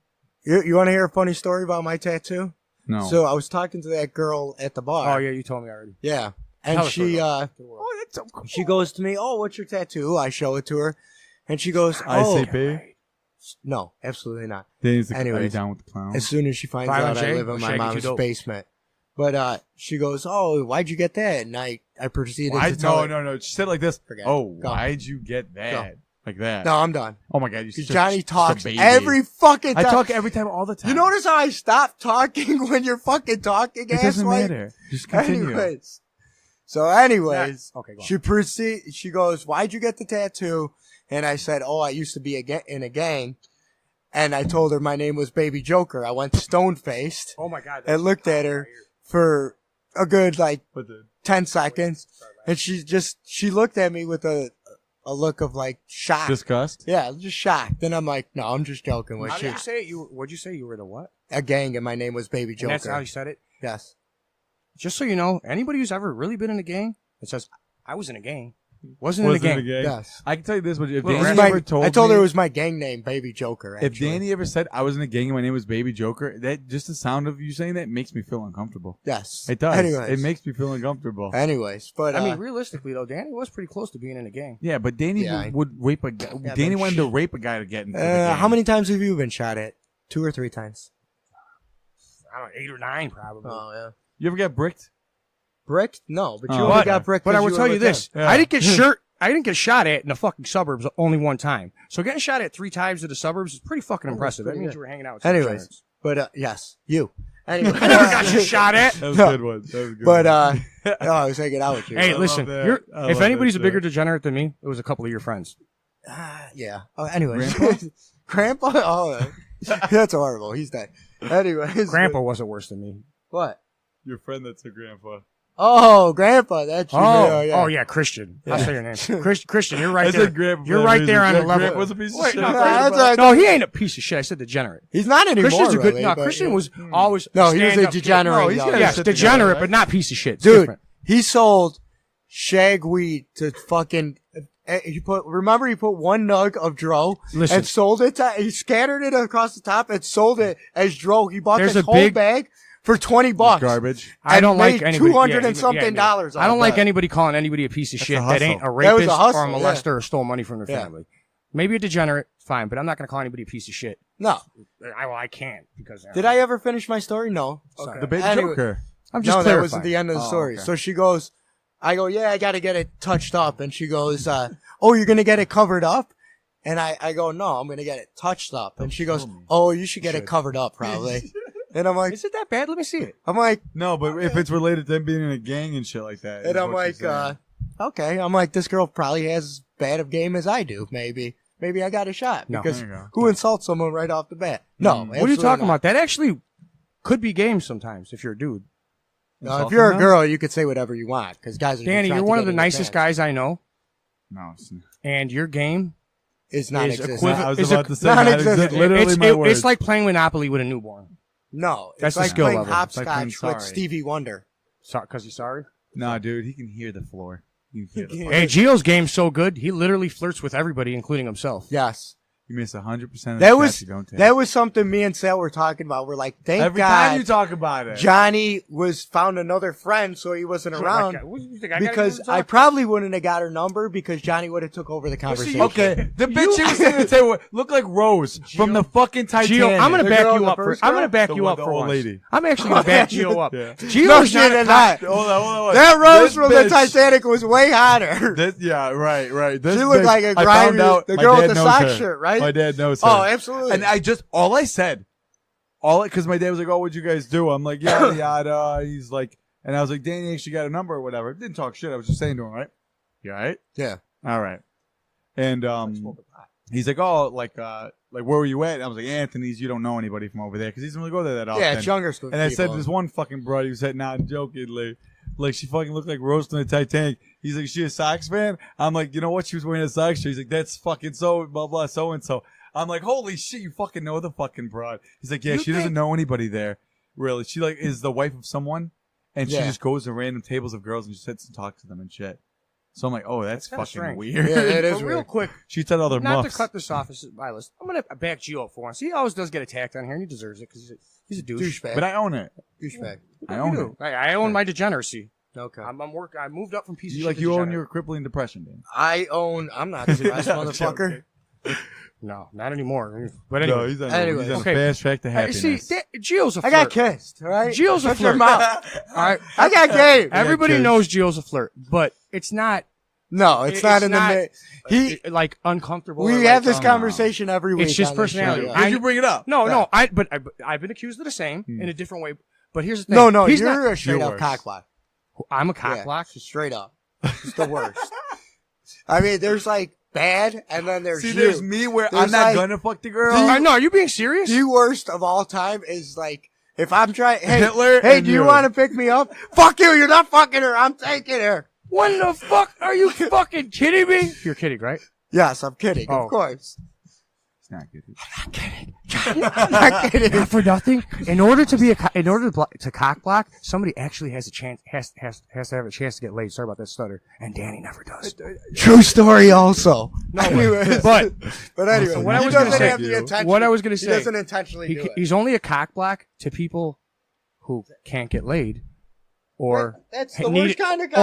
You want to hear a funny story about my tattoo? No. So I was talking to that girl at the bar. Oh yeah, you told me already. Yeah. And Tell us she what it was. oh, that's so cool. she goes to me, "Oh, what's your tattoo?" I show it to her. And she goes, "Oh, ICP? no, absolutely not." Danny's are you Anyways. down with the clown? As soon as she finds Violent out I J live or in my Shaggy mom's Two Dope? basement. But she goes, "Oh, why'd you get that?" And I proceeded Why? to tell No, her. no, no. She said it like this. Forget it. Oh, Go. why'd you get that? Like that. No, I'm done. Oh my God. You Because such Johnny a talks baby. every fucking I time. talk every time, all the time. You notice how I stop talking when you're fucking talking, It doesn't asswipe? matter. Just continue. Anyways. So Okay, go on. she goes, "Why'd you get the tattoo?" And I said, "Oh, I used to be in a gang." And I told her my name was Baby Joker. I went stone-faced Oh my god. and looked at her for a good, like, But the, 10 seconds. And she looked at me with a look of, like, shock. disgust? Yeah, just shocked. And I'm like, "No, I'm just joking with How you." did you say it? What'd you say? You were the what? A gang, and my name was Baby And Joker. that's how you said it. Yes. Just so you know, anybody who's ever really been in a gang that says I was in a gang, wasn't in a gang. Yes. I can tell you this, but if Well, Danny Randy ever told I told her me, it was my gang name, Baby Joker. if Actually. Danny ever said I was in a gang and my name was Baby Joker, that just the sound of you saying that makes me feel uncomfortable. Yes. It does. Anyways. It makes me feel uncomfortable. Anyways, but I mean, realistically though, Danny was pretty close to being in a gang. Yeah, but Danny Yeah, would rape a guy. Yeah, Danny but wanted to rape a guy to get into the how gang. many times have you been shot at? 2 or 3 times. I don't know, 8 or 9 probably. Yeah. You ever get bricked? Bricked? No, but you Oh, only okay. got bricked. But I 'cause will you tell were you with this: him. Yeah. I didn't get shot at in the fucking suburbs only one time. So getting shot at 3 times in the suburbs is pretty fucking impressive. pretty That means good. you were hanging out with him. some Anyways, giants. but yes, you. Anyway, I never got you shot at. That was No. a good one. That was a good but one. no, I was hanging out with you. Hey, love listen, that. you're, I love if anybody's that a bigger shit. degenerate than me, it was a couple of your friends. Yeah. Oh, anyways, Grandpa? Grandpa. Oh, that's horrible. He's dead. Anyways, Grandpa wasn't worse than me. What? Your friend that's a grandpa. Oh, Grandpa. That's you. Oh yeah, Christian. I'll Yeah. say your name. Christian, you're right I there. said grandpa. You're right there on the level. Grandpa's a piece of Wait, shit. no, That's right. No, he ain't a piece of shit. I said degenerate. He's not anymore. Christian's a good. really, No, but, Christian yeah. was always. No, he was a stand-up kid. degenerate. No, he's though. gotta Yes, sit degenerate, together, but right? not piece of shit. It's Dude, different. he sold shag weed to fucking. He put 1 nug of dro Listen. and sold it. He scattered it across the top and sold it as dro. He bought There's this a whole big- bag for $20. Garbage. I don't like made anybody. $200 yeah, and something dollars. I don't off like that. anybody calling anybody a piece of That's shit a that ain't a hustle. That was rapist a hustle, or a molester or stole money from their Yeah. family. Maybe a degenerate, fine, but I'm not going to call anybody a piece of shit. No. I can't because Did I ever finish my story? No. Okay. The Baby Anyway. Joker. I'm just No, that clarifying. wasn't the end of the Oh, story. okay. So she goes, I go, yeah, I got to get it touched up. And she goes, oh, you're going to get it covered up? And I go, no, I'm going to get it touched up. And she goes, oh, you should get it covered up probably. And I'm like, Is it that bad? Let me see it. I'm like, No, but if it's related to them being in a gang and shit like that. and is I'm what like, she's saying. okay. I'm like, this girl probably has as bad of game as I do. Maybe I got a shot No. because There you go. who insults someone right off the bat? No. What are you talking about? That actually, could be game sometimes if you're a dude. No, if you're a girl, you could say whatever you want because guys are. Danny, you're one of the nicest guys I know. No, it's not. And your game is non-existent. I was about to say non-existent. Literally, my words. It's like playing Monopoly with a newborn. No, that's it's like skill playing level. hopscotch with Stevie Wonder. Sorry, because he's sorry. No, dude, he can hear the floor. Hey, Gio's game's so good. He literally flirts with everybody, including himself. Yes. You miss 100% of the shots you don't take. That was something me and Sal were talking about. We're like, thank Every God time you talk about it. Johnny found another friend, so he wasn't around. Because I probably wouldn't have got her number because Johnny would have took over the conversation. Okay, the bitch she was sitting at the table looked like Rose from the fucking Titanic. Gio, I'm gonna back you up for. I'm gonna back you up for once. Lady. I'm actually gonna back Gio up. Gio no, she did not. Hold on. That Rose from the Titanic was way hotter. Right. She looked like a grimy. The girl with the sock shirt, right? My dad knows her. Oh, absolutely. And because my dad was like, "Oh, what'd you guys do?" I'm like, "Yada yada." He's like, and I was like, "Danny actually got a number or whatever." Didn't talk shit. I was just saying to him, right? You all right? Yeah. All right. And he's like, "Oh, like where were you at?" And I was like, "Anthony's. You don't know anybody from over there because he doesn't really go there that often." Yeah, it's younger school. And I said, "This one fucking broad." He was hitting out and jokingly. Like, she fucking looked like Rose from the Titanic. He's like, "She a Sox fan?" I'm like, "You know what? She was wearing a Sox shirt." He's like, "That's fucking so blah blah so and so." I'm like, "Holy shit, you fucking know the fucking broad." He's like, "Yeah, she doesn't know anybody there, really. She like is the wife of someone, and she just goes to random tables of girls and just sits and talks to them and shit." So I'm like, "Oh, that's fucking strange. weird." Yeah, it is real quick. She said all their not muffs. to cut this off as my list. I'm gonna back Gio up for once. He always does get attacked on here, and he deserves it because he's a douchebag. But I own it. Douchebag. I own it. I own my degeneracy. Okay. I moved up from piece of shit. Like you own your crippling depression, Dan. I'm not depressed, motherfucker. No, not anymore. But anyway. No, he's on a okay. fast track to happiness. See, Gio's a flirt. I got kissed, all right? Gio's a flirt. All right. I got game. Everybody knows Gio's a flirt, but it's not. No, it's not in the he like uncomfortable. We have this conversation every week. It's just personality. Why did you bring it up? No. I've been accused of the same in a different way. But here's the thing. No, he's you're not, a straight up cockblock. I'm a cockblock? Straight up. It's the worst. I mean, there's like bad, and then there's you. There's me where I'm not gonna fuck the girl. No, are you being serious? The worst of all time is like, if I'm trying, hey, Hitler do you want to pick me up? Fuck you, you're not fucking her, I'm taking her. What the fuck? Are you fucking kidding me? You're kidding, right? Yes, I'm kidding, of course. It's not good. I'm not kidding. I'm not kidding. Not for nothing. In order to cock block, somebody actually has a chance, has to have a chance to get laid. Sorry about that stutter. And Danny never does. True story also. No, but anyway, what I was going to say, he doesn't intentionally do it. He's only a cock block to people who can't get laid. Or that's the worst kind of guy.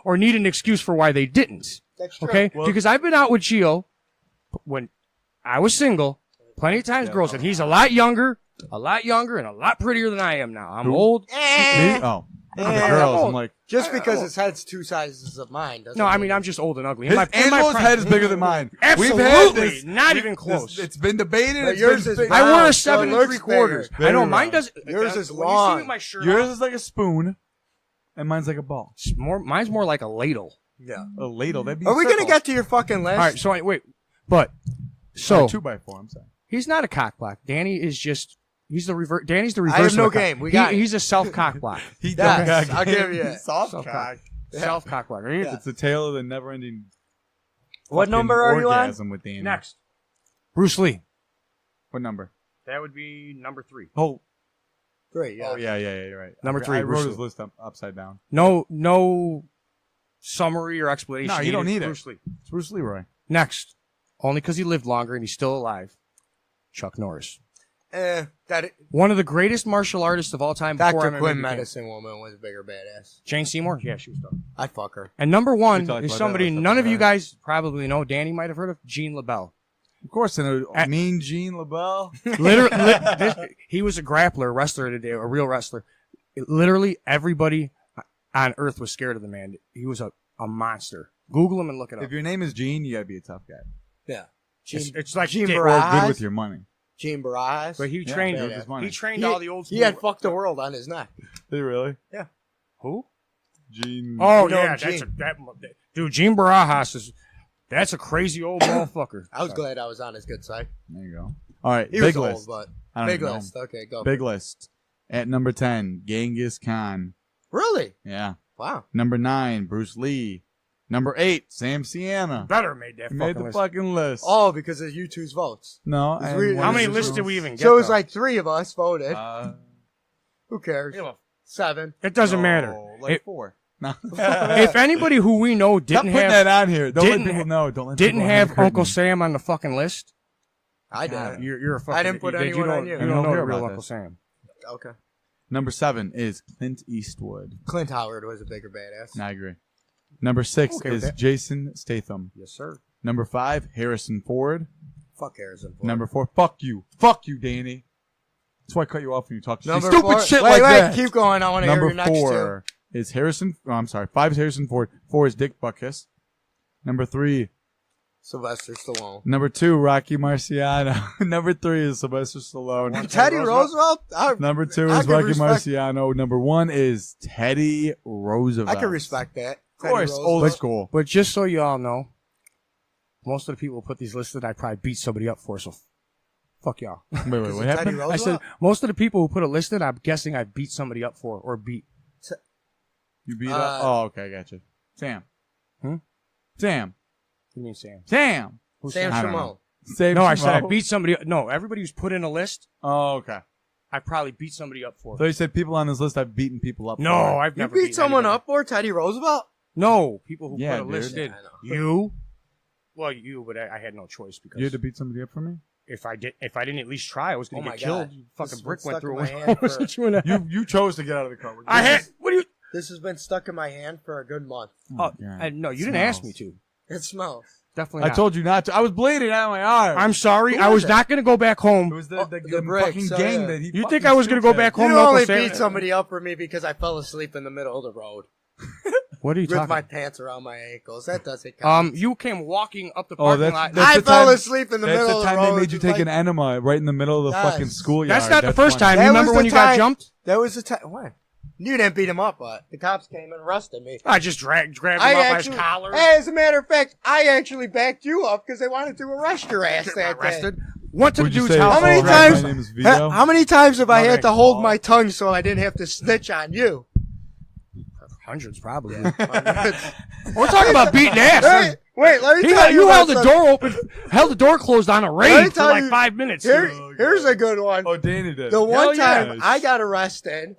Or need an excuse for why they didn't. That's true. Okay? Well, because I've been out with Gio when I was single, plenty of times girls said he's a lot younger, and a lot prettier than I am now. I'm old. Me? Oh. The girls, I'm like, just because his head's two sizes of mine doesn't No, I mean I'm just old and ugly. Angelo's head is bigger than mine. Absolutely. We've had this, not even close. It's been debated. Yours is I wore a 7 3/4. I know mine does. Yours is when long. You see me, my shirt yours off, is like a spoon, and mine's like a ball. Mine's more like a ladle. Yeah, a ladle. That'd be. Are we gonna get to your fucking list? All right. So wait, but so 2x4. I'm sorry. He's not a cock block. Danny is just. He's the reverse. Danny's the reverse. I have no of a game. He's a self cock block. I'll give you it. Soft cock. Self cock block. Right? It's the tale of the never ending. What number are you on? With Danny. Next, Bruce Lee. What number? That would be number 3. Oh, 3. Yeah. Oh yeah. You're right. Number 3. I Bruce wrote Lee. his list upside down. No summary or explanation. No, you don't need it. Bruce Lee. It's Bruce Leroy. Next, only because he lived longer and he's still alive. Chuck Norris. One of the greatest martial artists of all time. Dr. Quinn, medicine woman, was a bigger badass. Jane Seymour? Yeah, she was tough. I'd fuck her. And number 1 is somebody none of you guys probably know. Danny might have heard of. Jean LaBelle. Of course, mean Jean LaBelle. Literally, he was a grappler, wrestler today, a real wrestler. Literally, everybody on earth was scared of the man. He was a monster. Google him and look it up. If your name is Gene, you gotta be a tough guy. Yeah. It's like Gene Or good with your money. Gene Barajas. But he trained he trained all the old school. He had fucked the world on his neck. Did he really? Yeah. Who? Gene. Oh, You know yeah. Gene. Dude, Gene Barajas that's a crazy old motherfucker. I was glad I was on his good side. There you go. All right. He big was list. old, but I don't Big even know list. him. Okay, go. Big list. At number 10, Genghis Khan. Really? Yeah. Wow. Number 9, Bruce Lee. Number 8, Sam Sienna. Better made that He fucking made the list. fucking list. Oh, because of you two's votes. No. It's and really- one How of many the lists did originals. we even get? So it was though? like 3 of us voted. Who cares? You know, 7. it doesn't matter. No, like It- 4. No. If anybody who we know Stop didn't putting have that on here. Don't let didn't- people know. Don't let didn't people have behind the Uncle curtain. Sam on the fucking list, I God. did. you're a fucking. I didn't put anyone on you. You I don't don't know hear the real about Uncle this. Sam. Okay. Number 7 is Clint Eastwood. Clint Howard was a bigger badass. I agree. Number 6 Okay with is that. Jason Statham. Yes, sir. Number 5, Harrison Ford. Fuck Harrison Ford. Number 4, fuck you. Fuck you, Danny. That's why I cut you off when you talk Number stupid 4. shit wait, like wait, that. keep going. I want to hear Number your next 4 is Harrison. Oh, I'm sorry. 5 is Harrison Ford. 4 is Dick Butkus. Number 3. 2. Sylvester Stallone. Number 2, Rocky Marciano. Number 3 is Sylvester Stallone. Teddy Roosevelt? Number 2 I is could Rocky respect- Marciano. Number 1 is Teddy Roosevelt. I can respect that. Of course, Teddy old Roosevelt. school. But just so you all know, most of the people who put these listed, I probably beat somebody up for. So, fuck y'all. Wait, Is what it Teddy happened? Roosevelt? I said most of the people who put it listed, I'm guessing I beat somebody up for or beat. You beat up? Oh, okay, gotcha. Sam. Hmm? Sam. What do you mean, Sam? Sam. Who's Sam I don't Shimon. know. Sam No, I said I Schmo. beat somebody. No, everybody who's put in a list, Oh, okay. I probably beat somebody up for. So you said people on this list I've beaten people up. No, for. I've You never beat beaten someone anybody. up for Teddy Roosevelt? No, people who Yeah, put a dude. list did. Yeah, I know. You? Well, you, but I had no choice because You had to beat somebody up for me? if I didn't at least try, I was going Oh to my get killed. God. Fucking This brick was went stuck through in it. my when hand I was for- at you and a half. You chose to get out of the car. I had. What do you? This has been stuck in my hand for a good month. Oh, God. no, you didn't Smells. ask me to. It smells. Definitely. I told you not to. I was bleeding out of my arm. I'm sorry. Who I was was it? not going to go back It home. was Oh, the brick, fucking so, gang yeah. that he You fucking think I was going to go scooped back at. home? You to Uncle only Sam? beat somebody up for me because I fell asleep in the middle of the road. What are you With talking? my pants around my ankles. That doesn't count. You came walking up the Oh, parking that's- lot. that's I the fell time- asleep in the That's middle the of the time road. they made you just take like- an enema right in the middle of the Yes. fucking schoolyard. That's not the first funny. time. That You was remember the when you got time- jumped? That was the time. What? You didn't beat him up, but the cops came and arrested me. I just grabbed him up by his collar. Hey, as a matter of fact, I actually backed you up because they wanted to arrest your ass that day. Arrested. Went to the Would you dude's say, house. How many "Oh, times- My name is Vito. How many times have I No, had to thank hold you. my tongue so I didn't have to snitch on you? Hundreds, probably. Hey, We're talking about beating ass. wait, let me He tell you. you about held the something. door open, held the door closed on a Let me raid for tell like you- 5 minutes. Here's a good one. Oh, Danny did. The one Hell time yeah. I got arrested.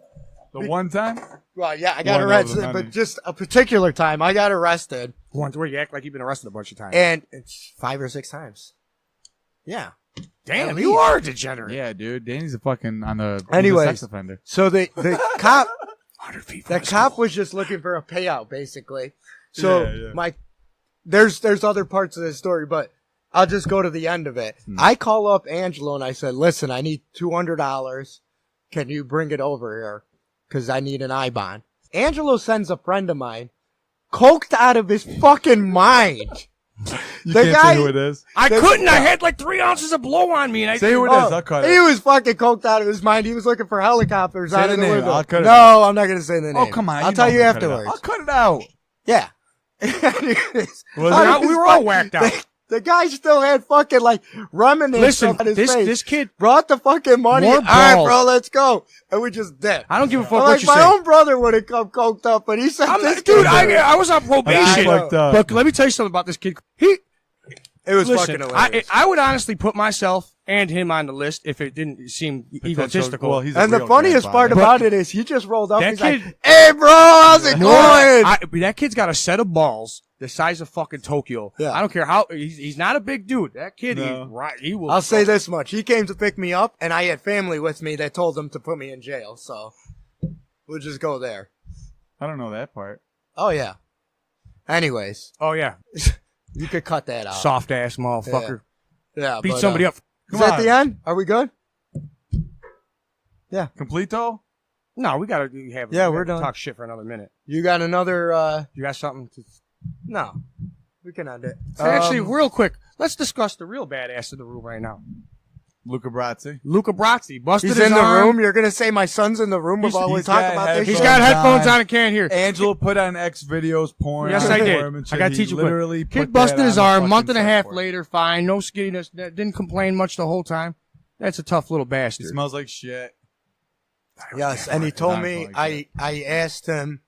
The one time? Well, yeah, I got One over arrested, the money. but just a particular time I got arrested, Once where you act like you've been arrested a bunch of times. and it's 5 or 6 times. Yeah. Damn, at you least. are a degenerate. Yeah, dude. Danny's a fucking he's a Anyways. sex offender. So the cop 100 feet. the cop was just looking for a payout, basically. So Yeah. there's other parts of this story, but I'll just go to the end of it. I call up Angelo and I said, "Listen, I need $200. Can you bring it over here? Because I need an I-bond." Angelo sends a friend of mine, coked out of his fucking mind. You The can't guy- say who it is. I couldn't. I had like 3 ounces of blow on me, and I Say who it is. I'll cut He it. was fucking coked out of his mind. He was looking for helicopters Say out the of the name. window. I'll cut it No, I'm not going to say the name. Oh, come on. I'll tell know you I'm gonna cut it out. afterwards. I'll cut it out. Yeah. Was we were all whacked out. The guy still had fucking like remnants Listen, on his this face. this kid. Brought the fucking money. More All right, balls. bro, let's go. And we just dipped. I don't give a fuck I'm what like, you my say. own brother would have come coked up, but he said I'm this not, dude, kid- I was on probation. I know. fucked up. But let me tell you something about this kid. He It was listen. fucking hilarious. I would honestly put myself and him on the list if it didn't seem egotistical. Well, he's a And the real funniest part grandfather. about it is he just rolled up. That He's kid- like, "Hey, bro, how's it going?" That kid's got a set of balls the size of fucking Tokyo. Yeah. I don't care how he's not a big dude. That kid, No. he will. I'll say this much: he came to pick me up, and I had family with me that told him to put me in jail. So we'll just go there. I don't know that part. Oh yeah. Anyways, Oh yeah, you could cut that out. soft ass motherfucker. Yeah, Beat but, somebody up. Is Come that on. the end? Are we good? Completo? No, we gotta Yeah, we're done. Talk shit for another minute. You got another? You got something to? No, we can end it. Actually, real quick, let's discuss the real badass in the room right now. Luca Brazzi. Luca Brazzi busted he's his in the arm. room. You're gonna say my son's in the room while we he's talk got about this? He's shit? got Headphones headphones on. on and can't hear. Angelo put on X videos, porn. Yes, on I his did. arm and I shit. got He to teach you. literally Kid put busted that his on the arm. fucking Month and a half surfboard. later, fine, no skinniness. Didn't complain much the whole time. That's a tough little He bastard. smells like shit. Yes, and he told me, I asked him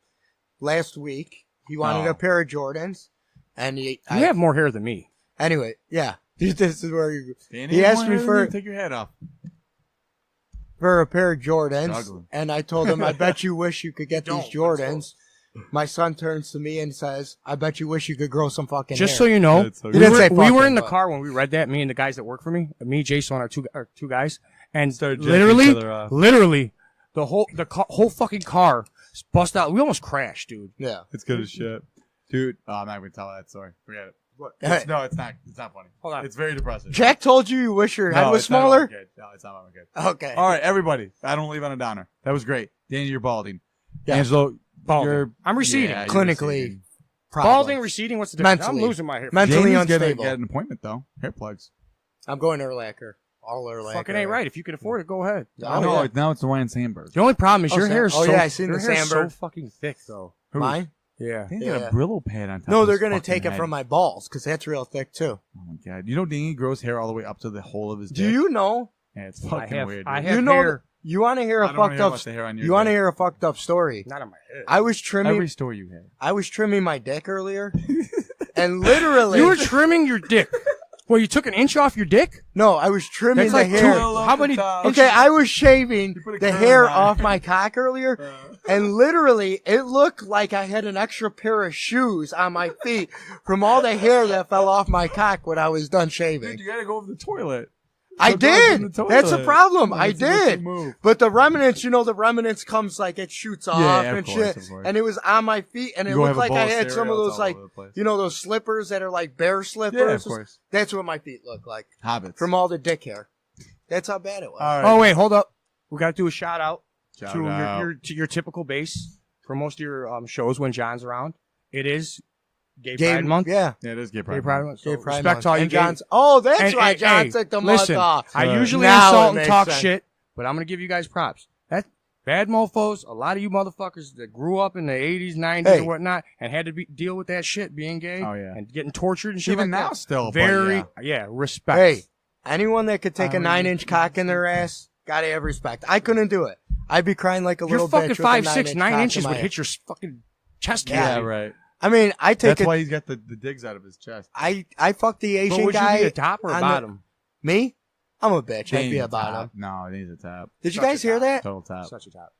last week, he wanted Oh. a pair of Jordans, and You have more hair than me. anyway, yeah, this is where you, Danny, he asked me why for didn't you take your hat off. a pair of Jordans, Struggling. and I told him, I bet you wish you could get these Don't, Jordans. My son turns to me and says, I bet you wish you could grow some fucking Just hair. so you know, That's so He good. didn't say we were fucking, in the but- car when we read that, me and the guys that work for me, me, Jason, our two guys, and Started jacking each other off. literally, the whole fucking car bust out. We almost crashed, dude. Yeah. It's good as shit. Dude, I'm not going to tell that story. Forget it. Hey. No, it's not. It's not funny. Hold on. It's very depressing. Jack told you wish your head No, was it's not about smaller? my kid. No, it's not about my kid. Okay. All right, everybody. I don't leave on a downer. That was great. Danny, you're balding. Yeah. Angelo, Balding. you're... I'm receding. Yeah, you're Clinically. receding. Problem. Balding, receding, what's the difference? Mentally. I'm losing my hair. Mentally Danny's gonna unstable. get an appointment, though. Hair plugs. I'm going Urlacher. All Urlacher. Fucking ain't right. If you can afford it, go ahead. Oh, no, yeah. now it's Ryan Sandberg. The only problem is Oh, your Sam- hair is oh, so, yeah, I seen your the hair's so Sandberg. fucking thick, though. Mine? Yeah. Danny got Yeah. a Brillo pad on top No, of they're his going to fucking take it head. from my balls because that's real thick too. Oh, my God. You know Danny grows hair all the way up to the hole of his Do dick? you know? Yeah, it's I fucking have, weird. I dude. have You know, hair. you want to hear a I don't wanna fucked hear up? about the hair on your You want to dick. hear a fucked up story? Not on my head. I was trimming. Every store you had. I was trimming my dick earlier, and literally, You were trimming your dick. Well, you took an inch off your dick? no, I was trimming That's the like hair. How many? Okay, I was shaving You put a the curl hair on it. off my cock earlier, and literally, it looked like I had an extra pair of shoes on my feet from all the hair that fell off my cock when I was done Dude, shaving. you gotta go over the toilet. I Go in the did. toilet. That's a problem. I That's a good did. move. But the remnants, the remnants comes like it shoots off Yeah, of and course, shit. of course. And it was on my feet, and it You go looked have a like bowl I of had some of cereal, those it's all like, over the place. those slippers that are like bear slippers. Yeah, of course. That's what my feet look like Hobbits. from all the dick hair. That's how bad it was. All right. Oh, wait, hold up. We got to do a shout out Shout to out. your typical base for most of your shows when John's around. It is Gay Gay- Pride Month. Yeah. Yeah, it is Gay Pride. Gay Pride Month. Month. So Gay Pride respect Month. to all you And gay- John's. Oh, that's And- why and- John hey, took the listen, month off. I usually Now insult it and makes talk sense. shit, but I'm going to give you guys props. That bad mofos, a lot of you motherfuckers that grew up in the 80s, 90s, Hey. and whatnot, and had to deal with that shit, being gay, Oh, yeah. and getting tortured and shit Even like now that. still, but Very, yeah. respect. Hey, anyone that could take a I 9-inch cock in their ass, gotta have respect. I couldn't do it. I'd be crying like a Your little fucking bitch with a 5'6", 9-inch 9 cock inches in would my hit your fucking chest Yeah, cavity. right. I mean, I take That's it. why he's got the digs out of his chest. I fucked the But Asian would guy. you be a top or a on the- bottom? Me? I'm a bitch. I'd Danny's be a a bottom. top. No, he's a top. Did you Such guys a hear top. that? Total top. Such a top.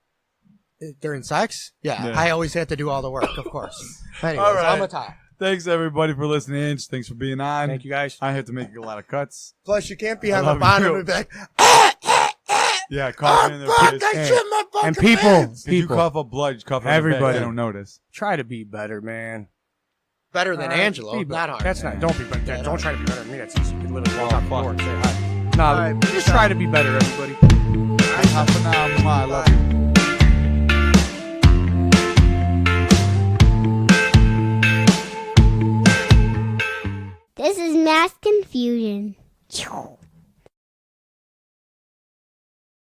During sex? Yeah, Yeah. I always had to do all the work, of course. Anyways, All right. I'm a top. Thanks, everybody, for listening. Thanks for being on. Thank you guys. I had to make a lot of cuts. Plus, you can't be I on the love bottom you. and be like, Yeah, coughing in their fuck, face. I Hey, shit my fucking and people, pants. If you people, cough up blood, you cough up Everybody. They don't notice. try to be better, man. Better than Angelo. Be Not hard. That's not. Don't be better. Yeah, Don't try to be better than me. That's easy. You can literally walk Oh, out the fuck. door and say hi. No, right, just try to be better, everybody. Half an hour. I love you. This is Mass Confusion.